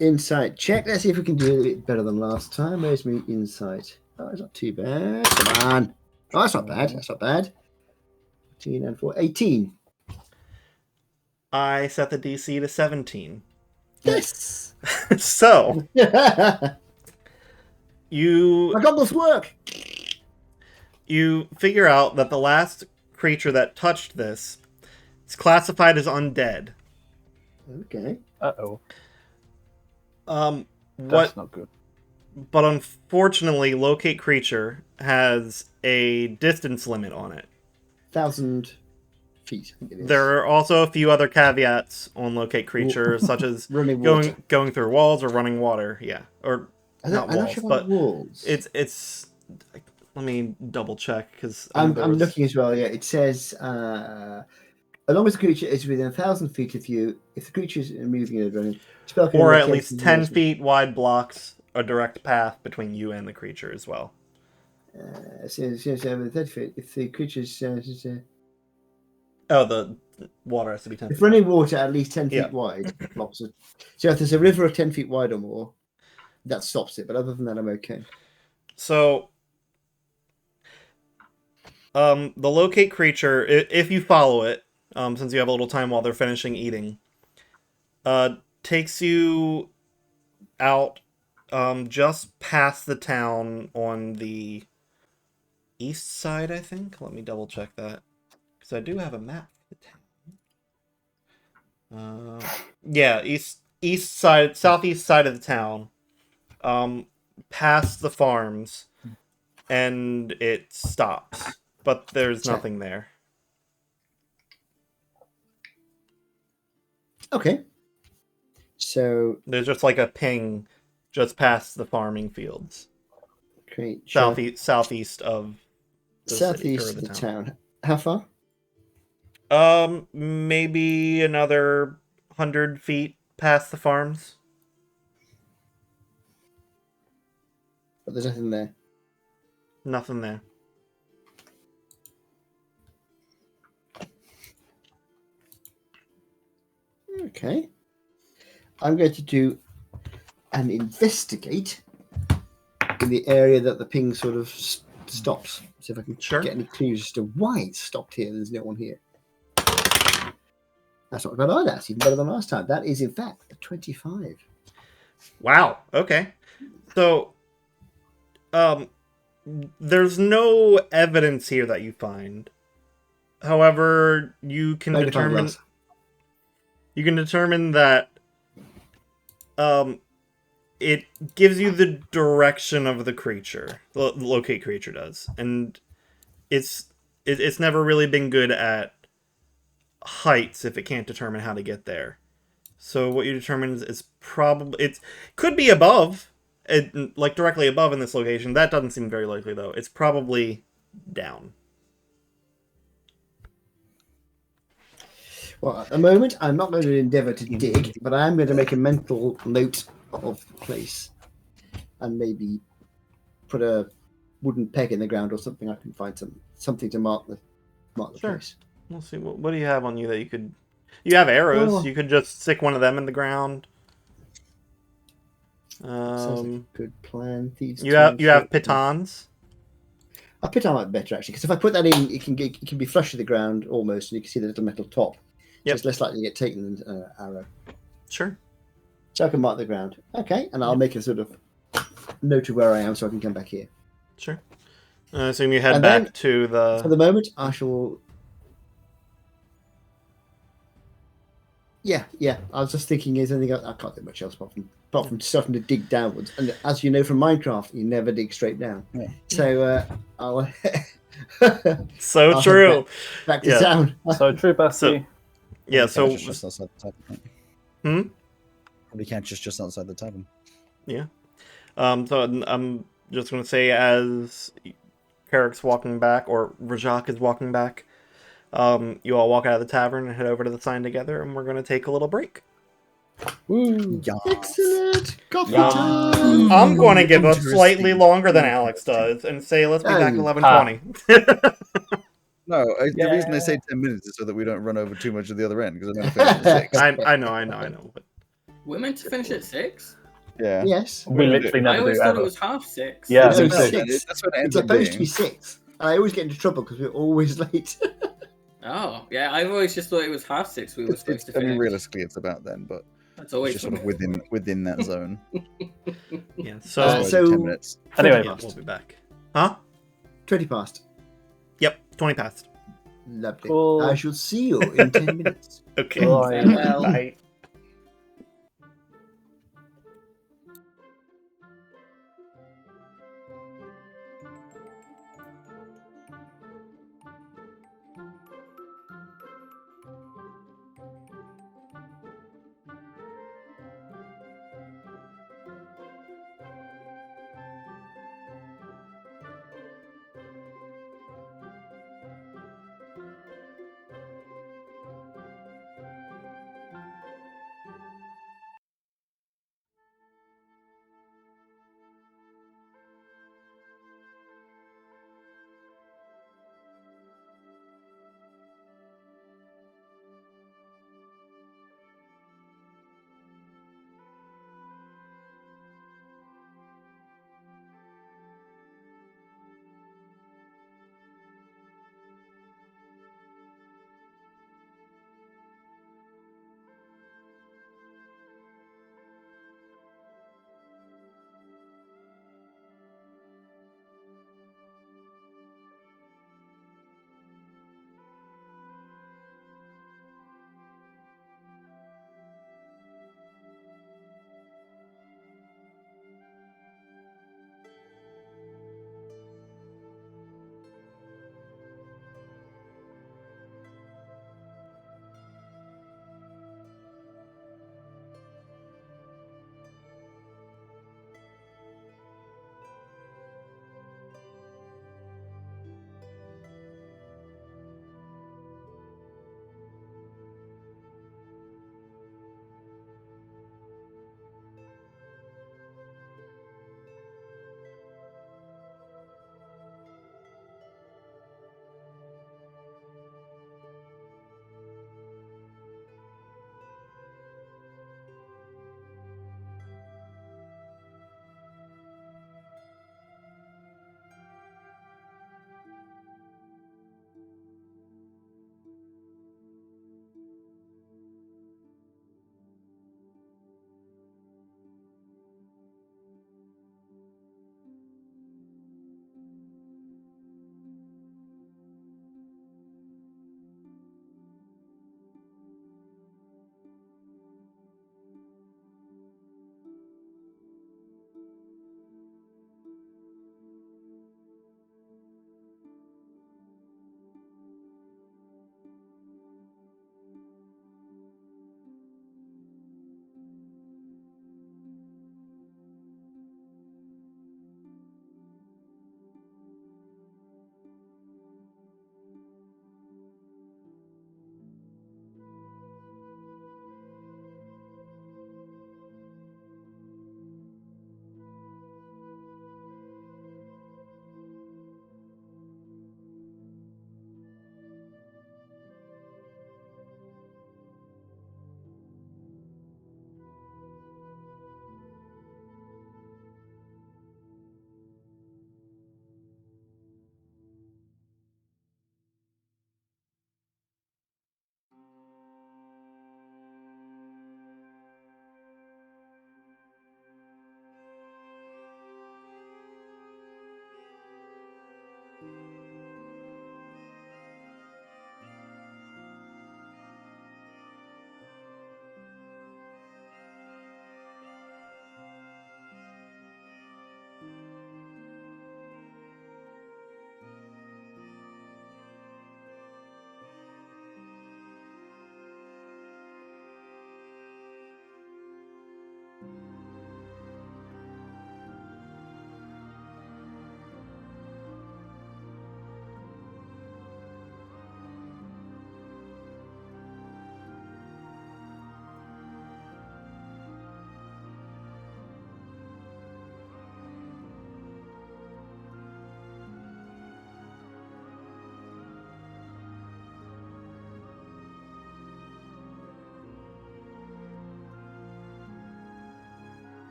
Insight check. Let's see if we can do it a bit better than last time. Where's my insight? Oh, it's not too bad. Come on. Oh, that's not bad. That's not bad. 14 and 4. 18. I set the DC to 17. Yes. So My goggles work. You figure out that the last creature that touched this is classified as undead. Okay. Uh-oh. That's not good. But unfortunately, Locate Creature has a distance limit on it. 1,000 feet. I think it is. There are also a few other caveats on Locate Creature, such as going through walls or running water. Yeah, or not walls, but walls. It's. Let me double check because I'm looking as well. Yeah, it says as long as the creature is within 1,000 feet of you, if the creature is moving in a running spell, or at least 10 feet wide blocks a direct path between you and the creature as well. So 30 feet. If the creature's the water has to be 10 feet. If running water at least 10 feet wide, blocks it. So if there's a river of 10 feet wide or more, that stops it. But other than that, I'm okay. So, the Locate Creature, if you follow it, since you have a little time while they're finishing eating, takes you out just past the town on the east side, I think. Let me double check that. Because I do have a map of the town. Yeah, east side, southeast side of the town. Past the farms. And it stops. But there's nothing there. Okay. So there's just like a ping just past the farming fields. Great. Southeast of the southeast city, or of the town. How far? Maybe another 100 feet past the farms. But there's nothing there. Nothing there. Okay. I'm going to do an investigate in the area that the ping sort of stops. See if I can get any clues as to why it stopped here. There's no one here. That's not bad either. That's even better than last time. That is, in fact, a 25. Wow. Okay. So there's no evidence here that you find. However, you can determine that it gives you the direction of the creature. The locate creature does, and it's never really been good at heights if it can't determine how to get there. So what you determine is probably it could be above, like directly above in this location. That doesn't seem very likely though. It's probably down. Well, at the moment, I'm not going to endeavour to dig, but I am going to make a mental note of the place, and maybe put a wooden peg in the ground or something. I can find something to mark the place. We'll see. What do you have on you that you could? You have arrows. Oh. You could just stick one of them in the ground. Sounds like a good plan. You have pitons. A piton might be better actually, because if I put that in, it can be flush to the ground almost, and you can see the little metal top. Yep. So it's less likely to get taken than an arrow. Sure. So I can mark the ground. Okay, and I'll make a sort of note of where I am so I can come back here. Sure. So you head back to the... For the moment, I shall... Yeah. I was just thinking, is anything else? I can't do much else apart from starting to dig downwards. And as you know from Minecraft, you never dig straight down. Yeah. So I'll... So true. Back to town. So true, Bessie. So just outside the tavern. Probably can't just outside the tavern. Yeah. So I'm just going to say, as Carrick's walking back, or Rajak is walking back, you all walk out of the tavern and head over to the sign together, and we're going to take a little break. Woo! Yes. Excellent! Coffee time! I'm going to give up slightly longer than Alex does and say let's be back at 11:20. No, the reason I say 10 minutes is so that we don't run over too much at the other end, because I'm going to finish at 6. I know. But... We're meant to finish at 6? Yeah. Yes. We literally never do. I always thought it was 6:30. Yeah, that's what it ends it's up supposed being. to be 6. And I always get into trouble because we're always late. Oh, yeah, I've always just thought it was 6:30 we were supposed to finish. I mean, realistically, it's about then, but that's always just sort of within that zone. Yeah, so 10 minutes. Anyway, we'll be back. Huh? 20 past. Yep, 20 past. Lovely. Cool. I shall see you in 10 minutes. Okay. Bye.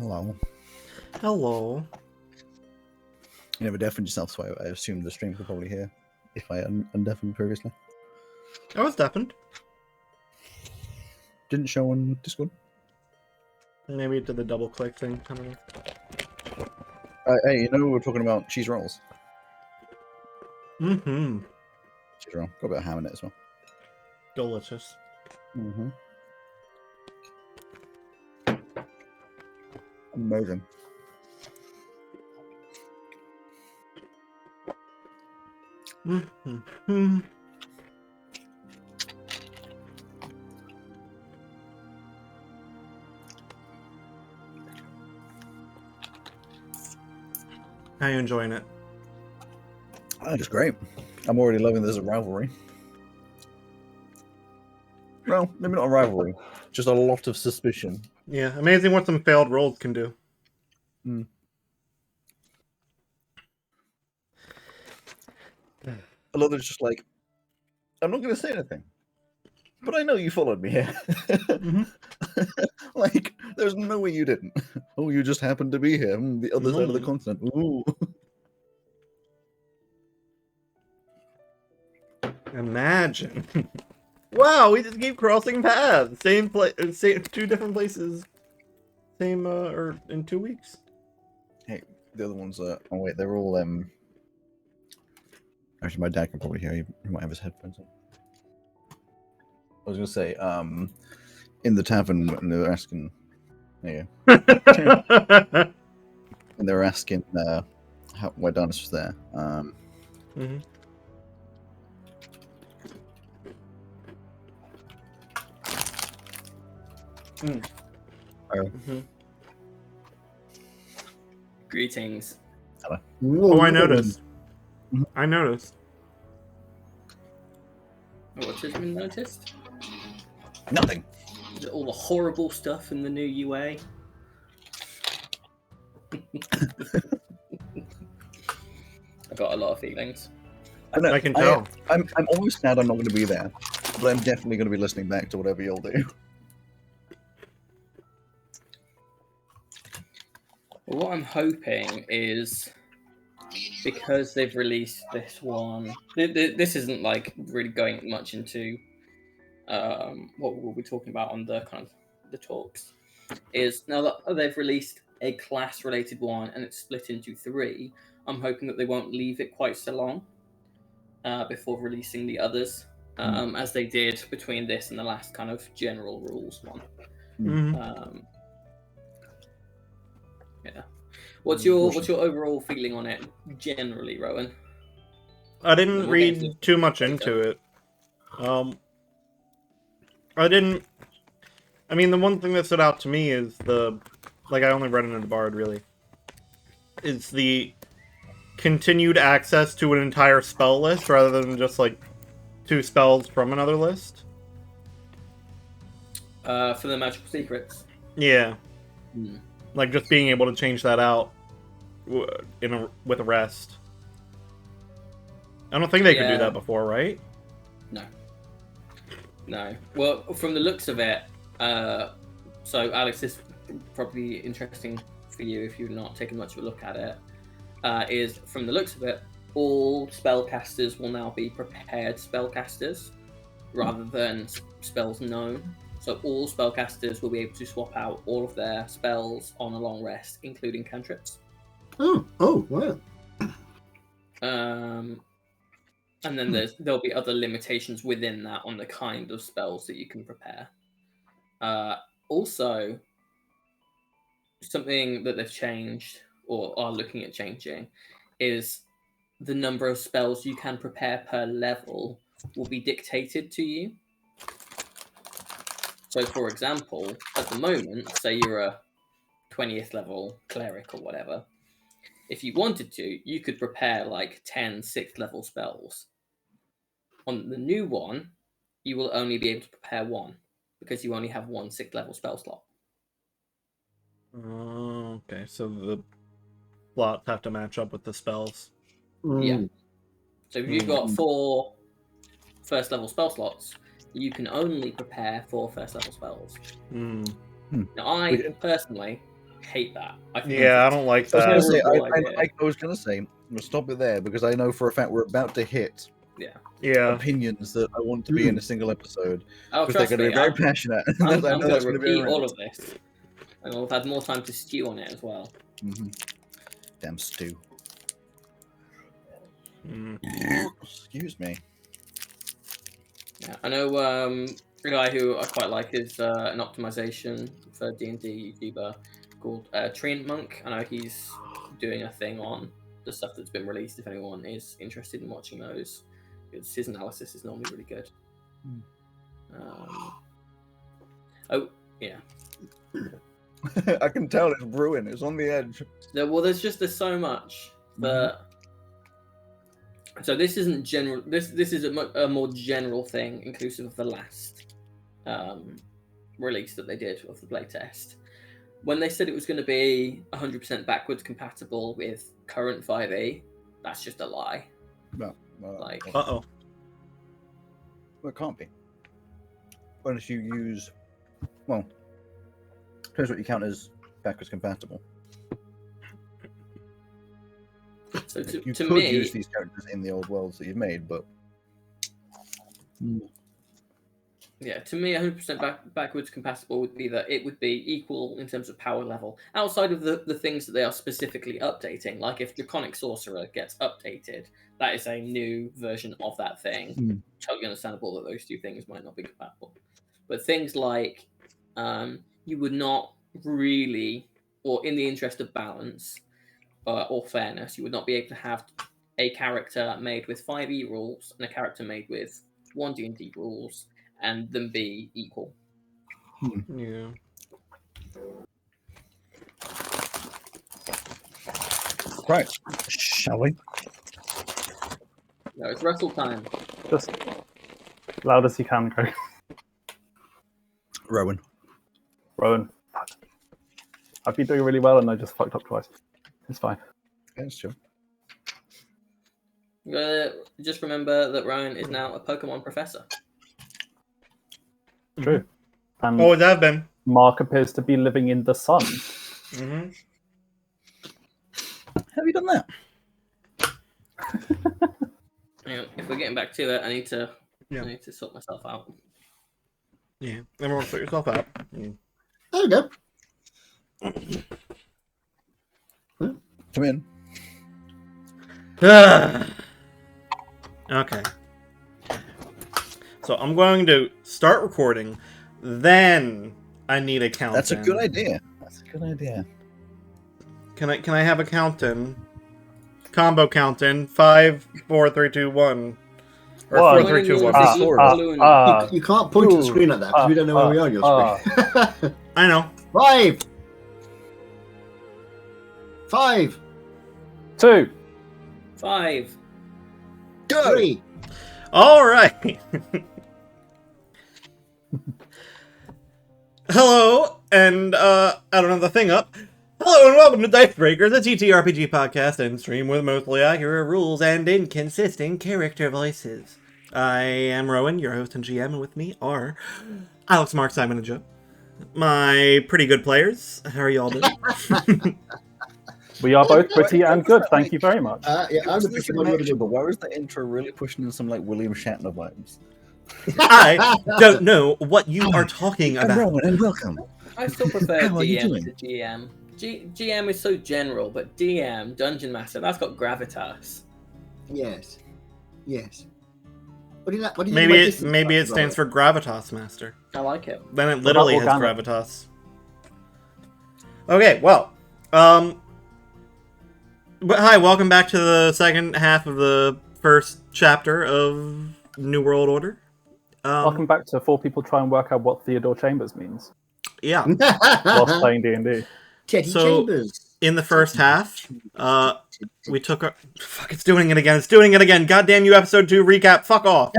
Hello. Hello. You never deafened yourself, so I assumed the stream could probably hear if I undeafened previously. I was deafened. Didn't show on Discord? Maybe it did the double click thing. I don't know. Hey, you know we're talking about cheese rolls. Mm-hmm. Cheese roll. Got a bit of ham in it as well. Delicious. Mm-hmm. Amazing. Mm-hmm. How are you enjoying it? Oh, just great. I'm already loving this as a rivalry. Well, maybe not a rivalry, just a lot of suspicion. Yeah, amazing what some failed rolls can do. Mm. A lot of it's just like, I'm not going to say anything, but I know you followed me here. Mm-hmm. Like, there's no way you didn't. Oh, you just happened to be here on the other side of the continent. Ooh. Imagine. Wow, we just keep crossing paths. Same place, same 2 different places. Same, or in 2 weeks. Hey, the other ones are. Oh wait, they're all. Actually, my dad can probably hear you. He might have his headphones on. I was gonna say, in the tavern, and they were asking. There you go. And they were asking why Darnus was there. Mm-hmm. Mm-hmm. Greetings. Hello. Oh, I noticed. I noticed. What has been noticed? Nothing. Is it all the horrible stuff in the new UA? I've got a lot of feelings. I know. I can tell. I'm almost sad I'm not going to be there, but I'm definitely going to be listening back to whatever you'll do. Well, what I'm hoping is, because they've released this one, this isn't like really going much into what we'll be talking about on the kind of the talks, is now that they've released a class related one and it's split into 3, I'm hoping that they won't leave it quite so long before releasing the others, as they did between this and the last kind of general rules one. Mm-hmm. Yeah. What's your overall feeling on it generally, Rowan? I didn't read too much into it. I mean, the one thing that stood out to me is I only read it in the Bard, really. It's the continued access to an entire spell list rather than just, 2 spells from another list. For the magical secrets? Yeah. Just being able to change that out with a rest. I don't think they could do that before, right? No. Well, from the looks of it, so Alex, this is probably interesting for you if you've not taken much of a look at it, is from the looks of it, all spellcasters will now be prepared spellcasters rather than spells known. So all spellcasters will be able to swap out all of their spells on a long rest, including cantrips. Oh, wow. And then there'll be other limitations within that on the kind of spells that you can prepare. Also, something that they've changed or are looking at changing is the number of spells you can prepare per level will be dictated to you. So, for example, at the moment, say you're a 20th level cleric or whatever, if you wanted to, you could prepare 10 6th level spells. On the new one, you will only be able to prepare 1 because you only have 1 6th level spell slot. Oh, okay. So the slots have to match up with the spells. Yeah. So if you've got 4 first level spell slots, you can only prepare 4 first level spells. Now, I personally hate that. I don't like that. I was going to say, we'll stop it there because I know for a fact we're about to hit opinions that I want to be in a single episode. Oh, because they're going to be very passionate. I'm going to repeat all of this. And we'll have had more time to stew on it as well. Mm-hmm. Damn stew. Excuse me. Yeah, I know a guy who I quite like is an optimization for D&D YouTuber called Treant Monk. I know he's doing a thing on the stuff that's been released, if anyone is interested in watching those. Because his analysis is normally really good. Oh, yeah. I can tell it's brewing. It's on the edge. There's so much that... So this isn't general. This is a more general thing, inclusive of the last release that they did of the playtest. When they said it was going to be 100% backwards compatible with current 5e, that's just a lie. No. Uh-oh. Well, it can't be. Unless you use... Well, depends what you count as backwards compatible. So you to could me, use these characters in the old worlds that you've made, but... Yeah, to me, 100% backwards compatible would be that it would be equal in terms of power level, outside of the things that they are specifically updating. Like if Draconic Sorcerer gets updated, that is a new version of that thing. Totally understandable that those two things might not be compatible. But things like you would not really, or in the interest of balance or fairness, you would not be able to have a character made with 5e rules and a character made with 1 D&D rules and them be equal. Yeah. Right. Shall we? No, it's wrestle time. Just loud as you can, Craig. Rowan. I've been doing really well and I just fucked up twice. It's fine. Yeah, it's true. Just remember that Rowan is now a Pokemon professor. True. And Oh, it have been. Mark appears to be living in the sun. Mm-hmm. Have you done that? Hang on, if we're getting back to it, I need to sort myself out. Yeah, everyone sort yourself out. There we go. Come in. Okay. So I'm going to start recording, then I need a count. That's a good idea. Can I have a count-in? Combo count-in. 5, 4, 3, 2, 1. Or 4, 3, 2, 1. You can't point to the screen like that because we don't know where we are on your screen. I know. 5. 5. 2. 5. Go. 3. All right. Hello, and I don't have the thing up. Hello and welcome to Dicebreakers, a TTRPG podcast and stream with mostly accurate rules and inconsistent character voices. I am Rowan, your host and GM, and with me are Alex, Mark, Simon, and Joe. My pretty good players. How are y'all doing? We are both pretty and good, thank you very much. Yeah, I'm the pretty good. But why was the intro really pushing in some like William Shatner vibes? I don't know what you are talking about. Rowan, and welcome. I still prefer DM to GM. GM is so general, but DM, Dungeon Master, that's got gravitas. Yes. What do you Maybe it stands for Gravitas Master. I like it. Then it literally has gravitas. Okay, well, but hi, welcome back to the second half of the first chapter of New World Order. Welcome back to 4 people try and work out what Theodore Chambers means. Yeah. Whilst playing D&D. Teddy Chambers. In the first half, we took a... Fuck, it's doing it again. Goddamn you, episode 2 recap. Fuck off.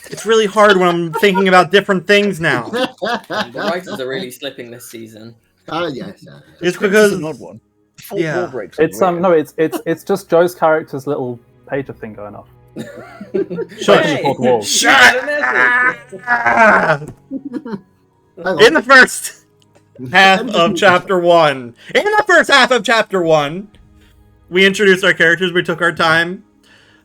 It's really hard when I'm thinking about different things now. The writers are really slipping this season. Oh, yes. It's because... It's an odd one. Yeah. It's it's just Joe's character's little pager thing going off. Shut Hey! Shut In the first half of chapter 1. In the first half of chapter 1, we introduced our characters. We took our time.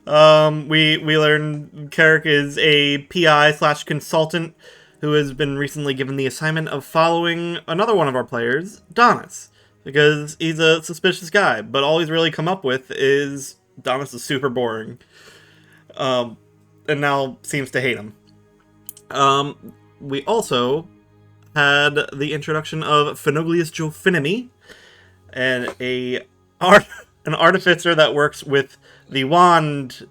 We learned Carrick is a PI/consultant who has been recently given the assignment of following another one of our players, Donis, because he's a suspicious guy, but all he's really come up with is Donis is super boring, and now seems to hate him. We also had the introduction of Fenoglius Jofinimi, and an artificer that works with the wand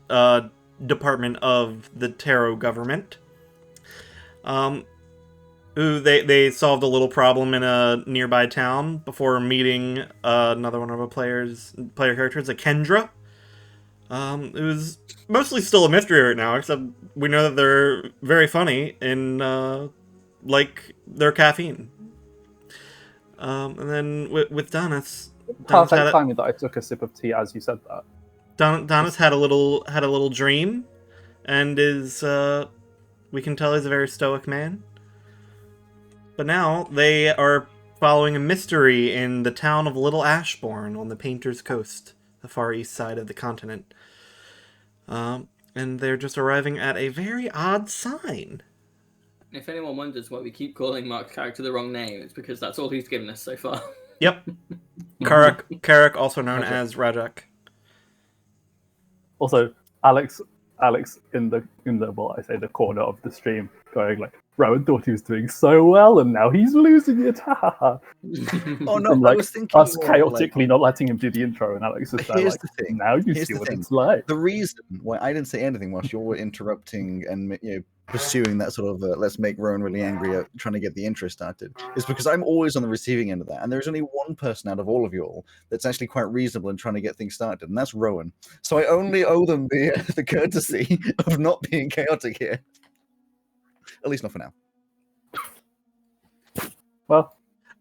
department of the Tarot government. Who they solved a little problem in a nearby town before meeting another one of our player characters, a Kendra. It was mostly still a mystery right now, except we know that they're very funny and like their caffeine. And then with Donis, perfect timing that I took a sip of tea as you said that. Donis had a little dream, and is we can tell he's a very stoic man. But now they are following a mystery in the town of Little Ashbourne on the Painter's Coast, the far east side of the continent. And they're just arriving at a very odd sign. If anyone wonders why we keep calling Mark's character the wrong name, it's because that's all he's given us so far. Yep. Carrick, also known as Rajak. Also, Alex in the the corner of the stream going like, Rowan thought he was doing so well and now he's losing it. Oh no, and, like, I was thinking us more chaotically not letting him do the intro, and Alex is here's like, the thing. now you Here's see the what thing. it's like. The reason why I didn't say anything whilst you were interrupting and pursuing that sort of let's make Rowan really angry at trying to get the intro started is because I'm always on the receiving end of that, and there's only one person out of all of you all that's actually quite reasonable in trying to get things started, and that's Rowan. So I only owe them the courtesy of not being chaotic here, at least not for now. Well,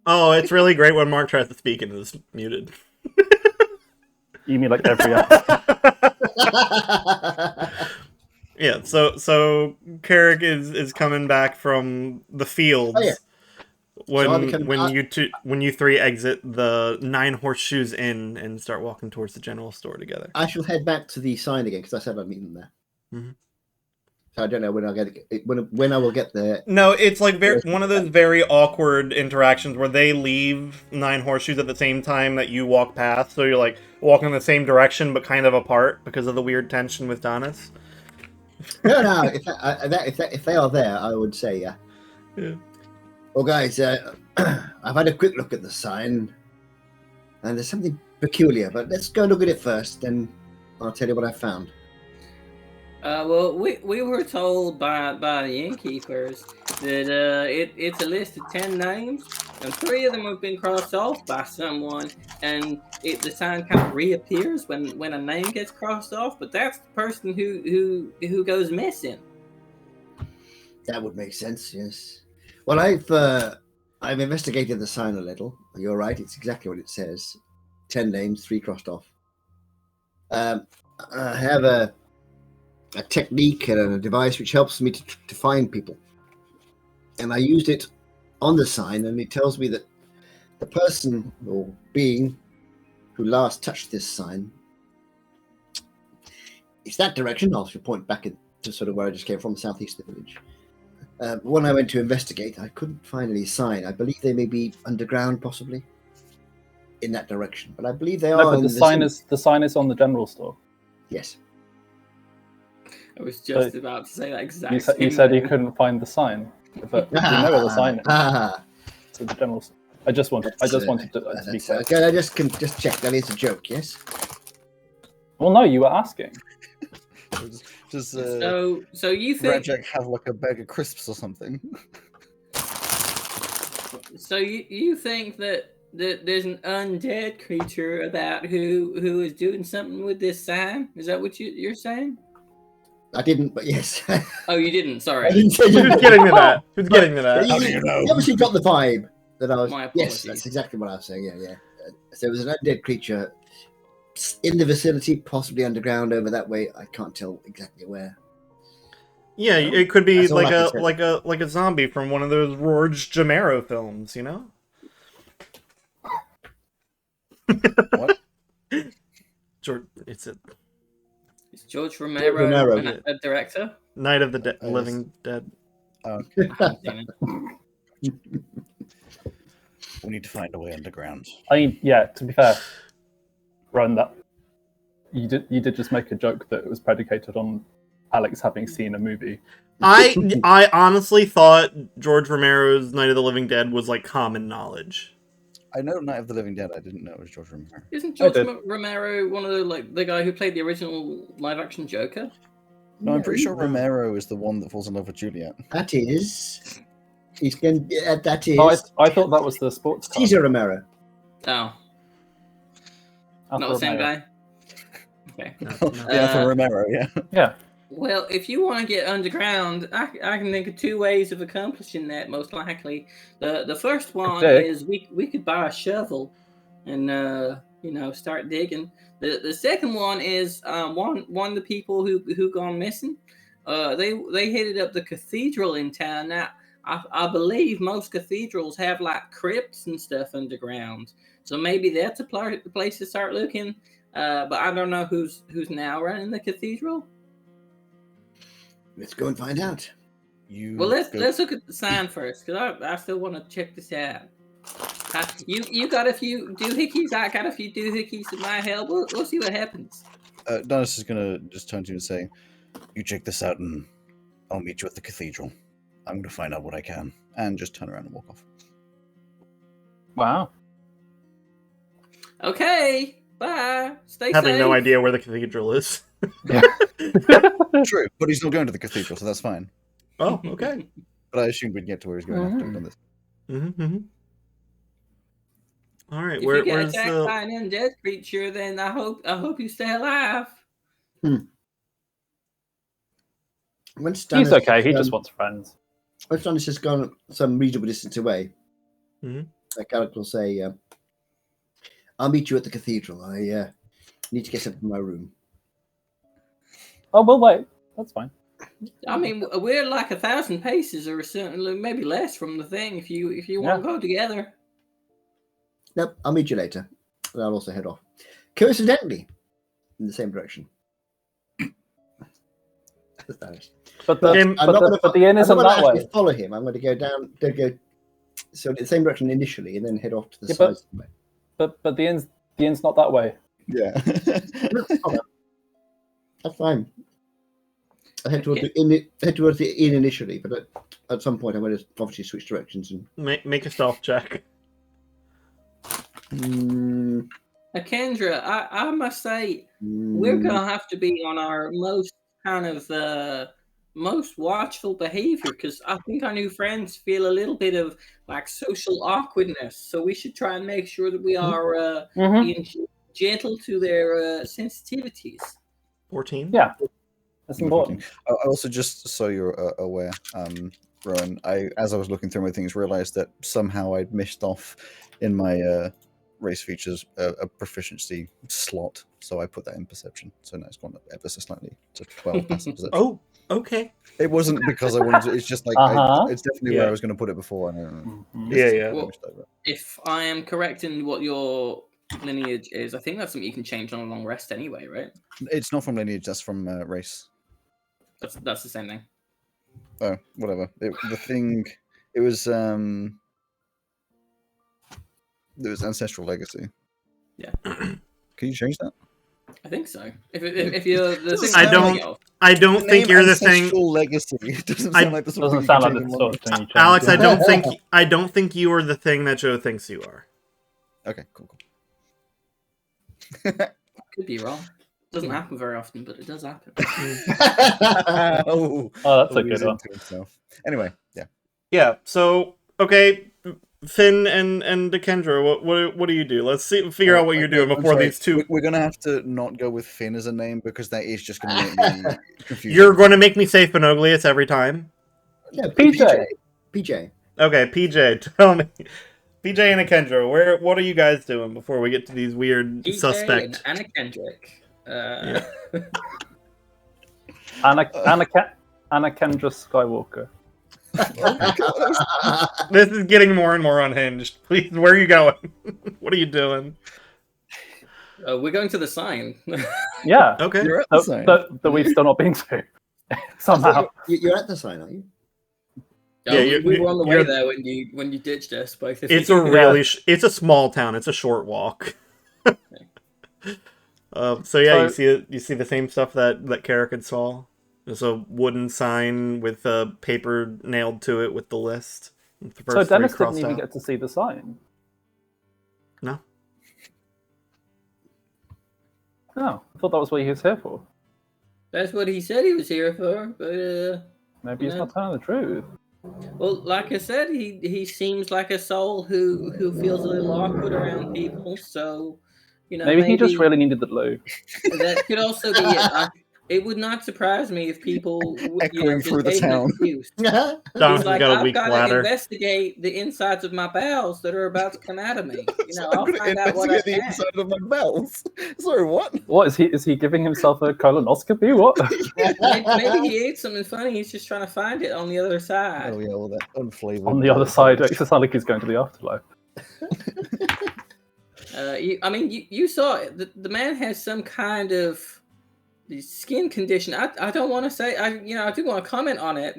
oh, it's really great when Mark tries to speak and is muted. You mean like every episode? Yeah, so Carrick is coming back from the fields. Oh, yeah. When you three exit the 9 Horseshoes Inn and start walking towards the general store together. I shall head back to the sign again because I said I'd meet them there. Mm-hmm. So I don't know when I'll get it, when I will get there. No, it's like one of those very awkward interactions where they leave 9 Horseshoes at the same time that you walk past, so you're like walking in the same direction but kind of apart because of the weird tension with Donis. No. If they are there, I would say yeah. Well, guys, I've had a quick look at the sign, and there's something peculiar. But let's go and look at it first, then I'll tell you what I found. Well, we were told by the innkeepers that it's a list of 10 names, and 3 of them have been crossed off by someone, and the sign kind of reappears when a name gets crossed off, but that's the person who goes missing. That would make sense, yes. Well, I've investigated the sign a little. You're right; it's exactly what it says. 10 names, 3 crossed off. I have a technique and a device which helps me to find people. And I used it on the sign, and it tells me that the person or being who last touched this sign, it's that direction. I'll point back to sort of where I just came from, southeast of the village. When I went to investigate, I couldn't find any sign. I believe they may be underground, possibly, in that direction. But I believe they are. But the sign is on the general store. Yes. I was just about to say that exactly. You said you couldn't find the sign, but you know where the sign is. It's in the general store. I just wanted to be clear. Okay, I just check. That is a joke, yes? Well, no, you were asking. Does so you think Rajak have like a bag of crisps or something? So you think that there's an undead creature about who is doing something with this sign? Is that what you're saying? I didn't, but yes. Oh, you didn't. Sorry. Who's getting to that? Who's getting to that? How do you know? You obviously got the vibe that I was. My apologies. Yes, that's exactly what I was saying. Yeah. So there was an undead creature in the vicinity, possibly underground over that way. I can't tell exactly where. Yeah, it could be That's all like I can say. like a zombie from one of those George Romero films, you know? What? George, it's a Is George Romero, Romero. a director? Night of the Yes. Living Dead. Okay. Damn it. We need to find a way underground. I mean, yeah. To be fair, Ron, that you did just make a joke that it was predicated on Alex having seen a movie. I honestly thought George Romero's Night of the Living Dead was like common knowledge. I know Night of the Living Dead. I didn't know it was George Romero. Isn't George Romero one of the guy who played the original live action Joker? No, I'm pretty sure Romero is the one that falls in love with Juliet. That is. He's going. That is. Oh, I thought that was the sports car. Caesar Romero. Oh, Alfa not the same Romeo. guy. Okay. Yeah, for Romero, yeah. Yeah. Well, if you want to get underground, I can think of two ways of accomplishing that. Most likely, the first one is we could buy a shovel, and start digging. The second one is one of the people who gone missing. They headed up the cathedral in town. Now I believe most cathedrals have like crypts and stuff underground, so maybe that's a place to start looking. But I don't know who's now running the cathedral. Let's go and find out. Well, let's look at the sign first, because I still want to check this out. You got a few doohickeys. I got a few doohickeys that might help. We'll see what happens. Dennis is gonna just turn to you and say, "You check this out, and I'll meet you at the cathedral. I'm gonna find out what I can," and just turn around and walk off. Wow. Okay. Bye. Stay Having safe. no idea where the cathedral is. Yeah. True, but he's still going to the cathedral, so that's fine. Oh, okay. But I assumed we'd get to where he's going after we've done this. Mm-hmm. All right, If you get where's attacked by an undead creature, then I hope you stay alive. He's okay. He just wants friends. When Stannis has gone some reasonable distance away, Mhm. Garrick will say, "I'll meet you at the cathedral. I need to get something from my room." Oh, we'll wait. That's fine. I mean, we're like 1,000 paces or certainly maybe less from the thing. If you want to go together. Nope, I'll meet you later. And I'll also head off. Coincidentally, in the same direction. But the inn isn't that way. Follow him. I'm going to go down. So in the same direction initially, and then head off to the side. But the inn's not that way. Yeah. That's fine. I head towards the inn initially, but at some point I'm going to obviously switch directions and make a stealth check. Kendra, I must say, we're gonna have to be on our most kind of most watchful behavior, because I think our new friends feel a little bit of like social awkwardness. So we should try and make sure that we are being gentle to their sensitivities. 14. Yeah, that's important. I also, just so you're aware, Rowan, as I was looking through my things, realized that somehow I'd missed off in my race features a proficiency slot, so I put that in perception. So now it's gone up ever so slightly to 12 passive perception. Oh, okay. It wasn't because I wanted to, it's just like it's definitely where I was going to put it before. Yeah. Well, if I am correct in what your lineage is, I think that's something you can change on a long rest anyway, right? It's not from lineage, that's from race. That's the same thing. Oh, whatever. It was Ancestral Legacy. Yeah. Can you change that? I think so. If you're the thing, I don't think you're the thing. Ancestral Legacy. It doesn't sound like the sort of thing. Alex, I don't think you are the thing that Joe thinks you are. Okay, cool. Could be wrong. Doesn't happen very often, but it does happen. Oh, that's a good one. Anyway, yeah. Yeah. So okay, Finn and Kendra, what do you do? Let's figure out what you're doing before these two. We're gonna have to not go with Finn as a name because that is just gonna make me confused. You're going to make me say Finoglius every time. Yeah, PJ. Okay, PJ, tell me. PJ and Kendra, what are you guys doing before we get to these weird PJ suspects? And Anna Kendrick. Kendra Skywalker. This is getting more and more unhinged. Please, where are you going? What are you doing? We're going to the sign. Yeah. Okay. You're at the sign. That we've still not been to. Somehow. You're at the sign, aren't you? Yeah, we were on the way there when you ditched us. Both of It's you. a really it's a small town. It's a short walk. So yeah, you see the same stuff that Karrakin saw. There's a wooden sign with paper nailed to it with the list. With the So first Dennis three didn't even crossed get to see the sign. No. Oh, I thought that was what he was here for. That's what he said he was here for, but Maybe he's not telling the truth. well, like I said, he seems like a soul who feels a little awkward around people. So, maybe he just really needed the loo. That could also be it. It would not surprise me if people echoing through the town. Don's like, got a I've weak got to bladder. investigate the insides of my bowels that are about to come out of me. I'll find out what I can. The inside of my bowels. Sorry, what? What is he giving himself a colonoscopy? What? Maybe he ate something funny. He's just trying to find it on the other side. Oh yeah, all that unflavored. On the other side, it's not like he's going to the afterlife. You saw it. The man has some kind of skin condition. I don't want to say. I do want to comment on it.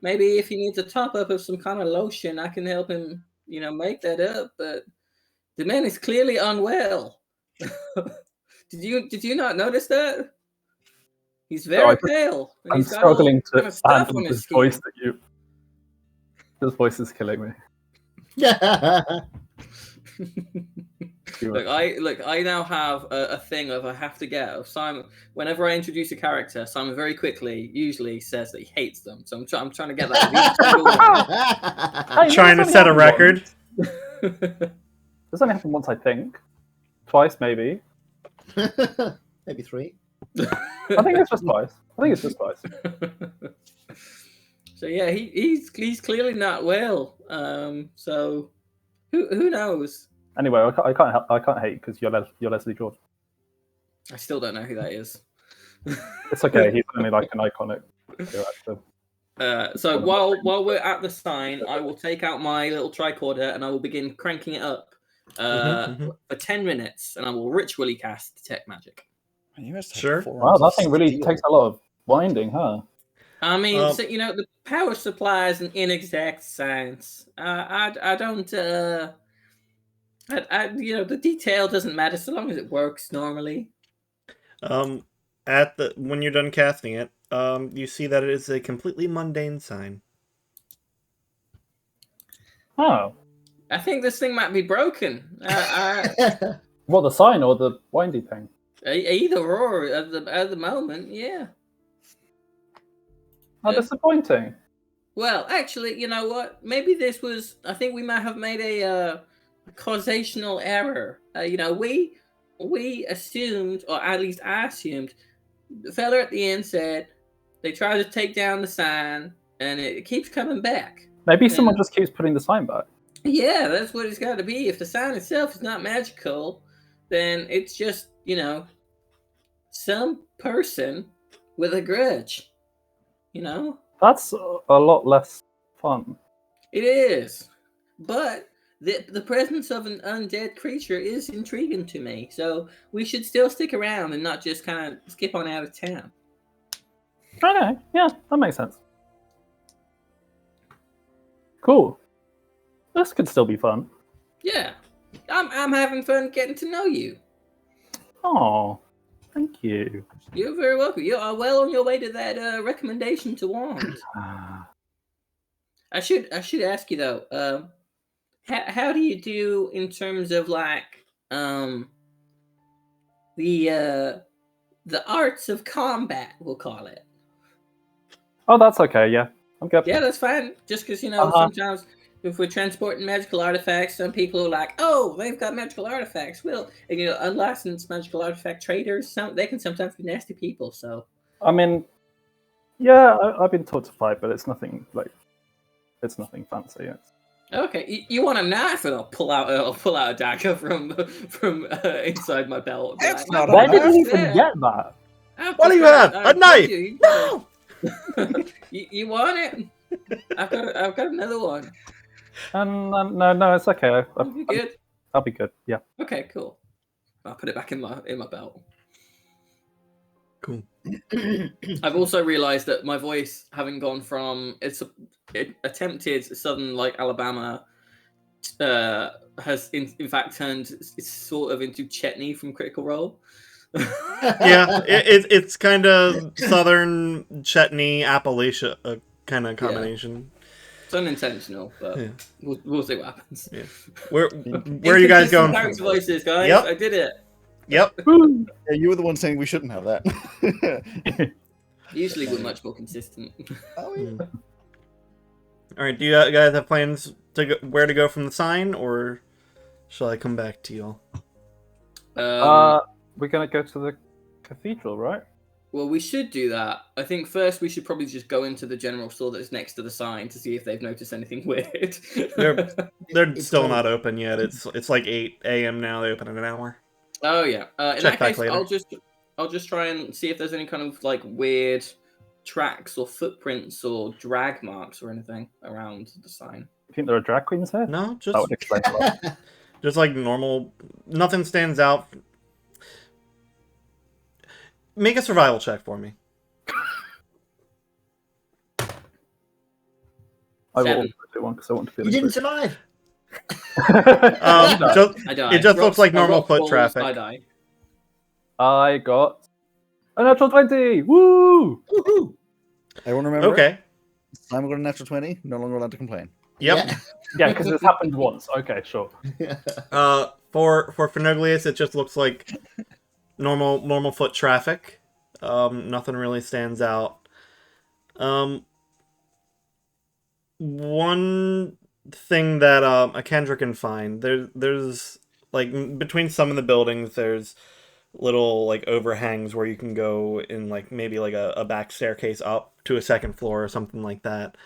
Maybe if he needs a top up of some kind of lotion, I can help him. Make that up. But the man is clearly unwell. Did you not notice that? He's very pale. I'm struggling to fathom this voice that you. This voice is killing me. I now have a thing of I have to get of Simon. Whenever I introduce a character, Simon very quickly usually says that he hates them. So I'm trying to get that. Trying to set a record. This only happened once, I think. Twice, maybe. Maybe 3. I think it's just twice. So yeah, he's clearly not well. So who knows? Anyway, I can't hate because you're Leslie George. I still don't know who that is. It's okay. He's only like an iconic character. So while we're at the sign, I will take out my little tricorder and I will begin cranking it up for 10 minutes, and I will ritually cast Detect Magic. Sure. Wow, that thing really takes a lot of winding, huh? I mean, the power supply is an inexact science. I don't. The detail doesn't matter so long as it works normally. When you're done casting it, you see that it is a completely mundane sign. Oh. I think this thing might be broken. What, the sign or the windy thing? Either or at the moment, yeah. How disappointing. Well, actually, you know what? Maybe this was. I think we might have made a causational error. We assumed, or at least I assumed, the fella at the end said they tried to take down the sign and it keeps coming back. Maybe someone just keeps putting the sign back. Yeah, that's what it's got to be. If the sign itself is not magical, then it's just, some person with a grudge. That's a lot less fun. It is. But the presence of an undead creature is intriguing to me. So we should still stick around and not just kind of skip on out of town. Okay, yeah, that makes sense. Cool. This could still be fun. Yeah. I'm having fun getting to know you. Oh, thank you. You're very welcome. You are well on your way to that recommendation to wand. I should ask you though. How do you do in terms of the arts of combat? We'll call it. Oh, that's okay. Yeah, I'm good. Yeah, that's fine. Just because sometimes if we're transporting magical artifacts, some people are like, "Oh, they've got magical artifacts." Well, and, unlicensed magical artifact traders, they can sometimes be nasty people. So, I mean, yeah, I've been taught to fight, but it's nothing fancy. Okay, you want a knife, and I'll pull out a dagger from inside my belt. Where did you even get that? What do you have? A knife? No. You want it? I've got another one. No, it's okay. You'll be good. I'll be good. Yeah. Okay, cool. I'll put it back in my belt. Cool. I've also realised that my voice, having gone from it attempted southern like Alabama, has in fact turned sort of into Chetney from Critical Role. Yeah, it's kind of southern Chetney Appalachia kind of combination. It's unintentional, but Yeah. we'll see what happens. Yeah. Where are you guys going? Character voices, guys. Yep. I did it. Yep. Yeah, you were the one saying we shouldn't have that. Usually we're much more consistent. Oh, yeah. All right. Do you guys have plans to go, where to go from the sign, or shall I come back to y'all? We're gonna go to the cathedral, right? Well, we should do that. I think first we should probably just go into the general store that's next to the sign to see if they've noticed anything weird. They're still not open yet. It's like 8 a.m. now. They open in an hour. Oh yeah. In Check that back case, later. I'll just try and see if there's any kind of like weird tracks or footprints or drag marks or anything around the sign. You think there are drag queens here? No, That would explain a lot. just like normal. Nothing stands out. Make a survival check for me. I will 7. also do one because I want to feel. You didn't survive. I died. It just looks like A normal rock foot falls, traffic. I die. I got a natural 20. Woo! Woohoo! Everyone remember? Okay. Simon got a natural 20. No longer allowed to complain. Yep. Yeah, because it's happened once. Okay, sure. For Fernoglius, it just looks like normal foot traffic. Nothing really stands out. One thing that a Kendra can find, there's like between some of the buildings, there's little like overhangs where you can go in like maybe like a back staircase up to a second floor or something like that.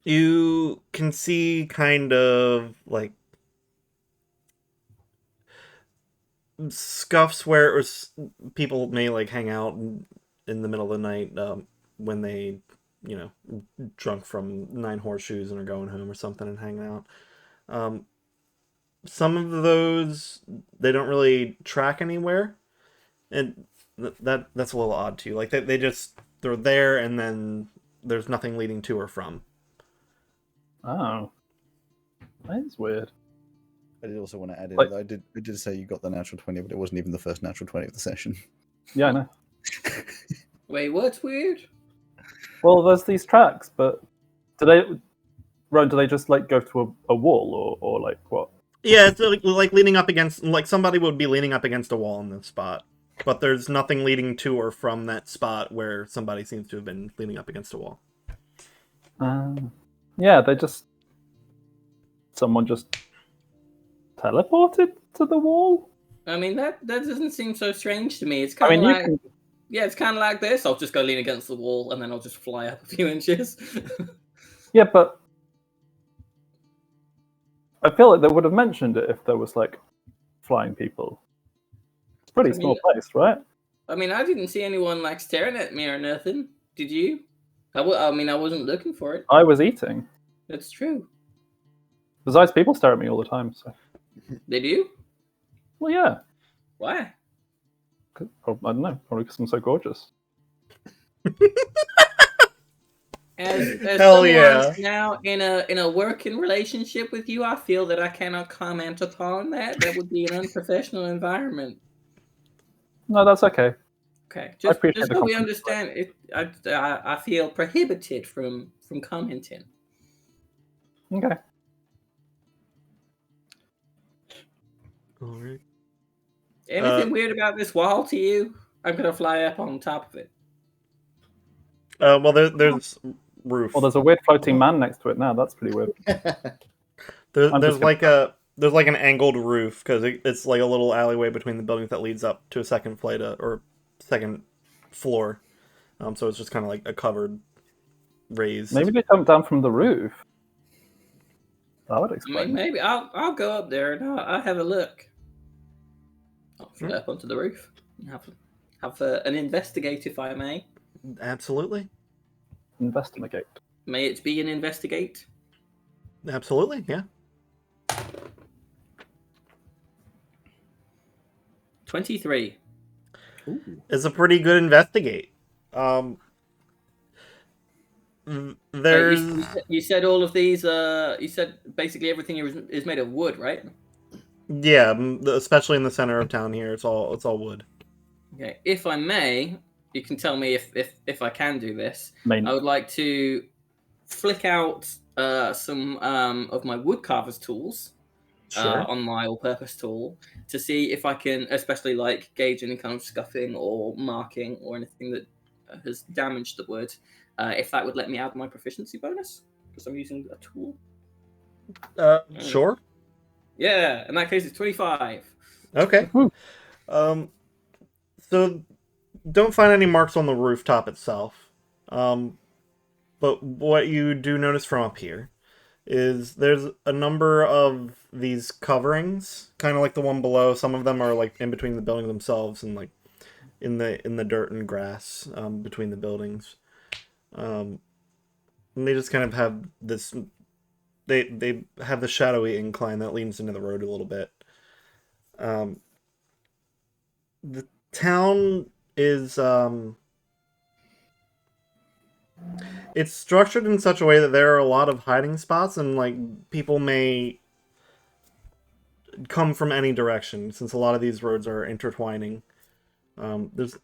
You can see kind of like scuffs where people may like hang out in the middle of the night when they, drunk from 9 Horseshoes and are going home or something and hanging out. Some of those they don't really track anywhere, and that's a little odd too. Like they're there and then there's nothing leading to or from. Oh, that is weird. I did also want to add in Like- that I did say you got the natural 20, but it wasn't even the first natural 20 of the session. Yeah, I know. Wait, what's weird? Well, there's these tracks, but do they just like go to a wall or like what? Yeah, it's like leaning up against, like somebody would be leaning up against a wall in this spot, but there's nothing leading to or from that spot where somebody seems to have been leaning up against a wall. Yeah, someone just teleported to the wall. I mean, that doesn't seem so strange to me. It's kind of like, it's kind of like this. I'll just go lean against the wall and then I'll just fly up a few inches. Yeah, but I feel like they would have mentioned it if there was like flying people. It's a pretty small place, right? I mean, I didn't see anyone like staring at me or nothing. Did you? I mean, I wasn't looking for it. I was eating. That's true. Besides, people stare at me all the time. So. They do? Well, yeah. Why? I don't know. Probably because I'm so gorgeous. As Hell someone yeah. now in a working relationship with you, I feel that I cannot comment upon that. That would be an unprofessional environment. No, that's okay. Okay, just so we compliment. understand it. I feel prohibited from commenting. Okay. All right. Anything weird about this wall to you? I'm gonna fly up on top of it. Well, there's roof. Well, there's a weird floating man next to it now. That's pretty weird. There's like an angled roof because it's like a little alleyway between the buildings that leads up to a second flight or second floor. So it's just kind of like a covered raised. Maybe they jumped down from the roof. That would I explain. mean, maybe I'll go up there and I'll have a look. I'll fly up onto the roof and have have an investigate, if I may. Absolutely. Investigate. May it be an investigate? Absolutely, yeah. 23. It's a pretty good investigate. There's... You said all of these, you said basically everything is made of wood, right? Yeah, especially in the center of town here, it's all wood. Okay, if I may, you can tell me if I can do this. I would like to flick out some of my woodcarver's tools on my all-purpose tool to see if I can, especially like gauge any kind of scuffing or marking or anything that has damaged the wood. If that would let me add my proficiency bonus because I'm using a tool. Sure. Yeah, in that case, it's 25. Okay. So don't find any marks on the rooftop itself. But what you do notice from up here is there's a number of these coverings, kind of like the one below. Some of them are like in between the buildings themselves and like in the dirt and grass between the buildings. And they just kind of have this. They have the shadowy incline that leans into the road a little bit. The town is it's structured in such a way that there are a lot of hiding spots, and like people may come from any direction since a lot of these roads are intertwining. There's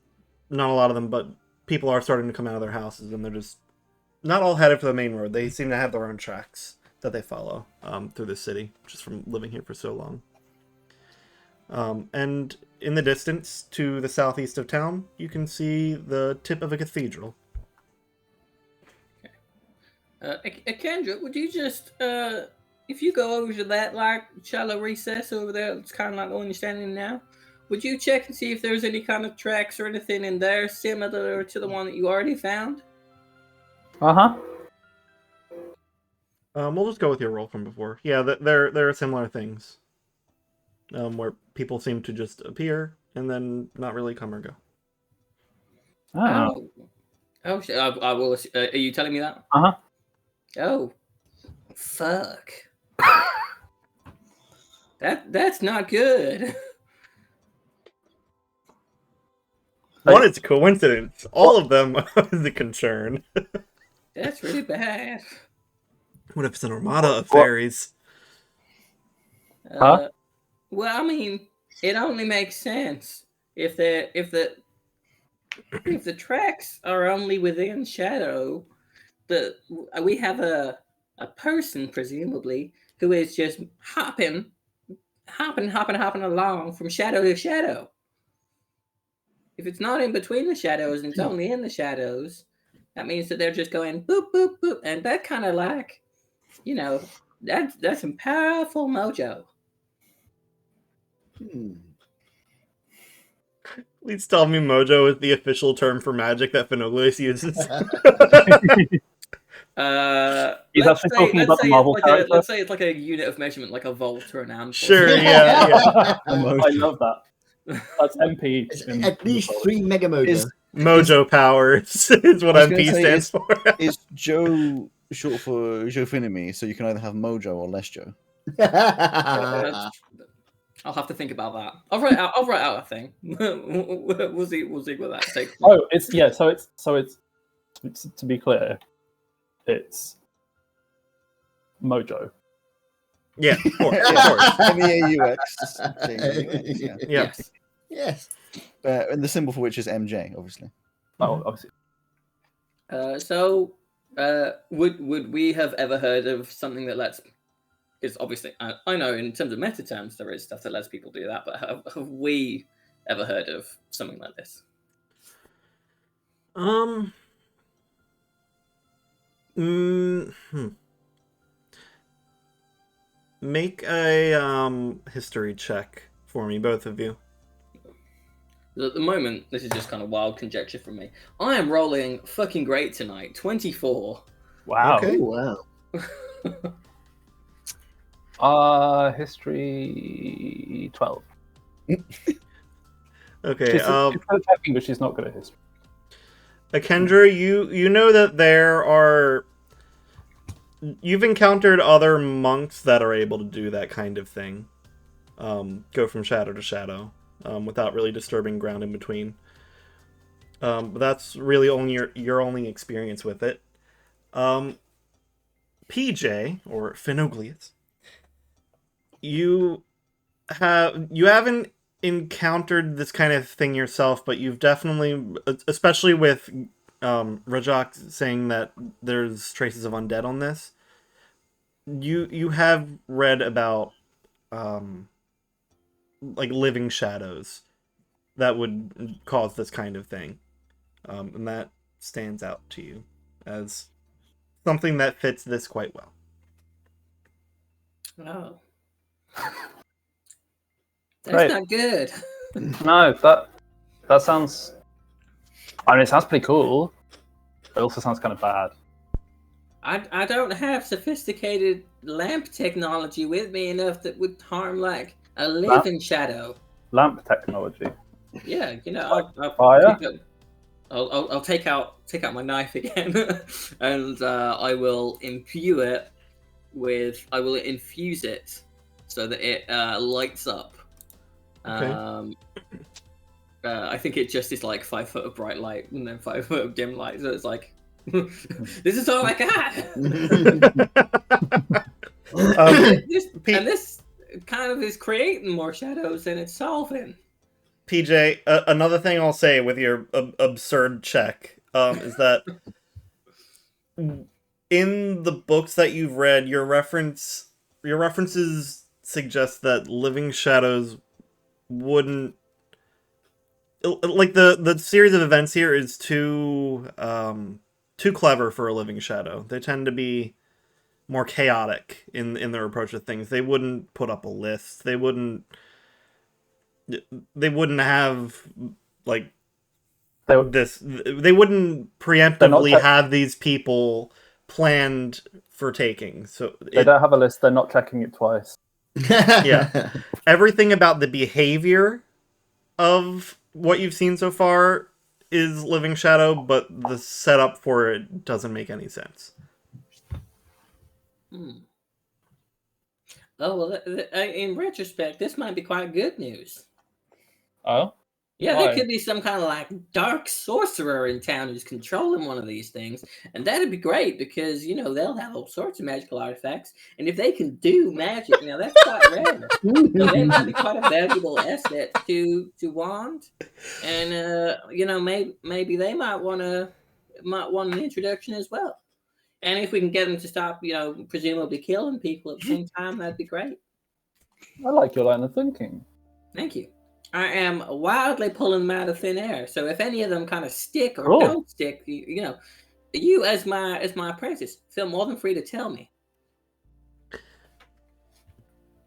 not a lot of them, but people are starting to come out of their houses, and they're just not all headed for the main road. They seem to have their own tracks that they follow through the city, just from living here for so long. And in the distance, to the southeast of town, you can see the tip of a cathedral. Kendra, would you just, if you go over to that like shallow recess over there, it's kind of like the one you're standing in now, would you check and see if there's any kind of tracks or anything in there similar to the one that you already found? Uh-huh. We'll just go with your roll from before. Yeah, there are similar things. Where people seem to just appear and then not really come or go. Oh, I will. Are you telling me that? Uh-huh. Oh, fuck. That's not good. One, it's a coincidence. All of them is a concern. That's really bad. What if it's an armada of fairies? Huh? Well, I mean, it only makes sense if the tracks are only within shadow. We have a person presumably who is just hopping along from shadow to shadow. If it's not in between the shadows and it's only in the shadows, that means that they're just going boop boop boop, and that kind of like, that's some powerful mojo. Please tell me mojo is the official term for magic that Finoglius uses. He's actually talking about the Marvel character. Let's say it's like a unit of measurement, like a volt or an amp. Sure, yeah. I love that. That's MP. At least 3 mega mojo. Mojo powers is what MP stands for. Is Joe short for Jofinimi, so you can either have mojo or less Joe? I'll have to think about that. I'll write out a thing. We'll see what that takes. Oh, so it's to be clear, it's mojo. Yeah, of course. M-E-A-U-X. Yeah. Yes. And the symbol for which is MJ, obviously. Oh, obviously. So, would we have ever heard of something that lets? Because obviously, I know in terms of meta terms there is stuff that lets people do that, but have we ever heard of something like this? Make a history check for me, both of you. At the moment, this is just kind of wild conjecture from me. I am rolling fucking great tonight. 24. Wow. Okay. Wow. History 12. Okay. She's good at checking, but she's not good at history. Akendra, you know that there are. You've encountered other monks that are able to do that kind of thing. Go from shadow to shadow, without really disturbing ground in between. But that's really only your only experience with it. PJ, or Phenoglius, you haven't encountered this kind of thing yourself, but you've definitely, especially with Rajak saying that there's traces of undead on this, you have read about like living shadows that would cause this kind of thing, and that stands out to you as something that fits this quite well. Oh. That's Great. not good. No, that sounds. I mean, it sounds pretty cool. It also sounds kind of bad. I don't have sophisticated lamp technology with me enough that would harm like a living shadow. Lamp technology. Yeah, you know, Fire. I'll take out my knife again, and I will infuse it so that it lights up. Okay. I think it just is like 5 foot of bright light and then 5 foot of dim light. So it's like, this is all I got. This kind of is creating more shadows than it's solving. PJ, another thing I'll say with your absurd check is that in the books that you've read, your references suggest that living shadows wouldn't, like, the series of events here is too clever for a living shadow. They tend to be more chaotic in their approach to things. They wouldn't put up a list. They wouldn't have like they wouldn't preemptively have these people planned for taking. So they don't have a list. They're not checking it twice. Yeah, everything about the behavior of what you've seen so far is living shadow, but the setup for it doesn't make any sense. Oh, well, in retrospect, this might be quite good news. Oh? Yeah, Why? there could be some kind of like dark sorcerer in town who's controlling one of these things. And that'd be great because, you know, they'll have all sorts of magical artifacts. And if they can do magic, you know, that's quite rare. So they might be quite a valuable asset to Wand. And, you know, maybe they might want an introduction as well. And if we can get them to stop, you know, presumably killing people at the same time, that'd be great. I like your line of thinking. Thank you. I am wildly pulling them out of thin air. So if any of them kind of stick or don't stick, you know, you as my apprentice, feel more than free to tell me.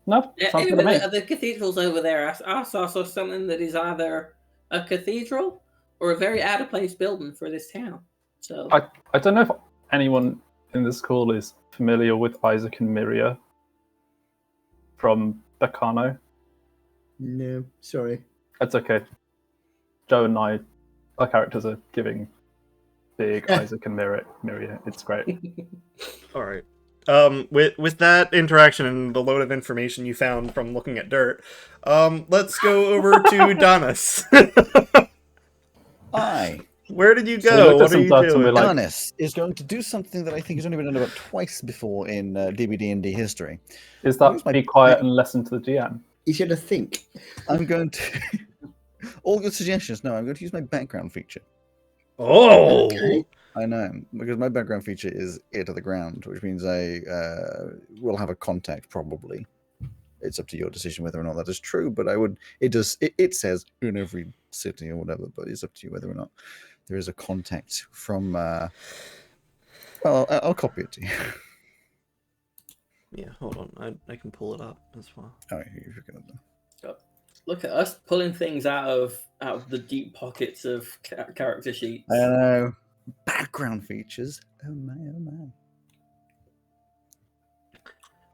No, anyway, the cathedrals over there, I saw something that is either a cathedral or a very out of place building for this town. So I don't know if anyone in this call is familiar with Isaac and Miria from Bacano. No, sorry. That's okay. Joe and I, our characters are giving big Isaac and Miria. It's great. All right. With that interaction and the load of information you found from looking at dirt, let's go over to Donis. Hi. Where did you go? What are you doing? Donis is going to do something that I think has only been done about twice before in DBD&D history. Is that be quiet and listen to the GM? You should have think. I'm going to... All good suggestions. No, I'm going to use my background feature. Oh! Okay. I know, because my background feature is ear to the ground, which means I will have a contact, probably. It's up to your decision whether or not that is true, but I would... It says in every city or whatever, but it's up to you whether or not there is a contact from... well, I'll copy it to you. Yeah, hold on. I can pull it up as well. Oh, you're going to... Look at us pulling things out of the deep pockets of character sheets. I know. Background features. Oh my,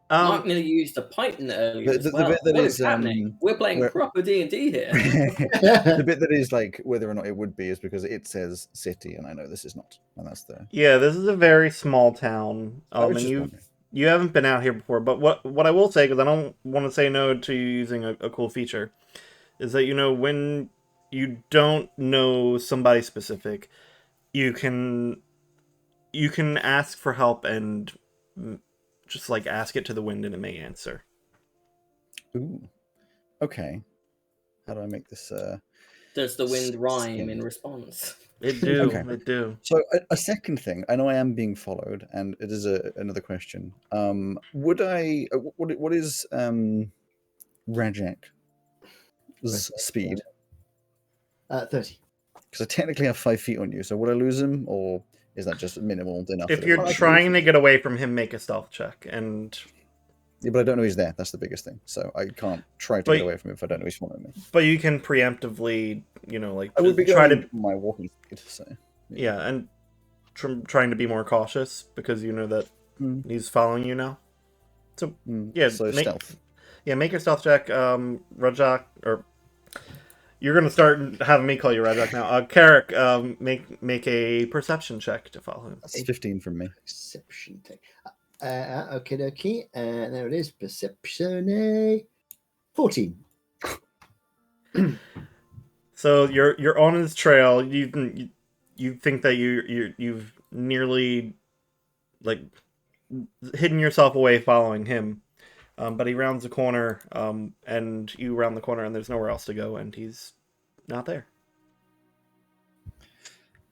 oh Mark nearly used a pipe in the earlier as well. What is happening? We're playing proper D&D here. The bit that is like whether or not it would be is because it says city, and I know this is not, and that's the. Yeah, this is a very small town, and you haven't been out here before. But what I will say, because I don't want to say no to you using a cool feature, is that when you don't know somebody specific, you can ask for help and just like ask it to the wind and it may answer. Ooh. Okay. How do I make this? Does the wind rhyme in response? It do. Okay. It do. So a second thing, I know I am being followed, and it is another question. Would I? What is Rajak's speed? 30. Because I technically have 5 feet on you, so would I lose him, or is that just minimal enough? If you're trying to get away from him, make a stealth check. And yeah, but I don't know he's there. That's the biggest thing. So I can't try to get away from him if I don't know he's following me. But you can preemptively, I would be try to my walking speed. So yeah, and trying to be more cautious because you know that he's following you now. So yeah, so stealth. Yeah, make your stealth check, Rajak, or you're gonna start having me call you Rajak now. Carrick, make a perception check to follow him. That's 15 from me. Perception check. Okay, dokie. There it is. Perception 14. So you're on his trail. You think that you've nearly like hidden yourself away following him. But he rounds the corner, and you round the corner, and there's nowhere else to go, and he's not there.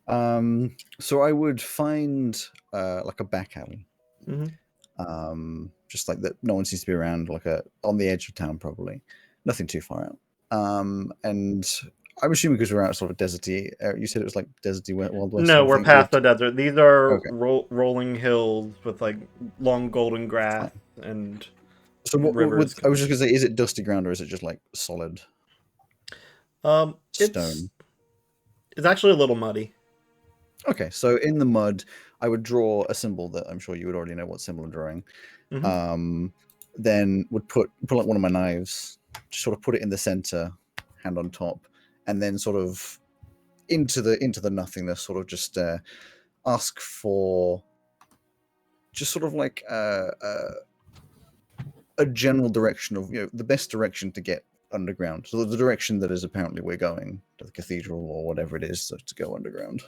So I would find like a back alley, just like that. No one seems to be around, like on the edge of town, probably nothing too far out. And I'm assuming because we're out sort of deserty. You said it was like deserty Wild West. No, we're past the desert. These are rolling hills with like long golden grass and. So I was just going to say, is it dusty ground or is it just like solid stone? It's actually a little muddy. Okay, so in the mud, I would draw a symbol that I'm sure you would already know what symbol I'm drawing. Then would pull out one of my knives, just sort of put it in the center, hand on top, and then sort of into the nothingness, sort of just ask for just sort of like a general direction of the best direction to get underground. So the direction that is apparently we're going to the cathedral or whatever it is to go underground.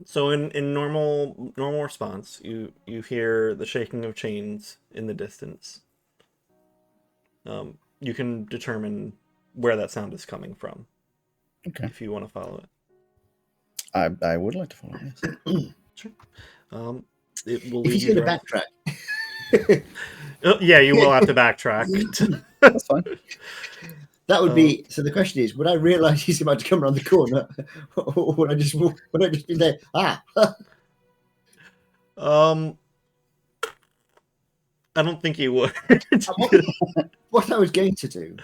So in normal response, you hear the shaking of chains in the distance. You can determine where that sound is coming from. Okay. If you want to follow it. I would like to follow this. Sure. It will if he's going to backtrack. Yeah, you will have to backtrack. That's fine. That would be so. The question is: would I realise he's about to come around the corner, or would I just be there? I don't think you would. What I was going to do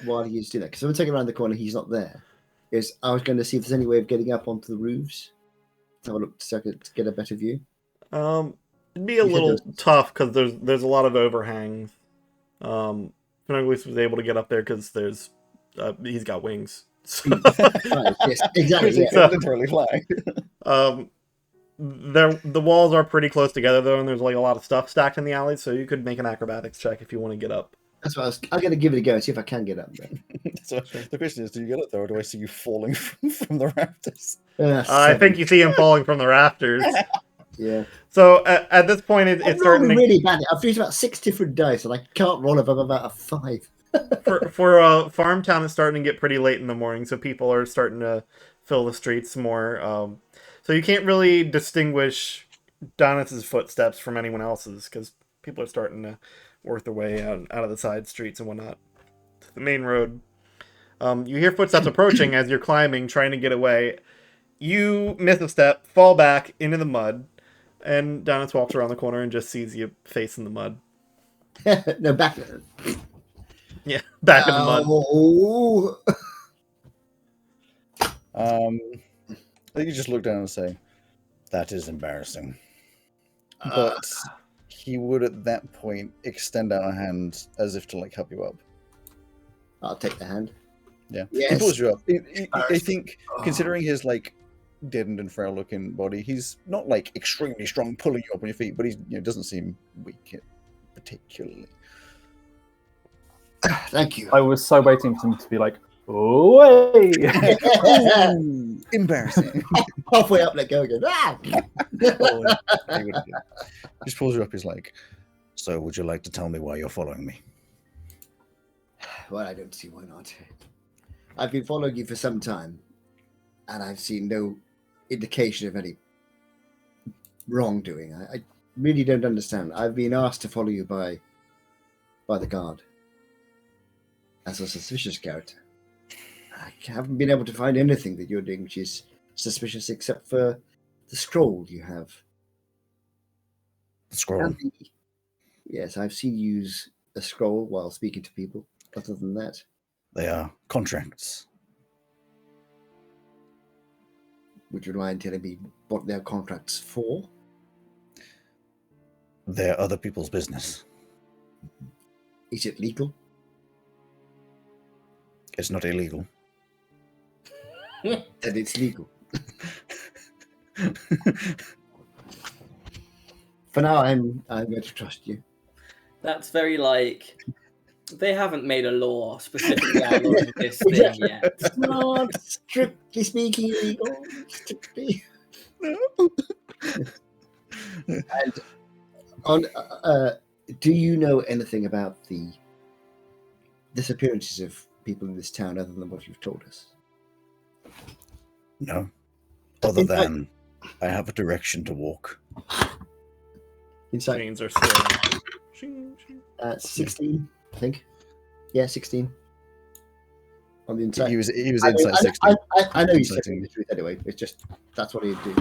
while he was doing that, because if I'm taking around the corner, he's not there. Is I was going to see if there's any way of getting up onto the roofs. Have a look so I could get a better view. It'd be a little tough because there's a lot of overhangs. Finoglis was able to get up there because he's got wings. So, right, yes, exactly. So, literally fly. The walls are pretty close together though, and there's like a lot of stuff stacked in the alley. So you could make an acrobatics check if you want to get up. That's what I'm going to give it a go and see if I can get up there. So the question is, do you get up there, or do I see you falling from the rafters? I think you see him falling from the rafters. Yeah. So at this point, it's starting to really bad. I've used about 6 different dice, and I can't roll above about a 5. for farm town, it's starting to get pretty late in the morning, so people are starting to fill the streets more. So you can't really distinguish Donis's footsteps from anyone else's because people are starting to work their way out of the side streets and whatnot to the main road. You hear footsteps approaching as you're climbing, trying to get away. You miss a step, fall back into the mud, and Donis walks around the corner and just sees you face in the mud. No, back. Yeah, back in the mud. You just look down and say, "That is embarrassing." But he would at that point extend out a hand as if to like help you up. I'll take the hand. Yeah, Yes. he pulls you up. I think, considering his like deadened and frail-looking body, he's not like extremely strong, pulling you up on your feet, but he doesn't seem weak particularly. Thank you. I was so waiting for him to be like, "Away!" Ooh, embarrassing. Halfway up, let go again. He just pulls you up. He's like, "So, would you like to tell me why you're following me?" Well, I don't see why not. I've been following you for some time, and I've seen no indication of any wrongdoing. I really don't understand. I've been asked to follow you by the guard as a suspicious character. I haven't been able to find anything that you're doing which is suspicious except for the scroll you have. The scroll? Yes, I've seen you use a scroll while speaking to people. Other than that, they are contracts. Would you mind telling me what their contracts for? They're other people's business. Is it legal? It's not illegal. Then it's legal. For now, I'm going to trust you. That's very like they haven't made a law specifically outlawing this thing yet. It's not strictly speaking illegal. Strictly. And on, do you know anything about the disappearances of people in this town other than what you've told us? No. Other than I have a direction to walk. Inside. Chains are staring. 16, I think. Yeah, 16. On the inside. He was inside 16. I know he's telling the truth anyway. It's just that's what he'd do.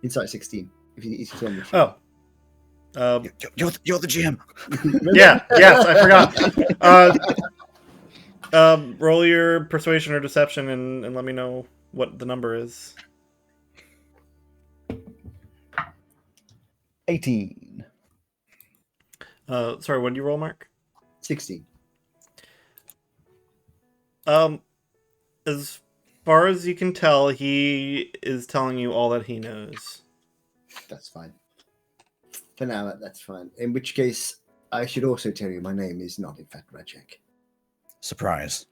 Inside 16. If he's telling the truth. Oh. You're the GM. Yeah. Yes, I forgot. Roll your persuasion or deception and let me know what the number is. 18. Sorry, what did you roll, Mark? 16. As far as you can tell, he is telling you all that he knows. That's fine. For now, that's fine. In which case, I should also tell you my name is not in fact Rajek. Surprise.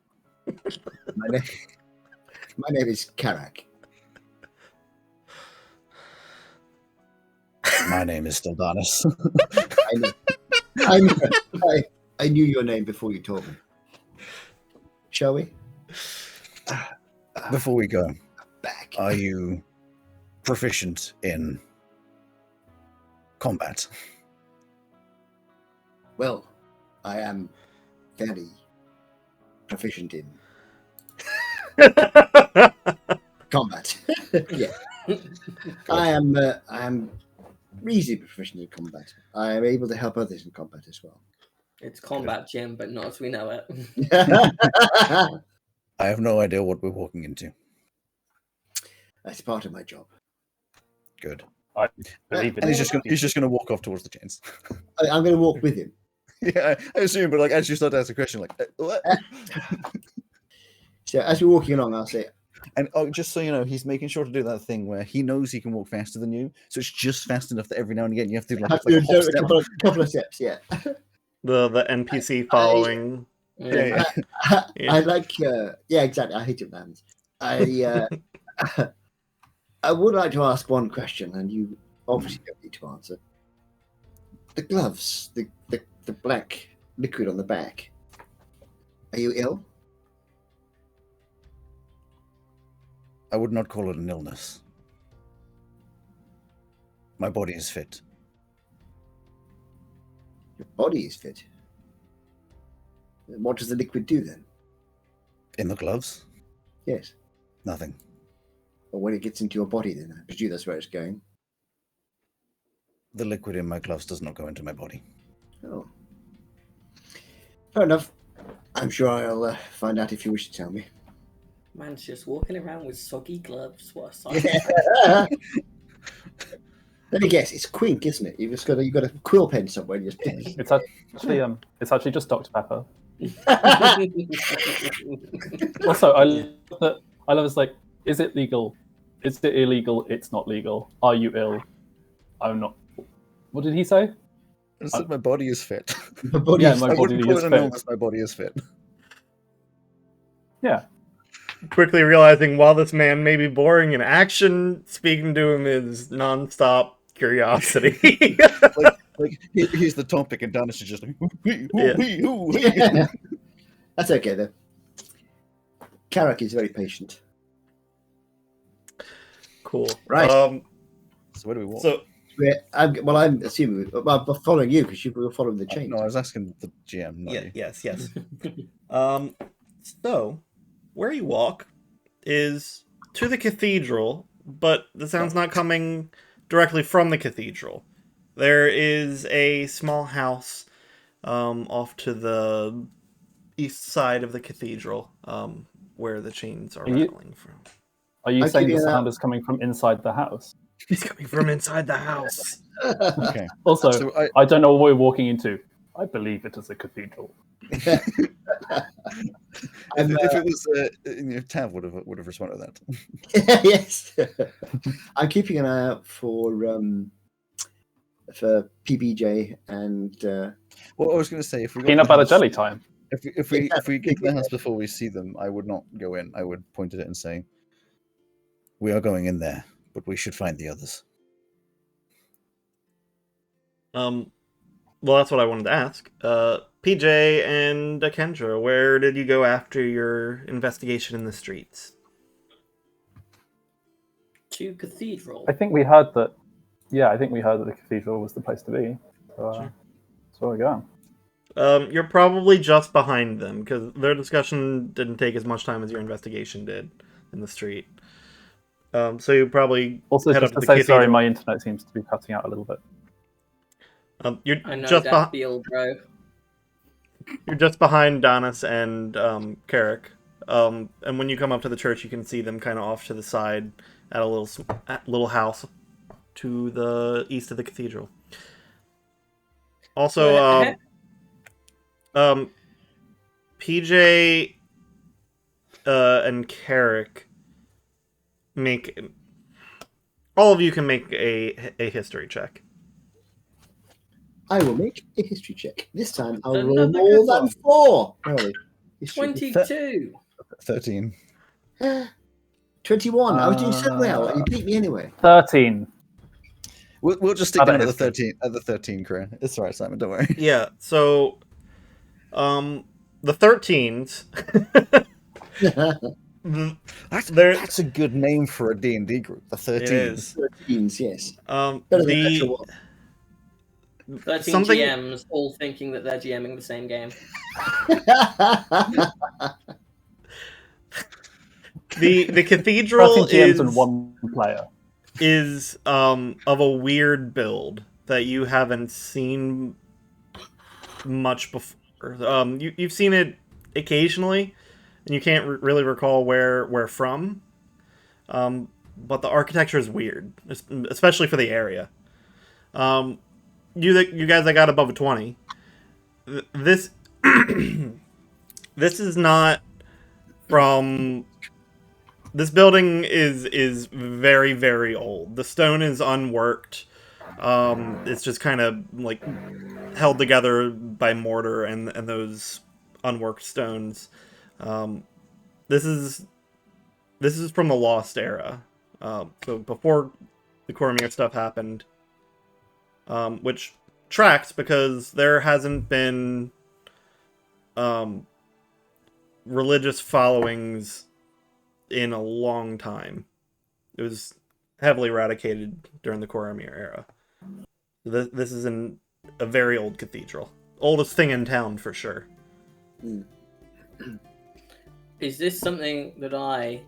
My name is Karak. My name is still Taris. I knew your name before you told me. Shall we? Before we go, Back. are you proficient in combat? Well, I am very proficient in combat. Yeah. I am reasonably proficient in combat. I am able to help others in combat as well. It's combat, Jim, but not as we know it. I have no idea what we're walking into. That's part of my job. Good. I believe And he's just gonna walk off towards the chains. I'm going to walk with him. Yeah, I assume, but like as you start to ask a question, like what? So as we're walking along, I'll say, And just so you know, he's making sure to do that thing where he knows he can walk faster than you, so it's just fast enough that every now and again you have to like do a hop step. a couple of steps, yeah. The NPC following. Yeah. I like, yeah, exactly. I hate it, man. I would like to ask one question, and you obviously don't need to answer. The gloves, the black liquid on the back. Are you ill? I would not call it an illness. My body is fit. Your body is fit. What does the liquid do then? In the gloves? Yes. Nothing. Or when it gets into your body, then I presume that's where it's going. The liquid in my gloves does not go into my body. Oh. Fair enough. I'm sure I'll find out if you wish to tell me. Man's just walking around with soggy gloves. What a sight. Yeah. Let me guess, it's Quink, isn't it? You've got a quill pen somewhere. And It's actually just Dr. Pepper. Also, I love it's like, is it legal? Is it illegal? It's not legal. Are you ill? I'm not. What did he say? I said my body is fit. My body Yeah, is my I body wouldn't call is it an fit. illness. My body is fit. Yeah. Quickly realizing while this man may be boring in action, speaking to him is non-stop curiosity. Like here's the topic, and Dennis is just like, Yeah. That's okay though. Carrick is very patient. Cool. Right. So where do we walk? So I'm assuming I'm following you because you were following the chain. No, I was asking the GM. Not you. yes. So where you walk is to the cathedral, but the sound's not coming directly from the cathedral. There is a small house off to the east side of the cathedral where the chains are rattling from. Are you saying the sound is coming from inside the house? It's coming from inside the house. Okay. Also, So I don't know what we're walking into. I believe it is a cathedral. If it was, Tav would have responded to that. Yes. I'm keeping an eye out for PBJ and. Well, I was going to say, if we got Peanut to the butter house- jelly time. If we get to the house before we see them, I would not go in. I would point at it and say, "We are going in there, but we should find the others." Well, that's what I wanted to ask. PJ and Kendra, where did you go after your investigation in the streets? To cathedral. I think we heard that. Yeah, I think we heard that the cathedral was the place to be. So, Sure. that's where we're going. You're probably just behind them because their discussion didn't take as much time as your investigation did in the street. So you probably Also, head just up to to the say sorry, cathedral. my internet seems to be cutting out a little bit. You're I know just that feel, bro. You're just behind Donis and Carrick. And when you come up to the church, you can see them kind of off to the side at a little house to the east of the cathedral. Also, PJ and Carrick all of you can make a history check. I will make a history check. This time I'll roll Another more good than one. 4. Really. 22. 13. 21. I was doing so well, and you beat me anyway. 13. We'll just stick down at the 13. At the 13, Corinne. It's all right, Simon. Don't worry. Yeah. So, the 13s. That's a good name for a D&D group. The 13s. It is. 13s, yes. The 13 something- GMs all thinking that they're GMing the same game. the cathedral 13 GMs is and 1 player. is of a weird build that you haven't seen much before. You've seen it occasionally, and you can't really recall where from. But the architecture is weird, especially for the area. You guys that got above a 20, this this is not from. This building is very, very old. The stone is unworked. It's just kind of like held together by mortar and those unworked stones. This is from the Lost Era. So before the Cormier stuff happened, which tracks because there hasn't been religious followings in a long time. It was heavily eradicated during the Cormier era. This is a very old cathedral. Oldest thing in town for sure. Is this something that I,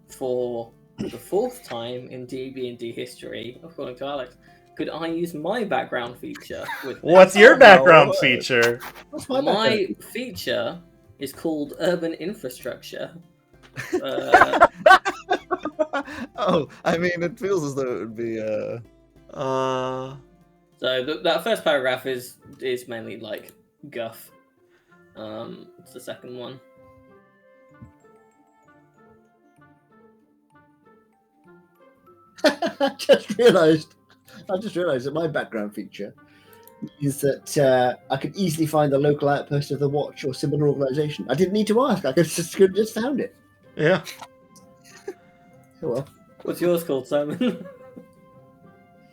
for the 4th time in DB&D history, according to Alex, could I use my background feature with this? What's your background feature? What's my My background? feature is called Urban Infrastructure. Oh, I mean, it feels as though it would be. So that first paragraph is mainly like guff. It's the second one. I just realised that my background feature is that I could easily find the local outpost of the Watch or similar organisation. I didn't need to ask. I could just found it. Yeah. Oh well. What's yours called, Simon?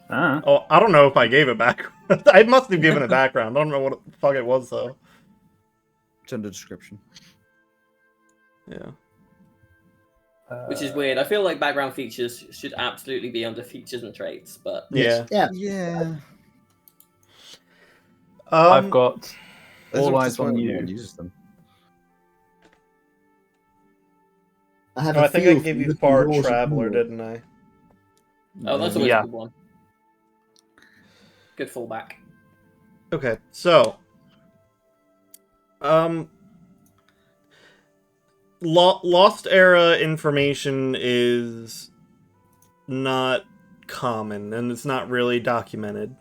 Oh, I don't know if I gave it back. I must have given it background. I don't know what the fuck it was though. It's under description. Yeah. Which is weird. I feel like background features should absolutely be under features and traits, but Yeah. Yeah. I've got Those all are eyes just why on everyone you. uses them. I have I a think feel I gave for you looking Far doors and Traveler, doors. didn't I? oh, that's always Yeah. a good one. Good fallback. Okay, so Lost Era information is not common, and it's not really documented.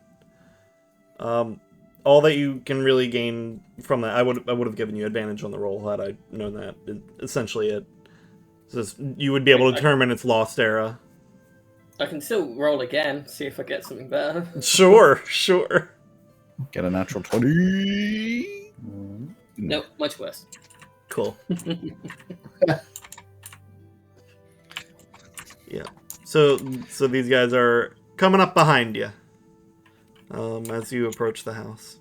All that you can really gain from that, I would have given you advantage on the roll had I known that. Essentially, it says you would be able to determine its Lost Era. I can still roll again, see if I get something better. Sure. Get a natural 20. Nope, much worse. Cool. Yeah. So these guys are coming up behind you as you approach the house.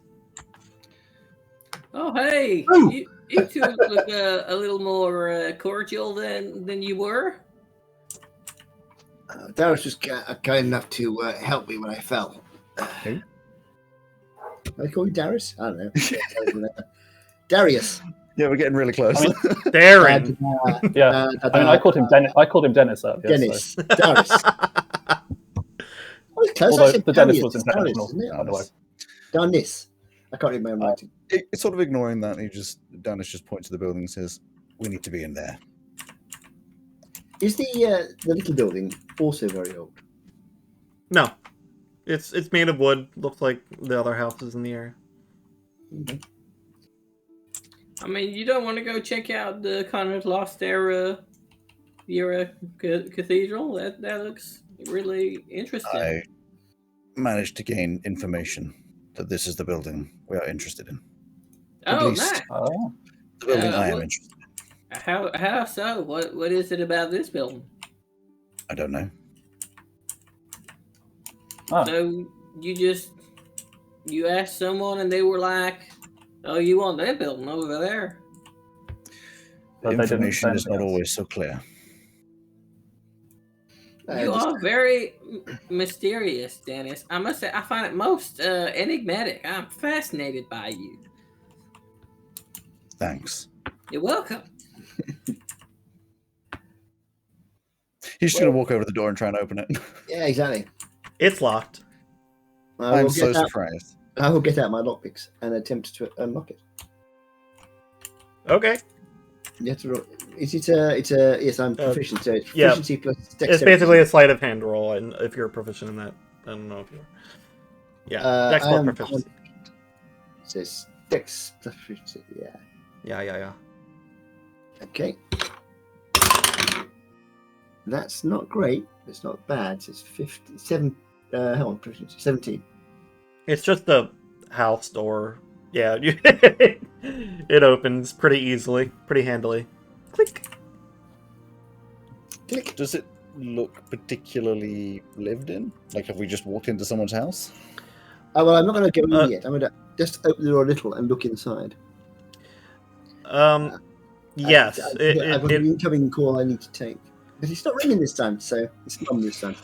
Oh, hey! Ooh. You two look a little more cordial than you were. Taris was kind enough to help me when I fell. Who? I call you Taris? I don't know. Darius. Yeah, we're getting really close. I mean, Darren. Yeah. I mean, I called him Dennis. I called him Dennis earlier. Dennis. So. Darius. I was close. Although I said the Dennis Darius. was It's intentional, Darius, isn't it? by the way. Dennis. I can't read my own writing. It's sort of ignoring that. Dennis just points to the building and says, "We need to be in there." Is the little building also very old? No. It's made of wood. Looks like the other houses in the area. I mean, you don't want to go check out the kind of Lost Era cathedral? That looks really interesting. I managed to gain information that this is the building we are interested in. At Oh, least nice. Oh. the building I am what- interested in. How so? What is it about this building? I don't know. Oh. So you asked someone and they were like, "Oh, you want that building over there?" But they didn't Information say is not anything else. always so clear. You are very mysterious, Dennis. I must say, I find it most enigmatic. I'm fascinated by you. Thanks. You're welcome. He's just going to walk over the door and try and open it. Yeah, exactly. It's locked. I'm so surprised. I will get out my lockpicks and attempt to unlock it. Okay. You have to roll. Is it a yes? I'm proficient. So it's yeah. proficiency plus dexterity. It's basically a sleight of hand roll, and if you're proficient in that, I don't know if you're. Yeah, Dex plus proficiency. It says Dex plus proficiency. Yeah. Yeah. Okay. That's not great. It's not bad. It's 57. Hang on, proficiency 17. It's just the house door. Yeah, it opens pretty easily, pretty handily. Click. Click. Does it look particularly lived in? Like, have we just walked into someone's house? Oh, well, I'm not going to go in yet. I'm going to just open the door a little and look inside. Yes. I've got an incoming call I need to take. But it's not ringing this time, so it's not this time.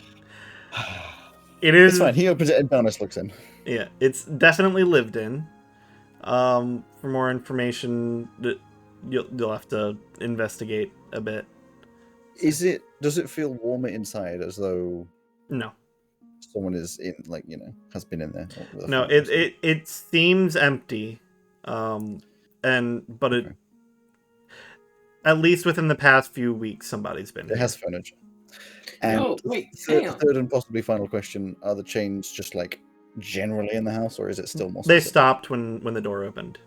It is. It's fine. He opens it and Dennis looks in. Yeah, it's definitely lived in. For more information, you'll have to investigate a bit. Does it feel warmer inside, as though No. someone is in, like, has been in there? No, it seems empty. But it. Okay. at least within the past few weeks, somebody's been It here. has furniture. And third and possibly final question: are the chains just like generally in the house, or is it still more? They stopped when the door opened.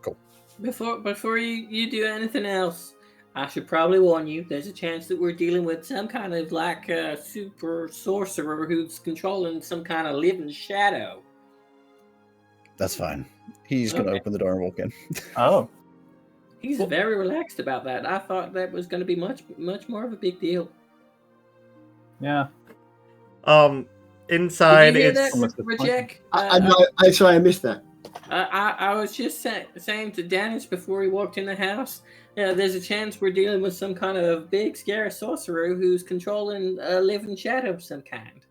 Cool. Before you do anything else, I should probably warn you. There's a chance that we're dealing with some kind of like super sorcerer who's controlling some kind of living shadow. That's fine. He's going to open the door and walk in. Oh. He's very relaxed about that. I thought that was going to be much more of a big deal. Yeah. Inside Did you hear it's that, Reject? I'm sorry, I missed that. I was just saying to Dennis before he walked in the house, there's a chance we're dealing with some kind of big, scary sorcerer who's controlling a living shadow of some kind.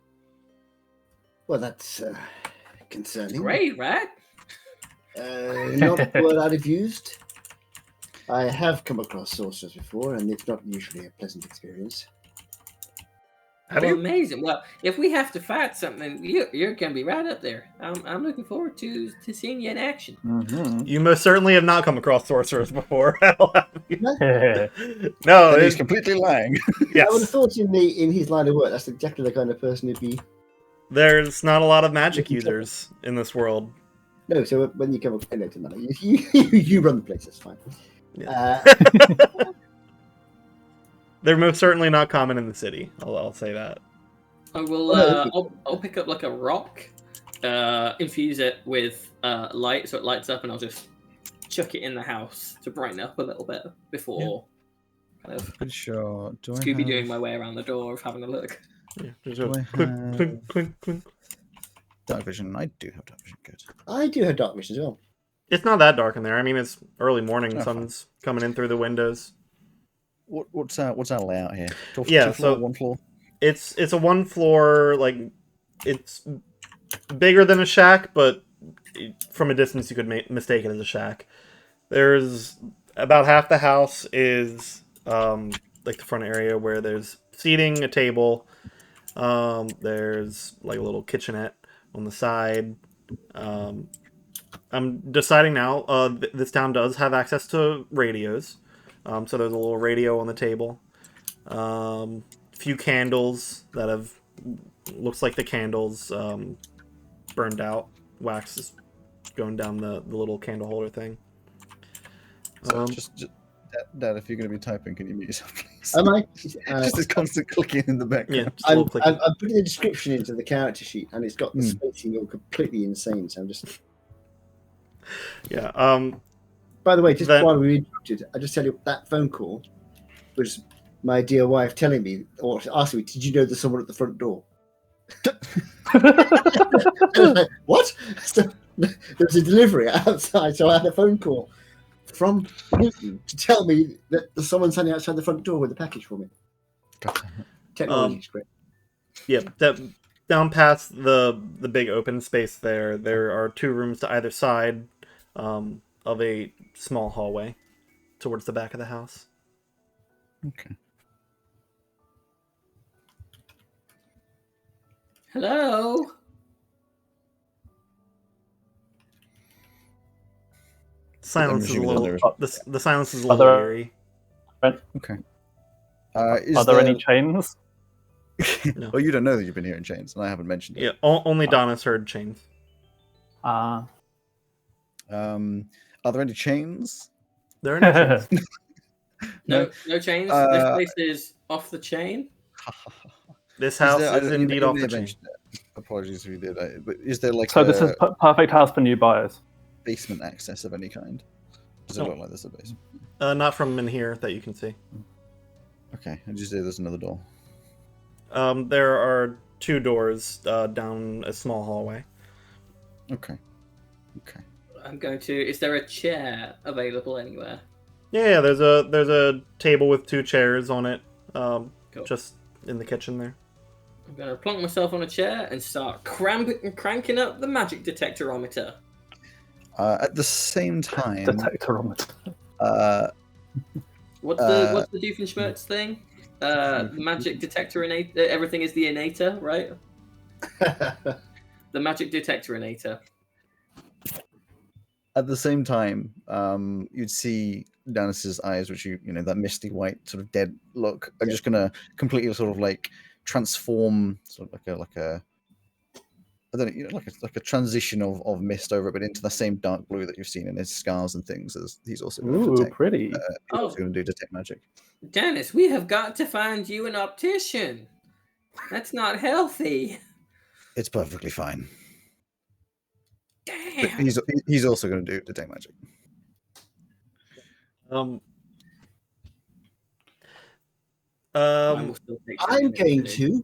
Well, that's concerning. Great, right? Not the word I'd have used. I have come across sorcerers before, and it's not usually a pleasant experience. Amazing. Well, if we have to fight something, you're going to be right up there. I'm looking forward to seeing you in action. Mm-hmm. You most certainly have not come across sorcerers before. No, and he's completely lying. Yes. I would have thought in his line of work, that's exactly the kind of person he'd be. There's not a lot of magic users in this world. No, so when you come up, you run the place. That's fine. Yeah. They're most certainly not common in the city. I'll say that. I will. I'll pick up like a rock, infuse it with light so it lights up, and I'll just chuck it in the house to brighten up a little bit before kind of Scooby doing my way around the door of having a look. Yeah, clink. Dark vision. I do have dark vision. Good. I do have dark vision as well. It's not that dark in there. I mean, it's early morning. Sun's coming in through the windows. What's our layout here? One floor. It's a one floor. Like it's bigger than a shack, but from a distance you could mistake it as a shack. There's about half the house is like the front area where there's seating, a table. There's like a little kitchenette on the side. I'm deciding now. This town does have access to radios. So there's a little radio on the table. Few candles that have looks like the candles burned out. Wax is going down the little candle holder thing. So just Dad, if you're going to be typing, can you mute yourself, please? Am I? Just this constant clicking in the background. Yeah, I'm putting the description into the character sheet, and it's got the spacing all completely insane. So I'm just. Yeah. By the way, just while we interrupted, I just tell you that phone call was my dear wife telling me or asking me, "Did you know there's someone at the front door?" Like, what? So, there was a delivery outside, so I had a phone call from Newton to tell me that there's someone standing outside the front door with a package for me. Technology is great. Yeah, down past the big open space there are two rooms to either side of a small hallway towards the back of the house. Okay. Hello. Silence is a little. The silence is a little eerie. Okay. Are there any chains? No. Well, you don't know that you've been here in chains, and I haven't mentioned it. Yeah, only Donna's heard chains. Are there any chains? There are no chains. No chains. This place is off the chain. This house is indeed off the chain. Apologies if you did. But is there like this is perfect house for new buyers? Basement access of any kind? Does it look like there's a basement? Not from in here that you can see. Okay, and you say there's another door. There are two doors down a small hallway. Okay. I'm going to. Is there a chair available anywhere? Yeah. There's a table with two chairs on it, cool. Just in the kitchen there. I'm going to plonk myself on a chair and start cranking up the magic detectorometer. At the same time, detectorometer. What's the Doofenshmirtz thing? Magic detector everything is the innator, right? The magic detectorinator. At the same time, you'd see Danis's eyes, which that misty white sort of dead look, are just gonna completely sort of like transform, sort of like a I don't know, like a transition of mist over it, but into the same dark blue that you've seen in his scars and things. As he's also going to detect, pretty. he's also going to do detect magic. Danis, we have got to find you an optician. That's not healthy. It's perfectly fine. Damn. But he's also going to do detect magic. I'm going to.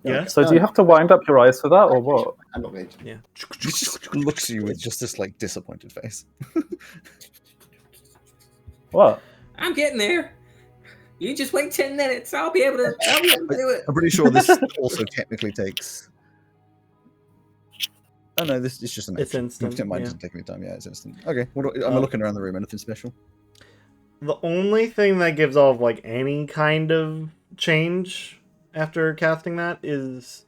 Yeah. So do you have to wind up your eyes for that, or what? I'm not going to. Yeah. He just looks at you with just this like disappointed face. What? I'm getting there. You just wait 10 minutes. I'll be able to do it. I'm pretty sure this also technically takes. Oh no, this is just an. It's action. instant. Mine Yeah. doesn't take any time. Yeah, it's instant. Okay, I'm looking around the room. Anything special? The only thing that gives off like any kind of change after casting that is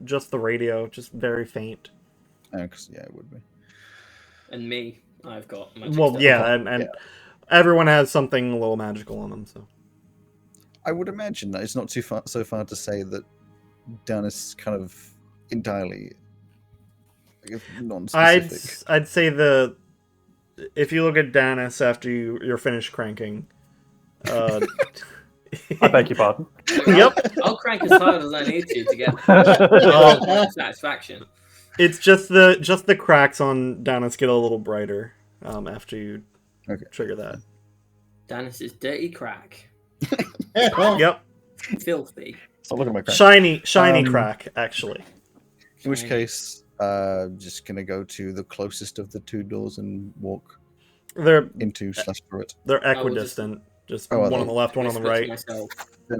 just the radio, just very faint. Yeah, it would be. And me, I've got magic Well, stuff. yeah, and everyone has something a little magical on them. So I would imagine that it's not so far to say that Dan is kind of entirely, I guess, non-specific. I'd say if you look at Danis after you're finished cranking, I beg your pardon. Yep. I'll crank as hard as I need to get satisfaction. It's just the cracks on Danis get a little brighter after you trigger that. Danis' dirty crack. Yep. Filthy. Stop looking at my crack. Shiny crack, actually. In which case, just gonna go to the closest of the two doors and walk into/through it. They're equidistant. Just one on the left, one on the right.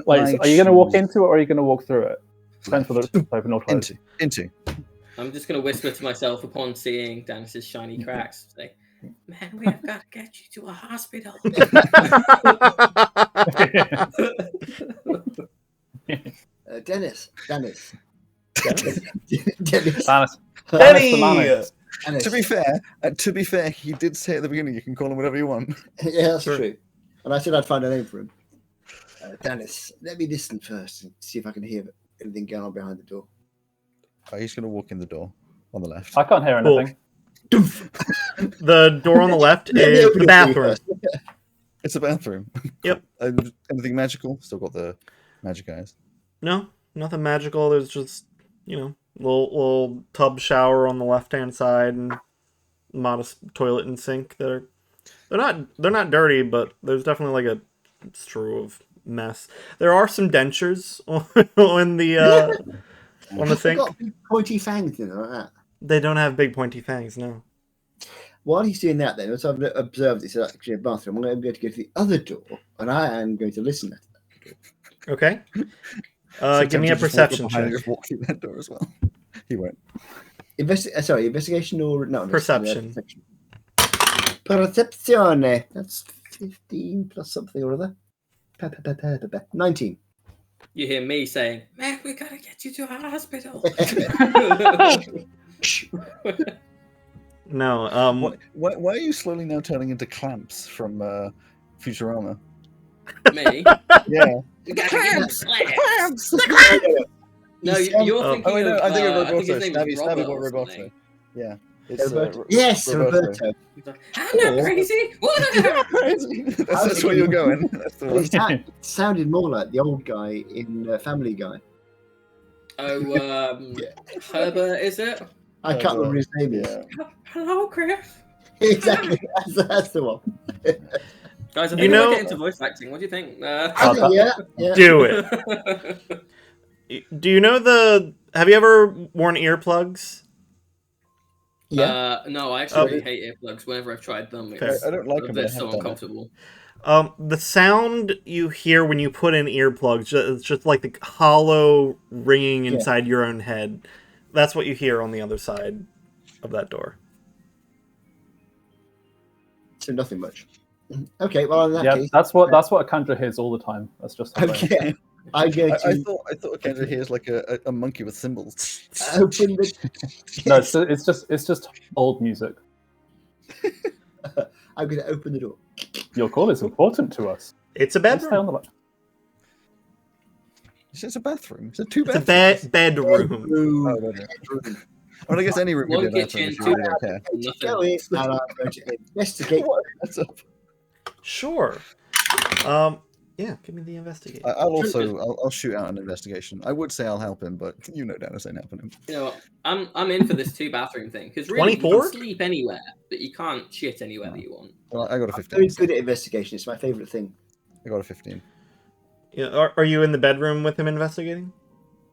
Wait, are you going to walk into it or are you going to walk through it? Depends whether it's open or closed. Into. I'm just going to whisper to myself upon seeing Danis' shiny cracks. Say, man, we have got to get you to a hospital. Dennis. Dennis. To be fair, he did say at the beginning you can call him whatever you want. Yeah, that's true. And I said I'd find a name for him. Dennis, let me listen first and see if I can hear anything going on behind the door. He's going to walk in the door on the left. I can't hear anything. The door on the left is the bathroom. It's a bathroom. Yep. Anything magical? Still got the magic eyes. No, nothing magical. There's just, little tub shower on the left-hand side and modest toilet and sink that are they're not dirty, but there's definitely like a strew of mess. There are some dentures on the sink. Got big pointy fangs in like that. They don't have big pointy fangs, no. While he's doing that, then, as I've observed, it's actually a bathroom. I'm going to go to the other door, and I am going to listen at that door. Okay. Give me a perception check. Just walk through that door as well. He won't. Investigation or no? Perception. Percepzione. That's 15 plus something or other. 19. You hear me saying, man, we gotta get you to a hospital. No. Why are you slowly now turning into Clamps from Futurama? Me? Yeah. Clamps! No, you're thinking of... I think of I think his name Roboto. is Stabby Robert or Roboto. something. Yeah. It's, yes, Roberto. I'm not crazy. That's where you're going. That's the one. It sounded more like the old guy in Family Guy. Oh, Herbert, is it? I can't remember his name. Yeah. Hello, Chris. Exactly. That's the one. Guys, I think we're getting into voice acting. What do you think? Yeah. Do it. Do you know have you ever worn earplugs? Yeah. No, I actually hate earplugs. Whenever I've tried them, I don't like them. They're so uncomfortable. The sound you hear when you put in earplugs, it's just like the hollow ringing inside your own head. That's what you hear on the other side of that door. So nothing much. Okay, well in that case, that's what Akandra hears all the time. That's just okay. I thought Kendra hears like a monkey with cymbals. Open the... No, it's just old music. I'm going to open the door. Your call is important to us. It's a Please stay on bedroom. the line. It's a bathroom. It's a two It's a bathrooms. bedroom. Oh, bedroom. Well, I guess any room One could be a bathroom kitchen, if you two really don't care. Go in, and I'm going to investigate. What's up? Sure. Yeah, give me the investigate. I'll shoot out an investigation. I would say I'll help him, but you know Dennis ain't helping him. You know what? I'm in for this 2-bathroom thing because really you 24? can sleep anywhere, but you can't shit anywhere that you want. Well, I got a I'm 15. very good at investigation. It's my favourite thing. I got a 15. Yeah, are you in the bedroom with him investigating?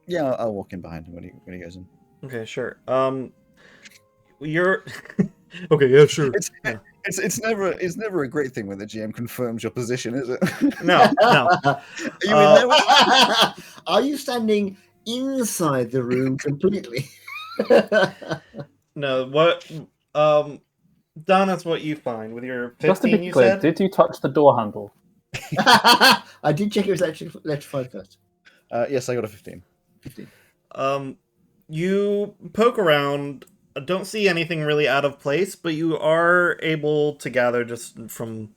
Yeah, I'll walk in behind him when he goes in. Okay, sure. You're okay. Yeah, sure. It's never a great thing when the GM confirms your position, is it? No. Are you in there with Are you standing inside the room completely? No. What? Don, that's what you find with your 15. Just to be you clear, said. did you touch the door handle? I did check it was electrified first. Yes, I got a 15. 15. You poke around. Don't see anything really out of place, but you are able to gather just from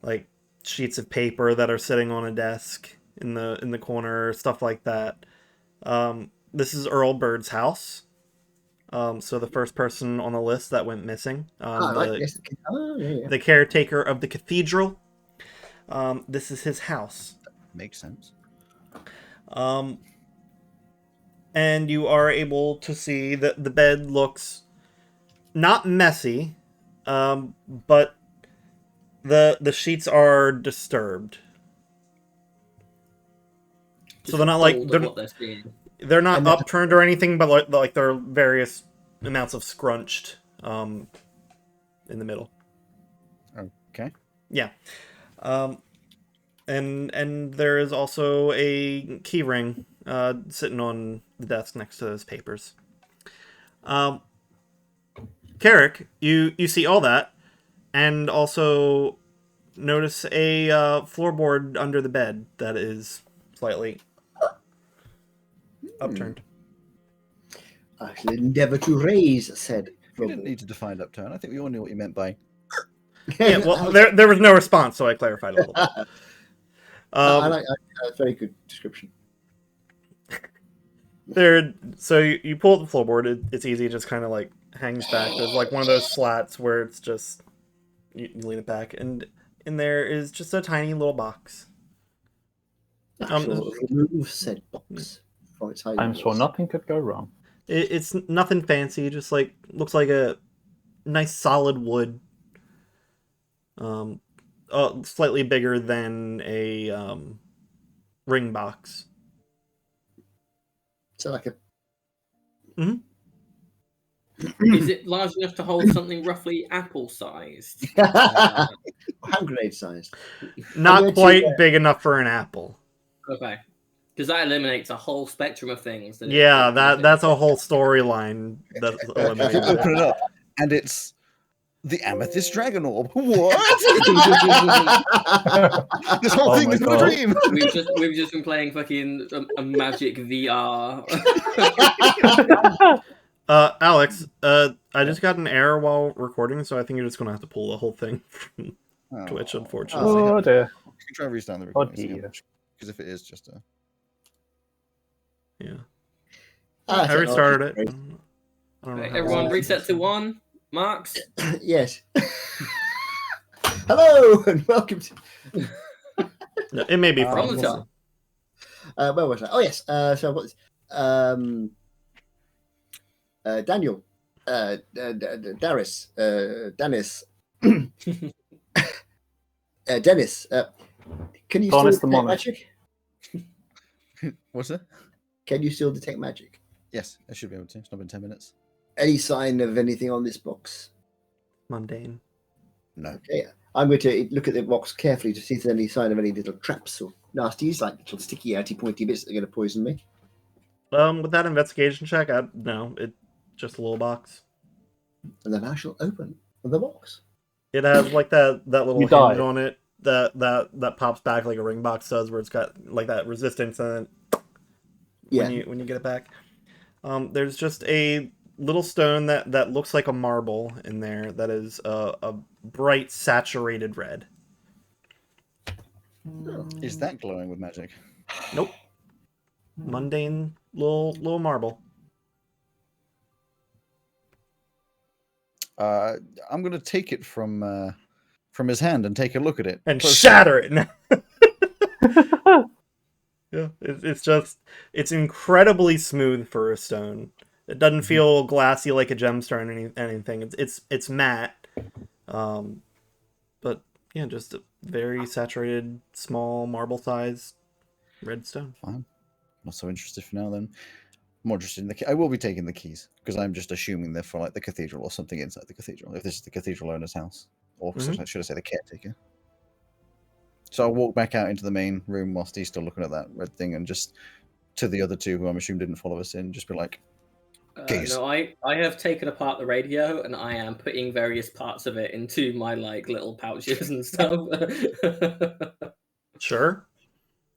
like sheets of paper that are sitting on a desk in the corner, stuff like that. This is Earl Bird's house. So the first person on the list that went missing. The caretaker of the cathedral. This is his house. Makes sense. And you are able to see that the bed looks not messy, but the sheets are disturbed. So they're not like they're not upturned or anything, but like there are various amounts of scrunched in the middle. Okay. Yeah. And there is also a key ring sitting on the desk next to those papers. Carrick, you see all that, and also notice a floorboard under the bed that is slightly upturned. I shall endeavour to raise said. You didn't need to define upturn. I think we all knew what you meant by. Yeah, well, there was no response, so I clarified a little bit. I like a very good description. So you pull up the floorboard. It's easy. It just kind of like hangs back. There's like one of those slats where it's just you lean it back, and in there is just a tiny little box. I shall remove said box from its hiding I'm sure place. nothing could go wrong. It's nothing fancy. Just like looks like a nice solid wood. Slightly bigger than a ring box. So like a. Is it large enough to hold something roughly apple-sized? Hand grenade sized. Not quite big enough for an apple. Okay. Because that eliminates a whole spectrum of things. Yeah, that's a whole storyline. That's eliminated. Open it up, and it's the Amethyst Dragon Orb. What? This whole thing is a dream. We've just been playing fucking a Magic VR. Alex, I just got an error while recording, so I think you're just gonna have to pull the whole thing from Twitch, unfortunately. Oh dear. You can try and restart the recording. Because if it is just a... Yeah. I restarted it. I don't know Everyone reset to 1. Marks? Yes. Hello and welcome to. It may be from the top. Where was I? Oh yes. So what? Daniel, Taris, Dennis, Dennis. Can you still detect magic? What's that? Can you still detect magic? Yes, I should be able to. It's not been 10 minutes. Any sign of anything on this box? Mundane. No. Okay. I'm going to look at the box carefully to see if there's any sign of any little traps or nasties, like little sticky, outy, pointy bits that are going to poison me. With that investigation check, no, it's just a little box. And then I shall open the box. It has like that little hinge on it that pops back like a ring box does, where it's got like that resistance and then when you get it back. There's just a little stone that looks like a marble in there that is a bright saturated red. Is that glowing with magic? Nope. Mundane little marble. I'm gonna take it from his hand and take a look at it And closely. shatter it. Yeah, it's incredibly smooth for a stone. It doesn't feel glassy like a gemstone or anything. It's matte, but yeah, just a very saturated, small marble-sized red stone. Fine. Not so interested for now then. More interested in I will be taking the keys because I'm just assuming they're for like the cathedral or something inside the cathedral. If this is the cathedral owner's house, or should I say the caretaker? So I'll walk back out into the main room whilst he's still looking at that red thing, and just to the other two who I'm assuming didn't follow us in, just be like, keys. No, I have taken apart the radio and I am putting various parts of it into my like little pouches and stuff. Sure.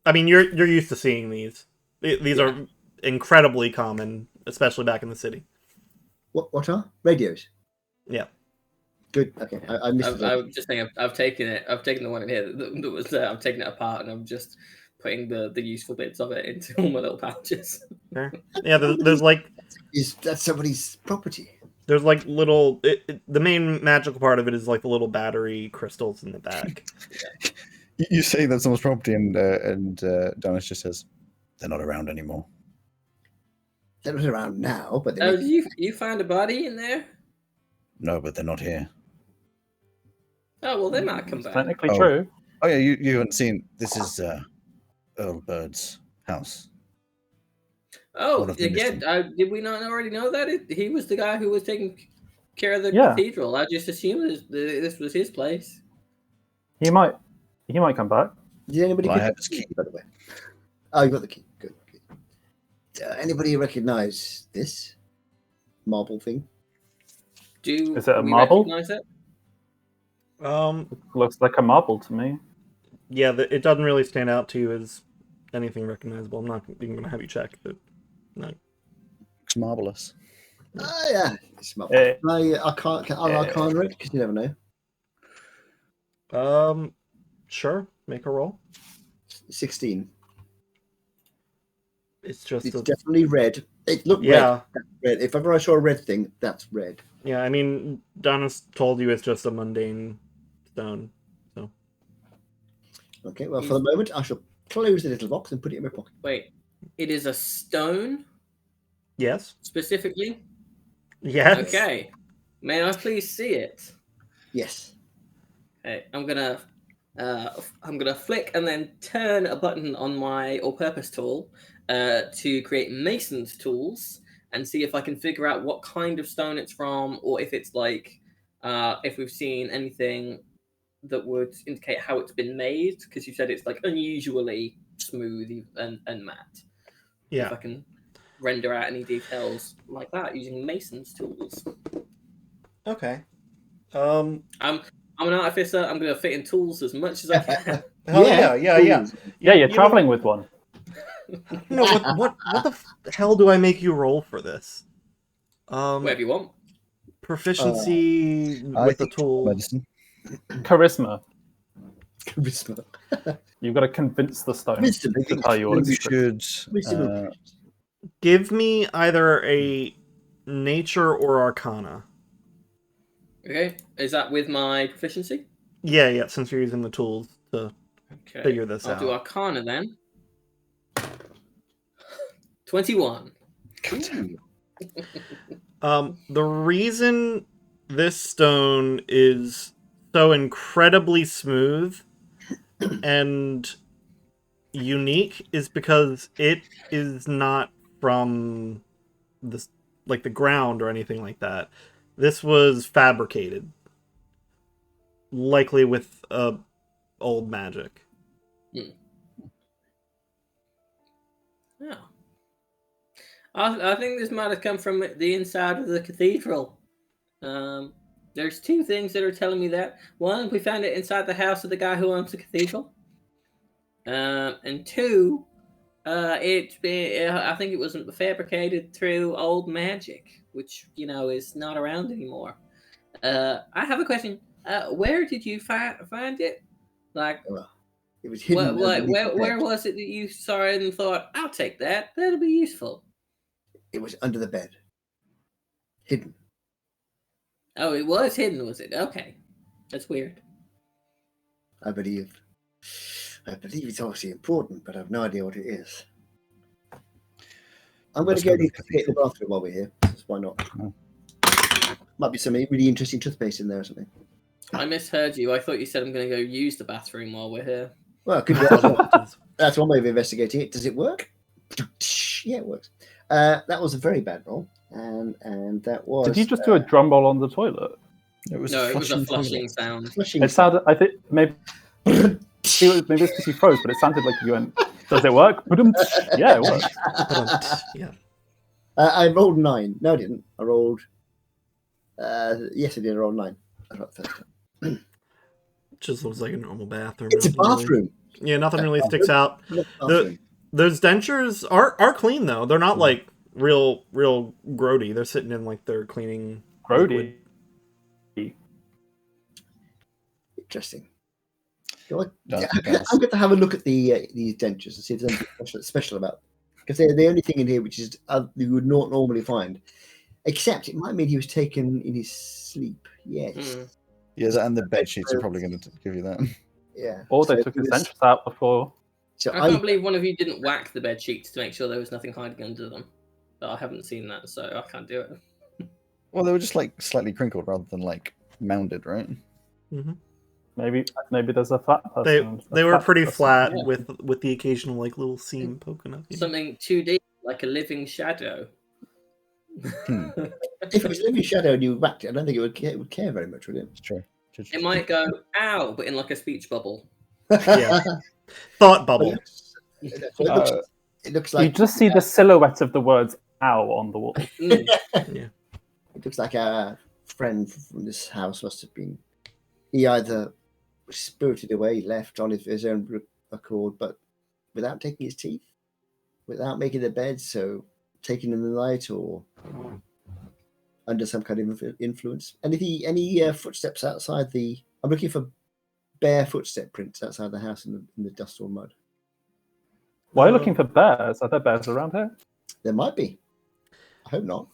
I mean, you're used to seeing these. These are incredibly common, especially back in the city. What are radios? Yeah. Good. Okay, I missed it. I'm just saying, I've taken it. I've taken the one in here that was there. I've taken it apart, and I'm just putting the useful bits of it into all my little pouches. Sure. Yeah, there's like that's somebody's property. There's like little. The main magical part of it is like the little battery crystals in the back. You say that's someone's property, and Donis just says, "They're not around anymore." They're not around now, but Oh, you found a body in there? No, but they're not here. Oh well, they might come back. Technically true. Oh yeah, you haven't seen. This is Earl Bird's house. Oh, again, did we not already know that he was the guy who was taking care of the cathedral? I just assumed this was his place. He might come back. Did anybody I get have the his key, key. by the way? Oh, you got the key. Good. Anybody recognize this marble thing? Is it a marble? Recognize it? Looks like a marble to me. Yeah, it doesn't really stand out to you as anything recognizable. I'm not even going to have you check, but no. It's marvelous. Yeah, it's marble. I can't. I can't read because you never know. Sure. Make a roll. 16. It's definitely red. It looked red. That's red. If ever I saw a red thing, that's red. Yeah, I mean, Donis told you it's just a mundane stone. So. Okay, well, for the moment, I shall close the little box and put it in my pocket. Wait, it is a stone? Yes. Specifically? Yes. Okay. May I please see it? Yes. Okay, I'm gonna flick and then turn a button on my all-purpose tool to create Mason's tools and see if I can figure out what kind of stone it's from, or if it's like if we've seen anything that would indicate how it's been made, because you said it's like unusually smooth and matte. Yeah. If I can render out any details like that using Mason's tools. Okay. I'm an artificer. I'm going to fit in tools as much as I can. Yeah, you're traveling with one. No, what the hell do I make you roll for this? Whatever you want. Proficiency with the tool. Medicine. Charisma. Charisma. You've got to convince the stone to tell you what it's should give me either a nature or arcana. Okay, is that with my proficiency? Yeah, since you're using the tools to figure this out. I'll do arcana then. 21. The reason this stone is so incredibly smooth and unique is because it is not from the ground or anything like that. This was fabricated, likely with old magic. Yeah. I think this might have come from the inside of the cathedral. There's two things that are telling me that. One, we found it inside the house of the guy who owns the cathedral. And two, I think it was fabricated through old magic, which is not around anymore. I have a question. Where did you find it? Like, it was hidden. Where was it that you saw it and thought, I'll take that. That'll be useful. It was under the bed, hidden. Oh, it was hidden, was it? Okay, that's weird. I believe it's obviously important, but I have no idea what it is. I'm going to go investigate the bathroom while we're here. Why not? Oh. Might be some really interesting toothpaste in there or something. I misheard you. I thought you said I'm going to go use the bathroom while we're here. Well, could be that's one way of investigating it. Does it work? Yeah, it works. That was a very bad roll, and that was. Did you just do a drum roll on the toilet? It was a flushing sound. It sounded. I think maybe it's because you froze, but it sounded like you went. Does it work? Yeah, it works. Yeah. I rolled 9. No, I didn't. I rolled. Yes, I did. I rolled 9. Just looks like a normal bathroom. It's a bathroom. Really, nothing really sticks out. Those dentures are clean though. They're not like real grody. They're sitting in like they're cleaning. Grody. Interesting. I'm going to have a look at these dentures and see if there's anything special about them. Because they're the only thing in here which is you would not normally find. Except it might mean he was taken in his sleep. Yes. Mm. Yes, and the bed sheets are probably going to give you that. Yeah. Or they took his dentures out before. So I can't believe one of you didn't whack the bed sheets to make sure there was nothing hiding under them. But I haven't seen that, so I can't do it. Well, they were just like slightly crinkled rather than like mounded, right? Mm-hmm. Maybe there's a flat person. They were pretty flat with the occasional like little seam poking up. Something 2D, like a living shadow. If it was a living shadow and you whacked it, I don't think it would care very much, would it? It's true. It might go ow, but in like a speech bubble. Yeah. Thought bubble. It looks like you just see the silhouette of the words "ow" on the wall. Yeah. It looks like a friend from this house must have been. He either spirited away, left on his own accord, but without taking his teeth, without making the bed, so taken in the night or under some kind of influence. Any footsteps outside the? I'm looking for bare footstep prints outside the house in the dust or mud. Why are you looking for bears? Are there bears around here? There might be. I hope not.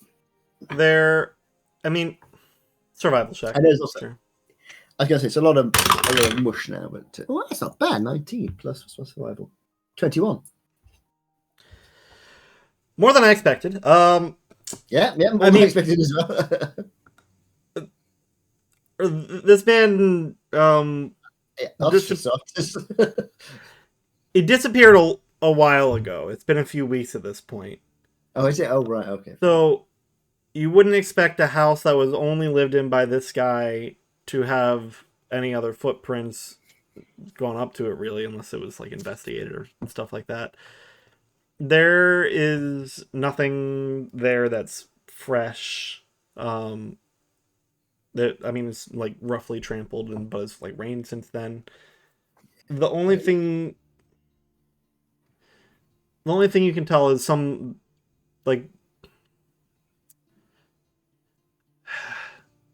Survival check. And there's also. Sure. I was going to say it's a lot of mush now, but that's not bad. 19 plus survival, 21. More than I expected. More than I expected as well. This man, he disappeared a while ago. It's been a few weeks at this point. Oh, is it? Oh, right. Okay. So you wouldn't expect a house that was only lived in by this guy to have any other footprints gone up to it, really, unless it was like investigated or stuff like that. There is nothing there that's fresh. It's like roughly trampled, but it's like rained since then. The only thing you can tell is some like.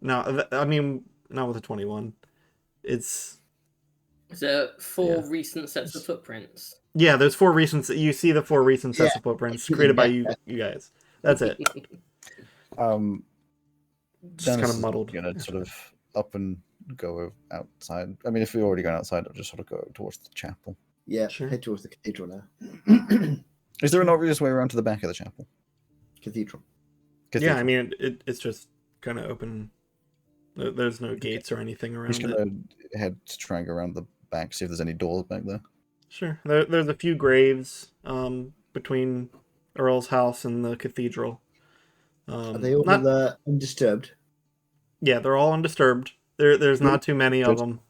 No, not with a 21. It's. So 4 recent sets of footprints. Yeah, there's 4 recent. You see the 4 recent sets of footprints created by you guys. That's it. Just kind of muddled. Gonna sort of up and go outside. I mean, if we're already going outside, I'll just sort of go towards the chapel. Yeah, sure. Head towards the cathedral now. Is there an obvious way around to the back of the chapel? Cathedral. Yeah, I mean, it's just kind of open. There's no gates or anything around it. Just gonna head to try and go around the back, see if there's any doors back there. Sure. There's a few graves between Earl's house and the cathedral. Are they all undisturbed? Yeah, they're all undisturbed. There's not too many of them.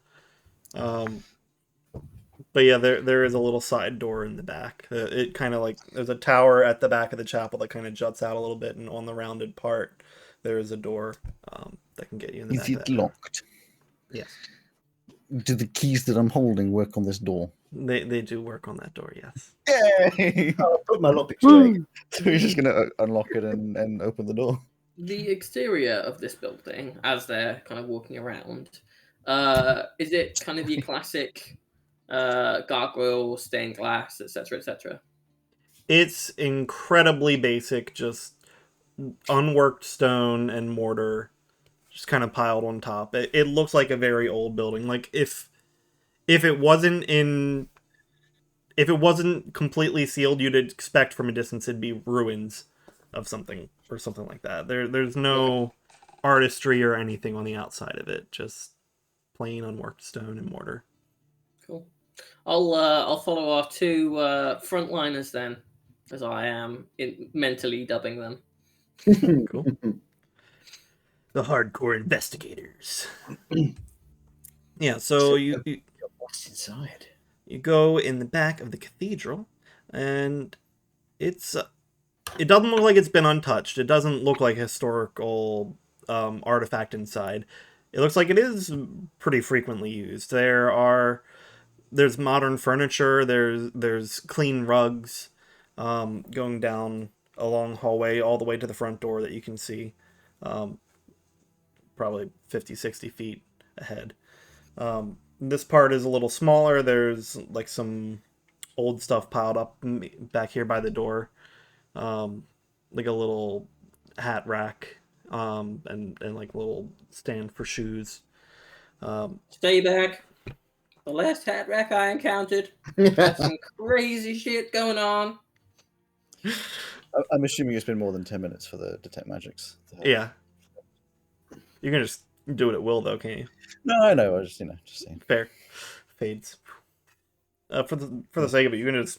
But yeah, there is a little side door in the back. It kind of like there's a tower at the back of the chapel that kind of juts out a little bit, and on the rounded part there is a door that can get you in the back. Is it locked? Yes. Do the keys that I'm holding work on this door? They do work on that door, yes. Yay! I'll put my lockpick away. So we're just gonna unlock it and open the door. The exterior of this building, as they're kind of walking around, is it kind of your classic gargoyle, stained glass, etc., etc.? It's incredibly basic, just unworked stone and mortar, just kind of piled on top. It looks like a very old building. Like if it wasn't completely sealed, you'd expect from a distance it'd be ruins of something or something like that. There's no artistry or anything on the outside of it, just plain unworked stone and mortar. Cool. I'll follow our two frontliners then, as I am mentally dubbing them. Cool. The hardcore investigators. Yeah, so What's inside? You go in the back of the cathedral, and it doesn't look like it's been untouched. It doesn't look like a historical artifact inside. It looks like it is pretty frequently used. There's modern furniture. There's clean rugs, going down a long hallway all the way to the front door that you can see, probably 50, 60 feet ahead. This part is a little smaller. There's like some old stuff piled up back here by the door, like a little hat rack, and like a little stand for shoes. Stay back. The last hat rack I encountered had some crazy shit going on. I'm assuming it's been more than 10 minutes for the detect magics. Yeah. You can just do it at will, though, can't you? No, I know. I just saying. Fair. Fades. For the sake of it, you can just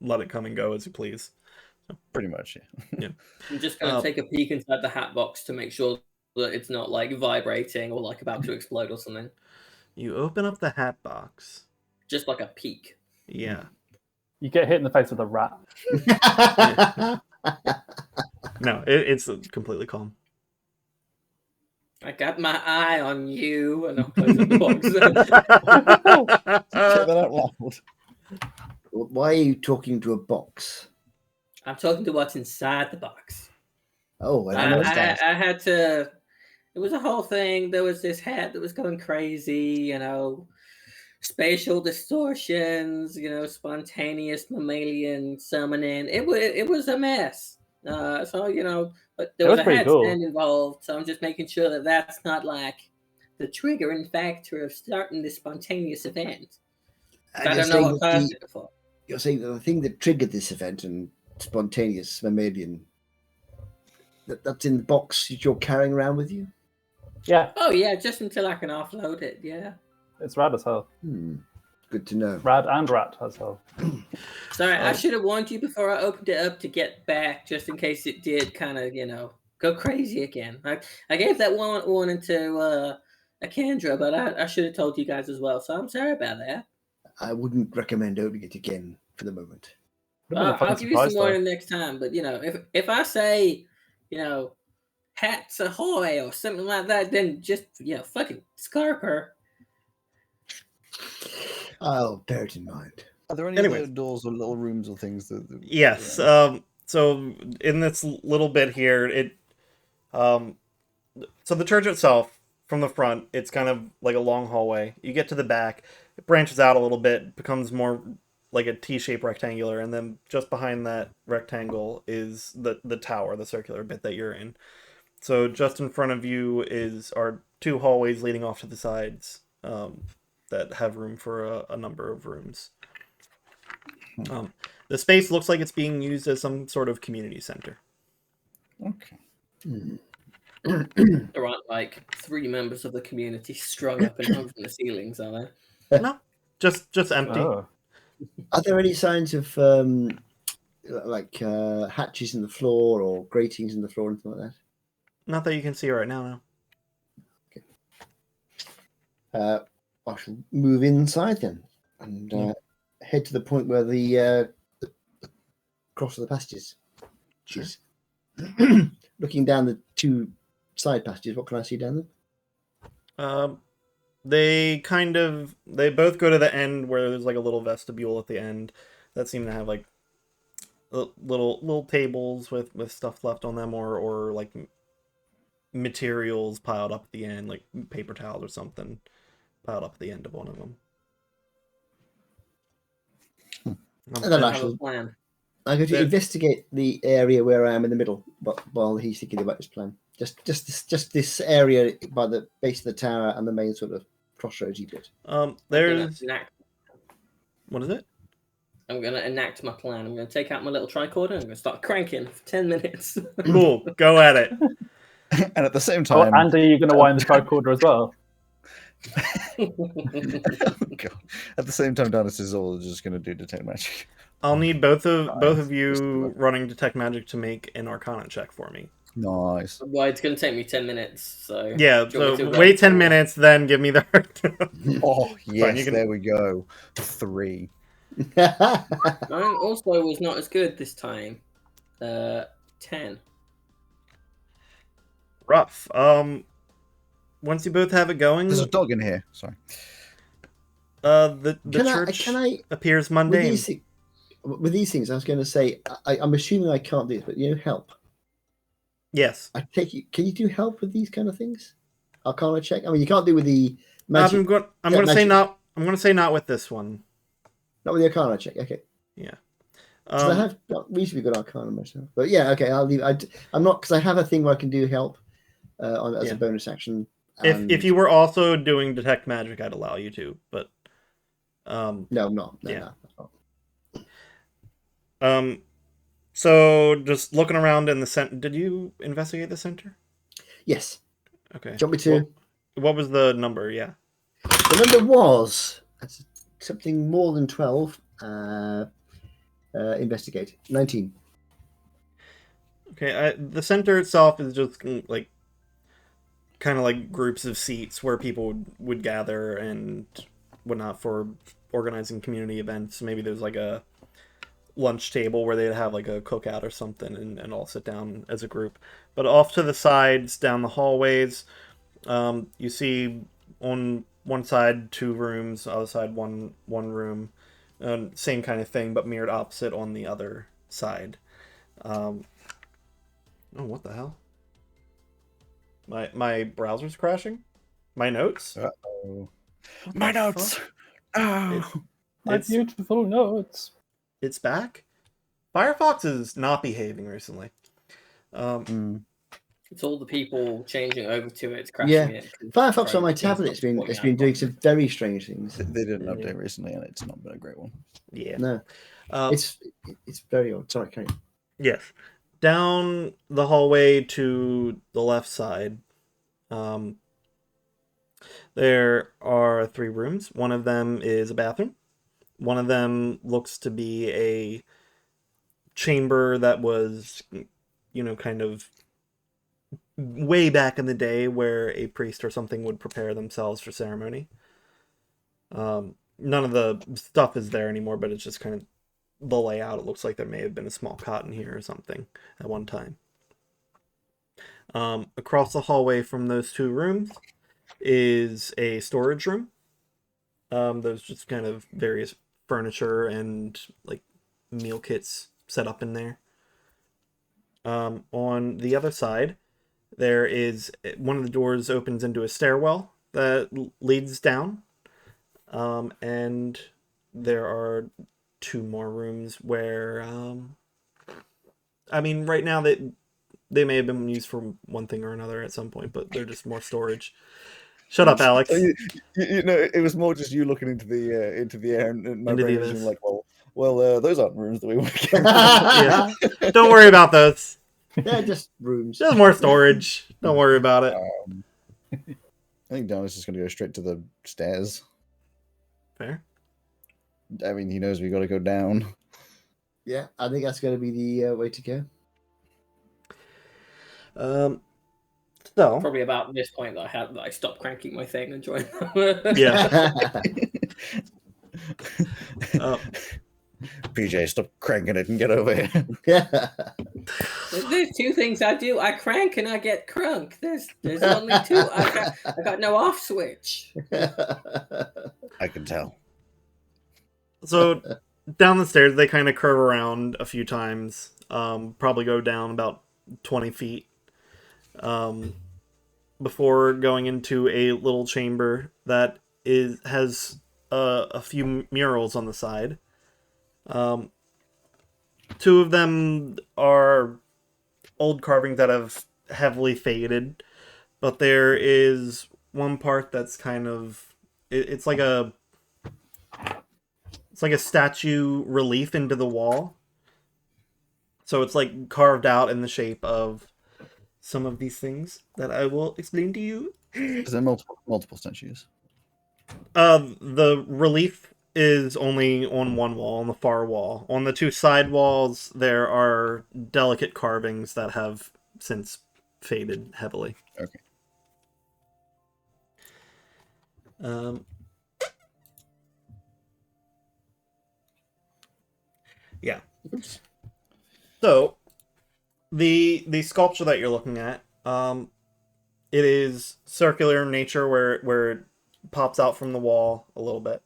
let it come and go as you please. Pretty much, yeah. I'm just going to take a peek inside the hat box to make sure that it's not like vibrating or like about to explode or something. You open up the hat box. Just like a peek. Yeah. You get hit in the face with a rat. No, it's completely calm. I got my eye on you, and I'll close up the box. Say that out loud. Why are you talking to a box? I'm talking to what's inside the box. Oh, I had to. It was a whole thing. There was this hat that was going crazy, spatial distortions, spontaneous mammalian summoning. It was a mess. But there was a handstand involved, so I'm just making sure that that's not like the triggering factor of starting this spontaneous event. I don't know what caused it before. You're saying that the thing that triggered this event and spontaneous mammalian, that's in the box that you're carrying around with you? Yeah. Oh, yeah, just until I can offload it, yeah. It's rad as hell. Good to know. Rad and rat as well. Sorry, I should have warned you before I opened it up to get back, just in case it did kind of, go crazy again. I gave that warning to Akandra, but I should have told you guys as well, so I'm sorry about that. I wouldn't recommend opening it again for the moment. I'll give you some warning next time, but, if I say, hats ahoy or something like that, then just, fucking scarp her. I'll bear it in mind. Are there any other doors or little rooms or things that? Yes. So in this little bit here, so the church itself, from the front, it's kind of like a long hallway. You get to the back, it branches out a little bit, becomes more like a T-shaped rectangular, and then just behind that rectangle is the tower, the circular bit that you're in. So just in front of you are two hallways leading off to the sides, that have room for a number of rooms. The space looks like it's being used as some sort of community center. Okay. There aren't like 3 members of the community strung up and hung from the ceilings, are there? No, just empty. Oh. Are there any signs of hatches in the floor or gratings in the floor or anything like that? Not that you can see right now, no. I shall move inside then and head to the point where the cross of the passages is. Looking down the 2 side passages, what can I see down there? They both go to the end where there's like a little vestibule at the end that seem to have like little tables with stuff left on them, or like materials piled up at the end, like paper towels or something piled up at the end of one of them. And then actually, plan. I'm going to investigate the area where I am in the middle, but while he's thinking about his plan. Just this area by the base of the tower and the main sort of crossroadsy bit. There's what is it? I'm going to enact my plan. I'm going to take out my little tricorder and I'm going to start cranking for 10 minutes. Cool, go at it. And at the same time... and are you going to wind the tricorder as well? God. At the same time, Taris is all just going to do detect magic. I'll need both of you running detect magic to make an Arcana check for me. Nice. Well, it's going to take me 10 minutes, so... Yeah, so wait 10 minutes, then give me the... Oh, yes, there we go. 3. Mine also was not as good this time. 10. Rough. Once you both have it going... There's a dog in here, sorry. The church appears mundane. With these things, I was going to say, I'm assuming I can't do this, but help. Yes. I take you. Can you do help with these kind of things? Arcana check. I mean, you can't do with the magic. I'm going to say not. I'm going to say not with this one. Not with the Arcana check. Okay. Yeah. I have got reasonably good Arcana myself, but yeah. Okay, I'll leave. I'm not, because I have a thing where I can do help as a bonus action. If you were also doing detect magic, I'd allow you to, but no, I'm not. No. So just looking around in the center, did you investigate the center? Yes. Okay. Do you want me to? What was the number? Yeah. The number was something more than 12. Investigate. 19. Okay. The center itself is just like kind of like groups of seats where people would gather and whatnot for organizing community events. Maybe there's like a lunch table where they'd have like a cookout or something and all sit down as a group. But off to the sides, down the hallways, you see on one side 2 rooms, other side one room. Same kind of thing, but mirrored opposite on the other side. Oh, what the hell? My browser's crashing? My notes? Uh-oh. My notes! Oh! My beautiful notes. It's back? Firefox is not behaving recently. It's all the people changing over to it, crashing it. Firefox on my tablet has been doing some very strange things. They did an update recently, and it's not been a great one. Yeah. No. It's very odd. Sorry, carry on. Yes. Down the hallway to the left side, there are 3 rooms. One of them is a bathroom. One of them looks to be a chamber that was, kind of way back in the day where a priest or something would prepare themselves for ceremony. None of the stuff is there anymore, but it's just kind of the layout. It looks like there may have been a small cot in here or something at one time. Across the hallway from those 2 rooms is a storage room. There's just kind of various furniture and like meal kits set up in there. On the other side, there is one of the doors opens into a stairwell that leads down. And there are 2 more rooms where, right now they may have been used for one thing or another at some point, but they're just more storage. Shut up, Alex. It was more just you looking into the air, and my brain was like, well, those aren't rooms that we want to get. Yeah. Don't worry about those. Yeah, just rooms. Just more storage. Don't worry about it. I think Dallas is going to go straight to the stairs. Fair. I mean, he knows we got to go down. Yeah, I think that's going to be the way to go. So probably about this point that I stopped cranking my thing and joined them. Yeah. PJ, stop cranking it and get over here. Yeah. There's two things I do. I crank and I get crunk. There's only two. I got no off switch. I can tell. So down the stairs, they kind of curve around a few times. Probably go down about 20 feet. Before going into a little chamber that has a few murals on the side. Two of them are old carvings that have heavily faded, but there is one part that's kind of it's like a statue relief into the wall. So it's like carved out in the shape of some of these things that I will explain to you. Is there multiple statues? The relief is only on one wall, on the far wall. On the two side walls, there are delicate carvings that have since faded heavily. Okay. Yeah. Oops. So, the sculpture that you're looking at, it is circular in nature, where it pops out from the wall a little bit.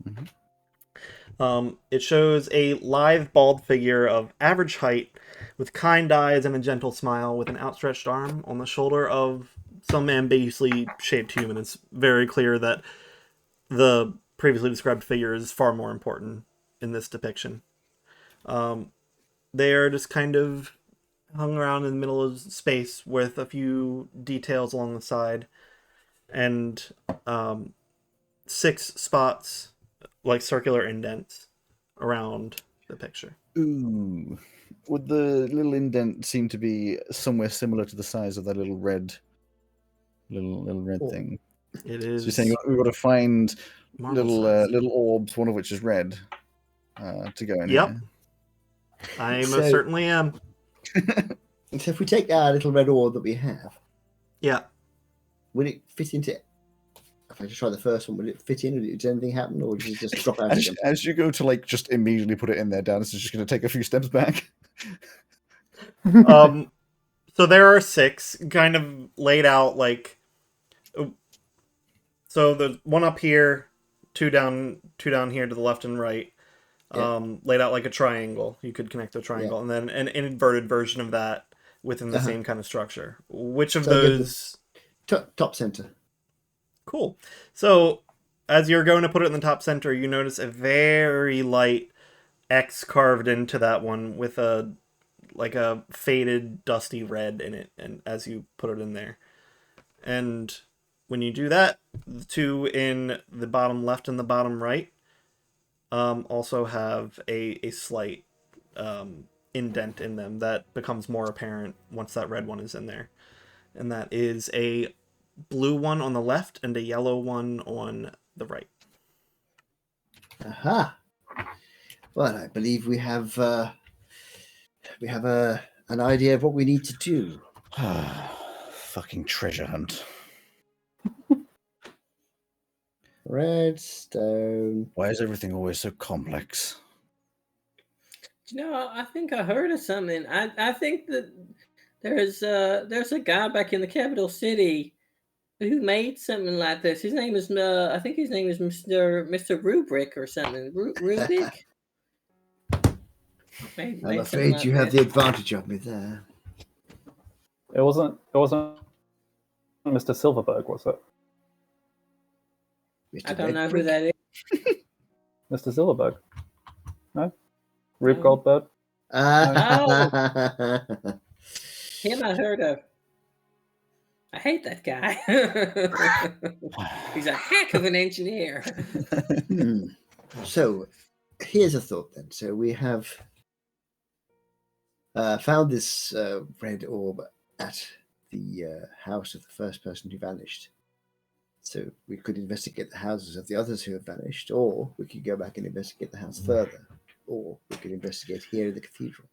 Mm-hmm. It shows a lithe, bald figure of average height, with kind eyes and a gentle smile, with an outstretched arm on the shoulder of some ambiguously shaped human. It's very clear that the previously described figure is far more important in this depiction. They are just kind of hung around in the middle of space with a few details along the side, and 6 spots, like circular indents, around the picture. Ooh. Would the little indent seem to be somewhere similar to the size of that little red thing? It is. So you're saying we've got to find little little orbs, one of which is red, to go in here. I most certainly am. So if we take our little red orb that we have, will it fit into? If I just try the first one, will it fit in? Does anything happen, or does it just drop out? As you go to just immediately put it in there, Dennis is just going to take a few steps back. So there are 6 kind of laid out like. So there's one up here, 2 down here to the left and right. Laid out like a triangle. You could connect a triangle, and then an inverted version of that within the same kind of structure. Which of those? Top center. Cool. So as you're going to put it in the top center, you notice a very light X carved into that one with a faded, dusty red in it, and as you put it in there. And when you do that, the 2 in the bottom left and the bottom right also have a slight indent in them that becomes more apparent once that red one is in there. And that is a blue one on the left and a yellow one on the right. Aha! Well, I believe we have an idea of what we need to do. Fucking treasure hunt. Redstone. Why is everything always so complex? I think I heard of something. I think that there's a guy back in the capital city who made something like this. His name is I think his name is Mr. Rubric or something. Rubik. I'm afraid you have the advantage of me there. It wasn't Mr. Silverberg, was it? I don't know who that is. Mr. Silverberg. No? Rube Goldberg? Him I heard of. I hate that guy. He's a heck of an engineer. So, here's a thought then. So we have found this red orb at the house of the first person who vanished. So we could investigate the houses of the others who have vanished, or we could go back and investigate the house further, or we could investigate here in the cathedral.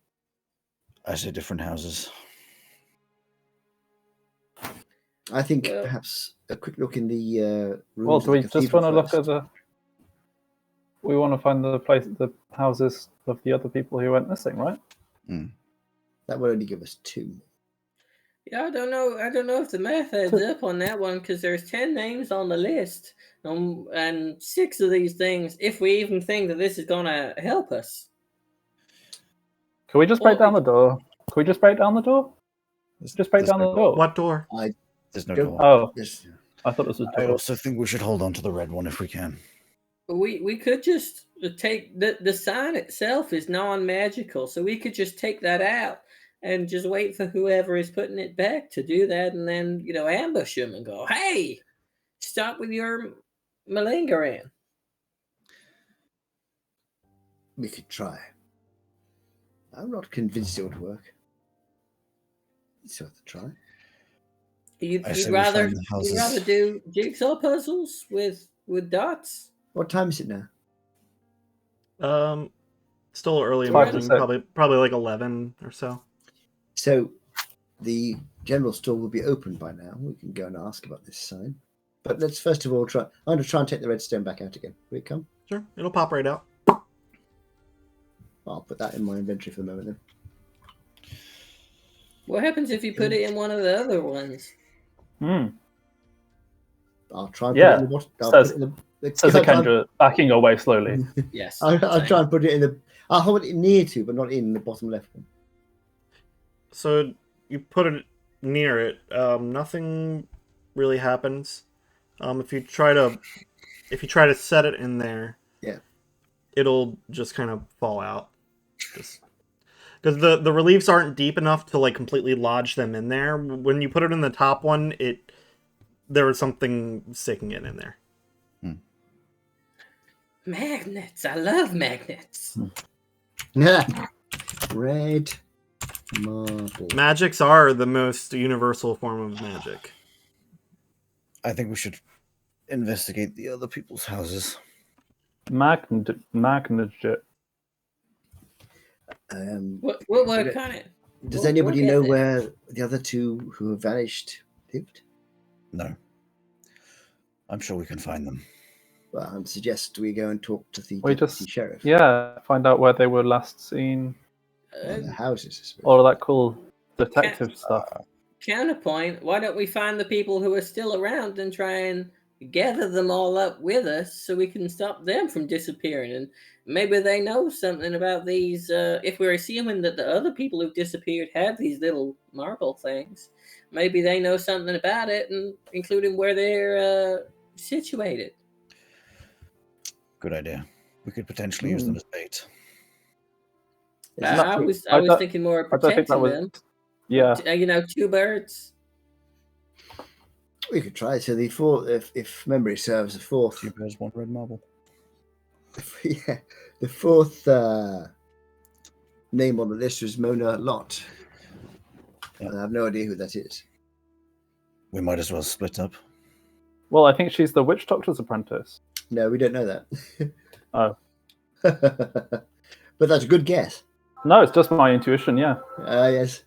I say different houses. I think perhaps a quick look in the rooms. Well, do we just want to look at the? We want to find the houses of the other people who went missing, right? That would only give us 2. Yeah, I don't know if the math adds up on that one because there's 10 names on the list, and 6 of these things. If we even think that this is gonna help us, can we just break down the door? Can we just break down the door? Just break down the door. What door? There's no door. Oh, I thought this was. I also think we should hold on to the red one if we can. we could just take the sign itself is non-magical, so we could just take that out and just wait for whoever is putting it back to do that, and then ambush them and go, "Hey, stop with your malingering." We could try. I'm not convinced it would work. It's worth a try. You'd rather do jigsaw puzzles with dots? What time is it now? Still early in the morning, probably like 11 or so. So the general store will be open by now. We can go and ask about this sign. But let's first of all try. I'm going to try and take the redstone back out again. Will it come? Sure, it'll pop right out. I'll put that in my inventory for the moment then. What happens if you put it in one of the other ones? I'll try and put it in the bottom. Says Kendra, backing away slowly. Yes. I'll try and put it in the. I'll hold it near to, but not in the bottom left one. So you put it near it. Nothing really happens. If you try to set it in there, it'll just kind of fall out. Because the reliefs aren't deep enough to like completely lodge them in there. When you put it in the top one, there was something sticking it in there. Magnets. I love magnets. Red marble. Magics are the most universal form of magic. I think we should investigate the other people's houses. Magnet. What word kind of? Does anybody know where the other 2 who have vanished lived? No. I'm sure we can find them. Well, I'd suggest we go and talk to the deputy sheriff. Yeah, find out where they were last seen. The houses, I suppose. All of that cool detective stuff. Counterpoint, why don't we find the people who are still around and try and gather them all up with us so we can stop them from disappearing? And maybe they know something about these, if we're assuming that the other people who've disappeared have these little marble things, maybe they know something about it, and including where they're situated. Good idea. We could potentially use them as bait. I was thinking more of protecting them. Yeah. 2 birds. We could try. So the 4th, if memory serves, the 4th. 2 birds, 1 red marble. Yeah, the 4th name on the list was Mona Lott. Yeah. I have no idea who that is. We might as well split up. Well, I think she's the witch doctor's apprentice. No, we don't know that. Oh. But that's a good guess. No, it's just my intuition, yeah. Yes.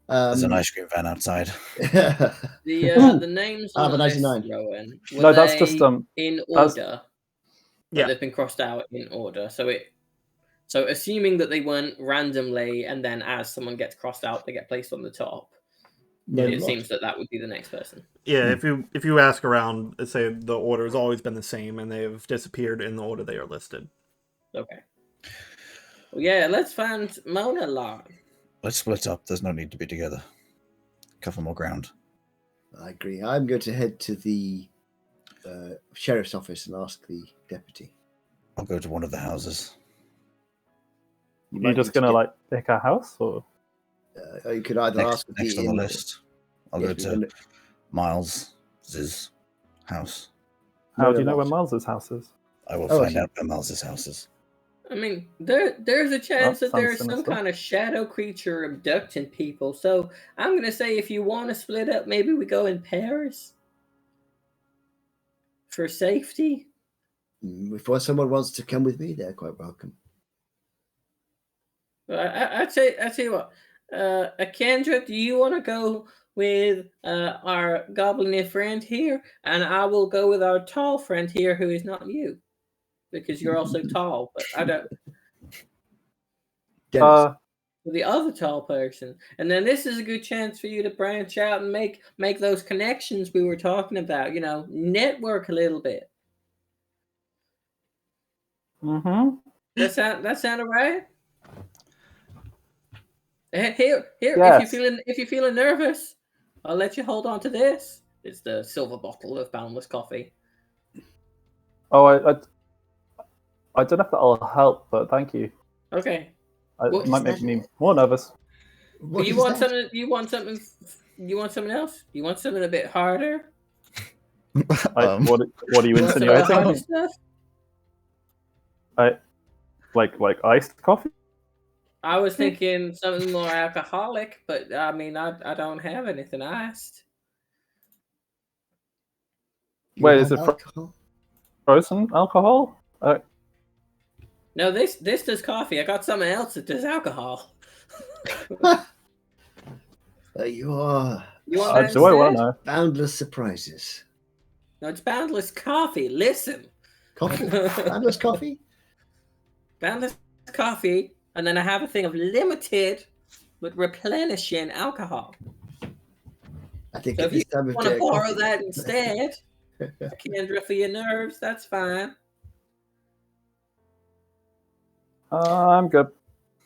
There's an ice cream van outside. The names on the 99. list, Rowan, no, that's just in order. Yeah, they've been crossed out in order. So assuming that they weren't randomly, and then as someone gets crossed out, they get placed on the top. It seems that would be the next person. Yeah, if you ask around, say the order has always been the same, and they've disappeared in the order they are listed. Okay. Well, yeah, let's find Mona Lott. Let's split up. There's no need to be together. Cover more ground. I agree. I'm going to head to the sheriff's office and ask the deputy. I'll go to one of the houses. You're just going to pick a house, or? You could either ask next on the list. I'll go to Miles's house. How do you know where Miles's house is? I will find out where Miles's house is. I mean, there's a chance that there's some kind of shadow creature abducting people. So I'm going to say if you want to split up, maybe we go in pairs for safety. If someone wants to come with me, they're quite welcome. I'd say what. Kendra, do you want to go with our goblin friend here? And I will go with our tall friend here who is not you. Because you're also tall, but I don't. for the other tall person, and then this is a good chance for you to branch out and make those connections we were talking about. Network a little bit. Mm-hmm. That sound alright? Here. Yes. If you're feeling nervous, I'll let you hold on to this. It's the silver bottle of boundless coffee. Oh, I don't know if that'll help, but thank you. Okay. It might make me more nervous. You want something? You want something else? You want something a bit harder? What are you insinuating? Like iced coffee? I was thinking something more alcoholic, but I mean, I don't have anything iced. Wait, is it frozen alcohol? No, this does coffee. I got something else that does alcohol. You are. You want that do I want to know? Boundless surprises. No, it's boundless coffee. Listen. Coffee? Boundless coffee? Boundless coffee, and then I have a thing of limited but replenishing alcohol. I think so if you want to borrow coffee. that instead, Kendra, for your nerves, that's fine. I'm good.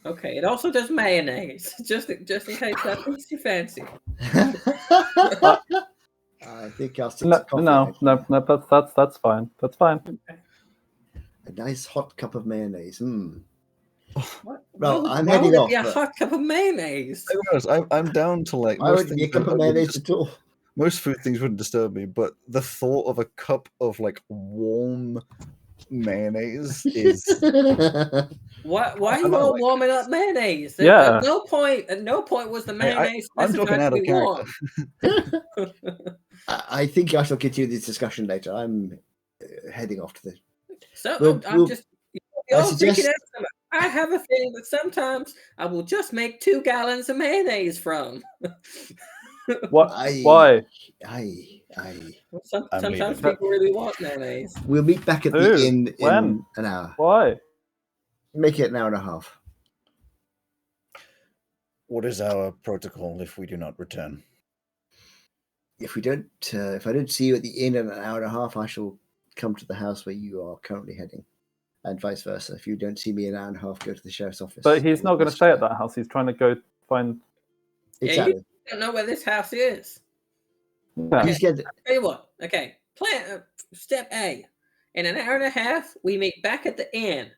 Okay, it also does mayonnaise, just in case that makes you fancy. I think I'll stick to coffee. No, that's fine. That's fine. Okay. A nice hot cup of mayonnaise. What? Well, I'm why heading would off. It be a hot cup of mayonnaise. I'm down to like. Why would it be a cup of mayonnaise at all? Most food things wouldn't disturb me, but the thought of a cup of like warm mayonnaise is. Why are you all warming up mayonnaise? Yeah. At no point was the mayonnaise I'm talking out of warm. character. I think I shall continue this discussion later. I'm heading off to the. So I'm just. I have a thing that sometimes I will just make 2 gallons of mayonnaise from. What? Why? Sometimes people really want mayonnaise. We'll meet back at the inn in an hour. Why? Make it an hour and a half. What is our protocol if we do not return? If I don't see you at the inn in an hour and a half, I shall come to the house where you are currently heading, and vice versa. If you don't see me in an hour and a half, go to the sheriff's office. But he's not going to stay at that house. He's trying to go find. Exactly. Yeah, you don't know where this house is. Yeah. He's getting. Tell you what. Okay. Plan step A. In an hour and a half, we meet back at the inn.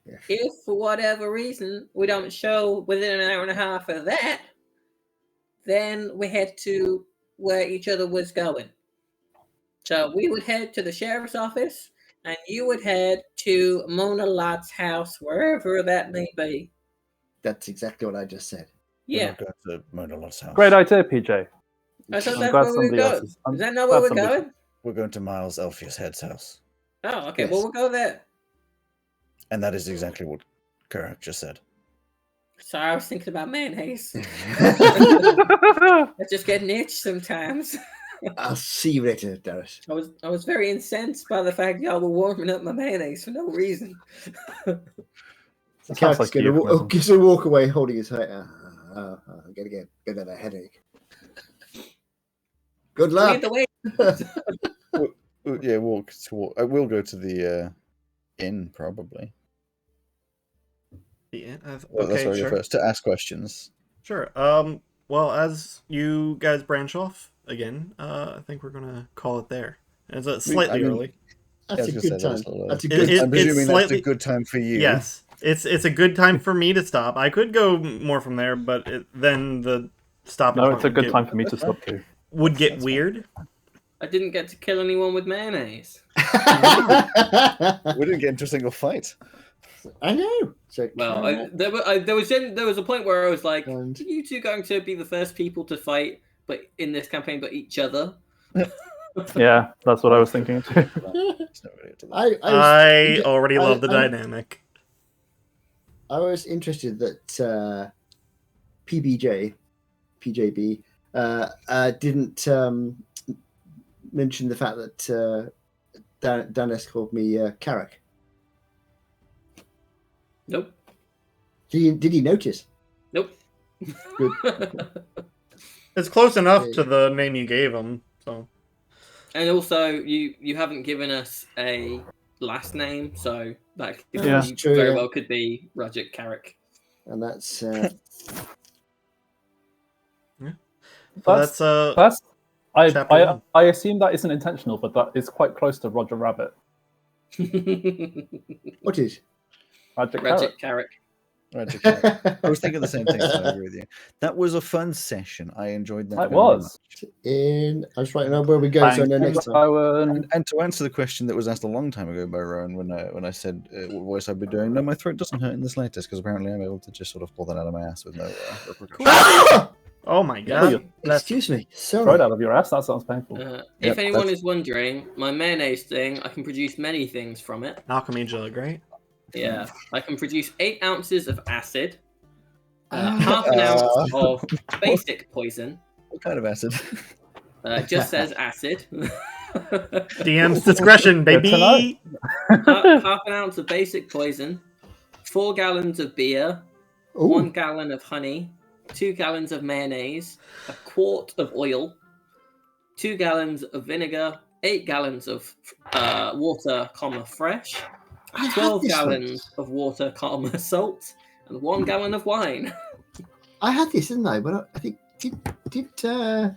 Yeah. If for whatever reason we don't show within an hour and a half of that, then we head to where each other was going. So we would head to the sheriff's office, and you would head to Mona Lott's house, wherever that may be. That's exactly what I just said. Yeah. We're going to Mona Lott's house. Great idea, PJ. I thought that's where we were going. Is that not where we're going? We're going to Miles Elphius Head's house. Oh, okay. Yes. Well, we'll go there. And that is exactly what Kurak just said. Sorry, I was thinking about mayonnaise. I just get an itch sometimes. I'll see you later, Taris. I was very incensed by the fact y'all were warming up my mayonnaise for no reason. The character's going to walk away holding his head. I'm going to get a bit of a headache. Good luck. Yeah, walk. I will go to the inn, probably. The inn? That's where I go first, to ask questions. Sure. Well, as you guys branch off again, I think we're going to call it there. It's slightly early. That's a good time. That's a good I'm presuming that's a good time for you. Yes. It's a good time for me to stop. I could go more from there, but then the stop. No, it's a good time for me to stop too. Would get weird. I didn't get to kill anyone with mayonnaise. We didn't get into a single fight. I know. So, well, there was a point where I was like, "Are you two going to be the first people to fight, but in this campaign, but each other?" Yeah, that's what I was thinking too. I already love the dynamic. I was interested that PJB didn't mention the fact that Danis called me Carrick. Nope. Did he notice? Nope. Good. It's close enough to the name you gave him. So. And also, you haven't given us a last name, so that very well could be Rajik Carrick. And that's I assume that isn't intentional, but that is quite close to Roger Rabbit. What is? Rajik Carrick. I was thinking the same thing. So I agree with you. That was a fun session. I enjoyed that. It was. I'm just writing out where we go. So next time. And to answer the question that was asked a long time ago by Rowan when I said what voice I'd be doing, no, my throat doesn't hurt in the slightest because apparently I'm able to just sort of pull that out of my ass with no. Oh my god! Excuse me. Sorry. Throat out of your ass. That sounds painful. If anyone is wondering, my mayonnaise thing, I can produce many things from it. Alchemy jug, right? Yeah, I can produce 8 ounces of acid, half an ounce of basic poison. What kind of acid? It just says acid. DM's discretion, baby. Half an ounce of basic poison, 4 gallons of beer, 1 gallon of honey, 2 gallons of mayonnaise, a quart of oil, 2 gallons of vinegar, 8 gallons of water, fresh, 12 gallons of water, salt, and 1 gallon of wine. I had this, didn't I? But I think did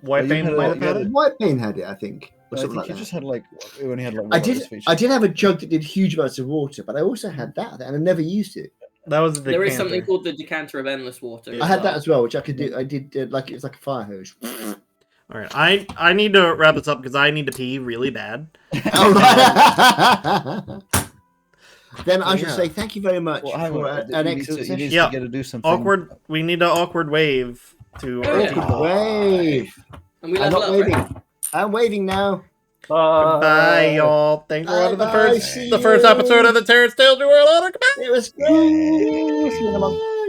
White Bane might have had it. White Bane had it, I think. I think like you just had like you only had like. I did have a jug that did huge amounts of water, but I also had that, and I never used it. That was the There is something called the decanter of endless water. I had that as well, which I could do. I did like it was like a fire hose. All right, I need to wrap this up because I need to pee really bad. All right. Then I should say thank you very much for an excellent session. Yeah, to do something. Awkward. We need an awkward wave to. Wave. And we I'm not waving. I'm waving now. Goodbye, y'all. Thanks for watching the first episode of the Terrence Tales New World Order. Goodbye. It was good. See you in a month.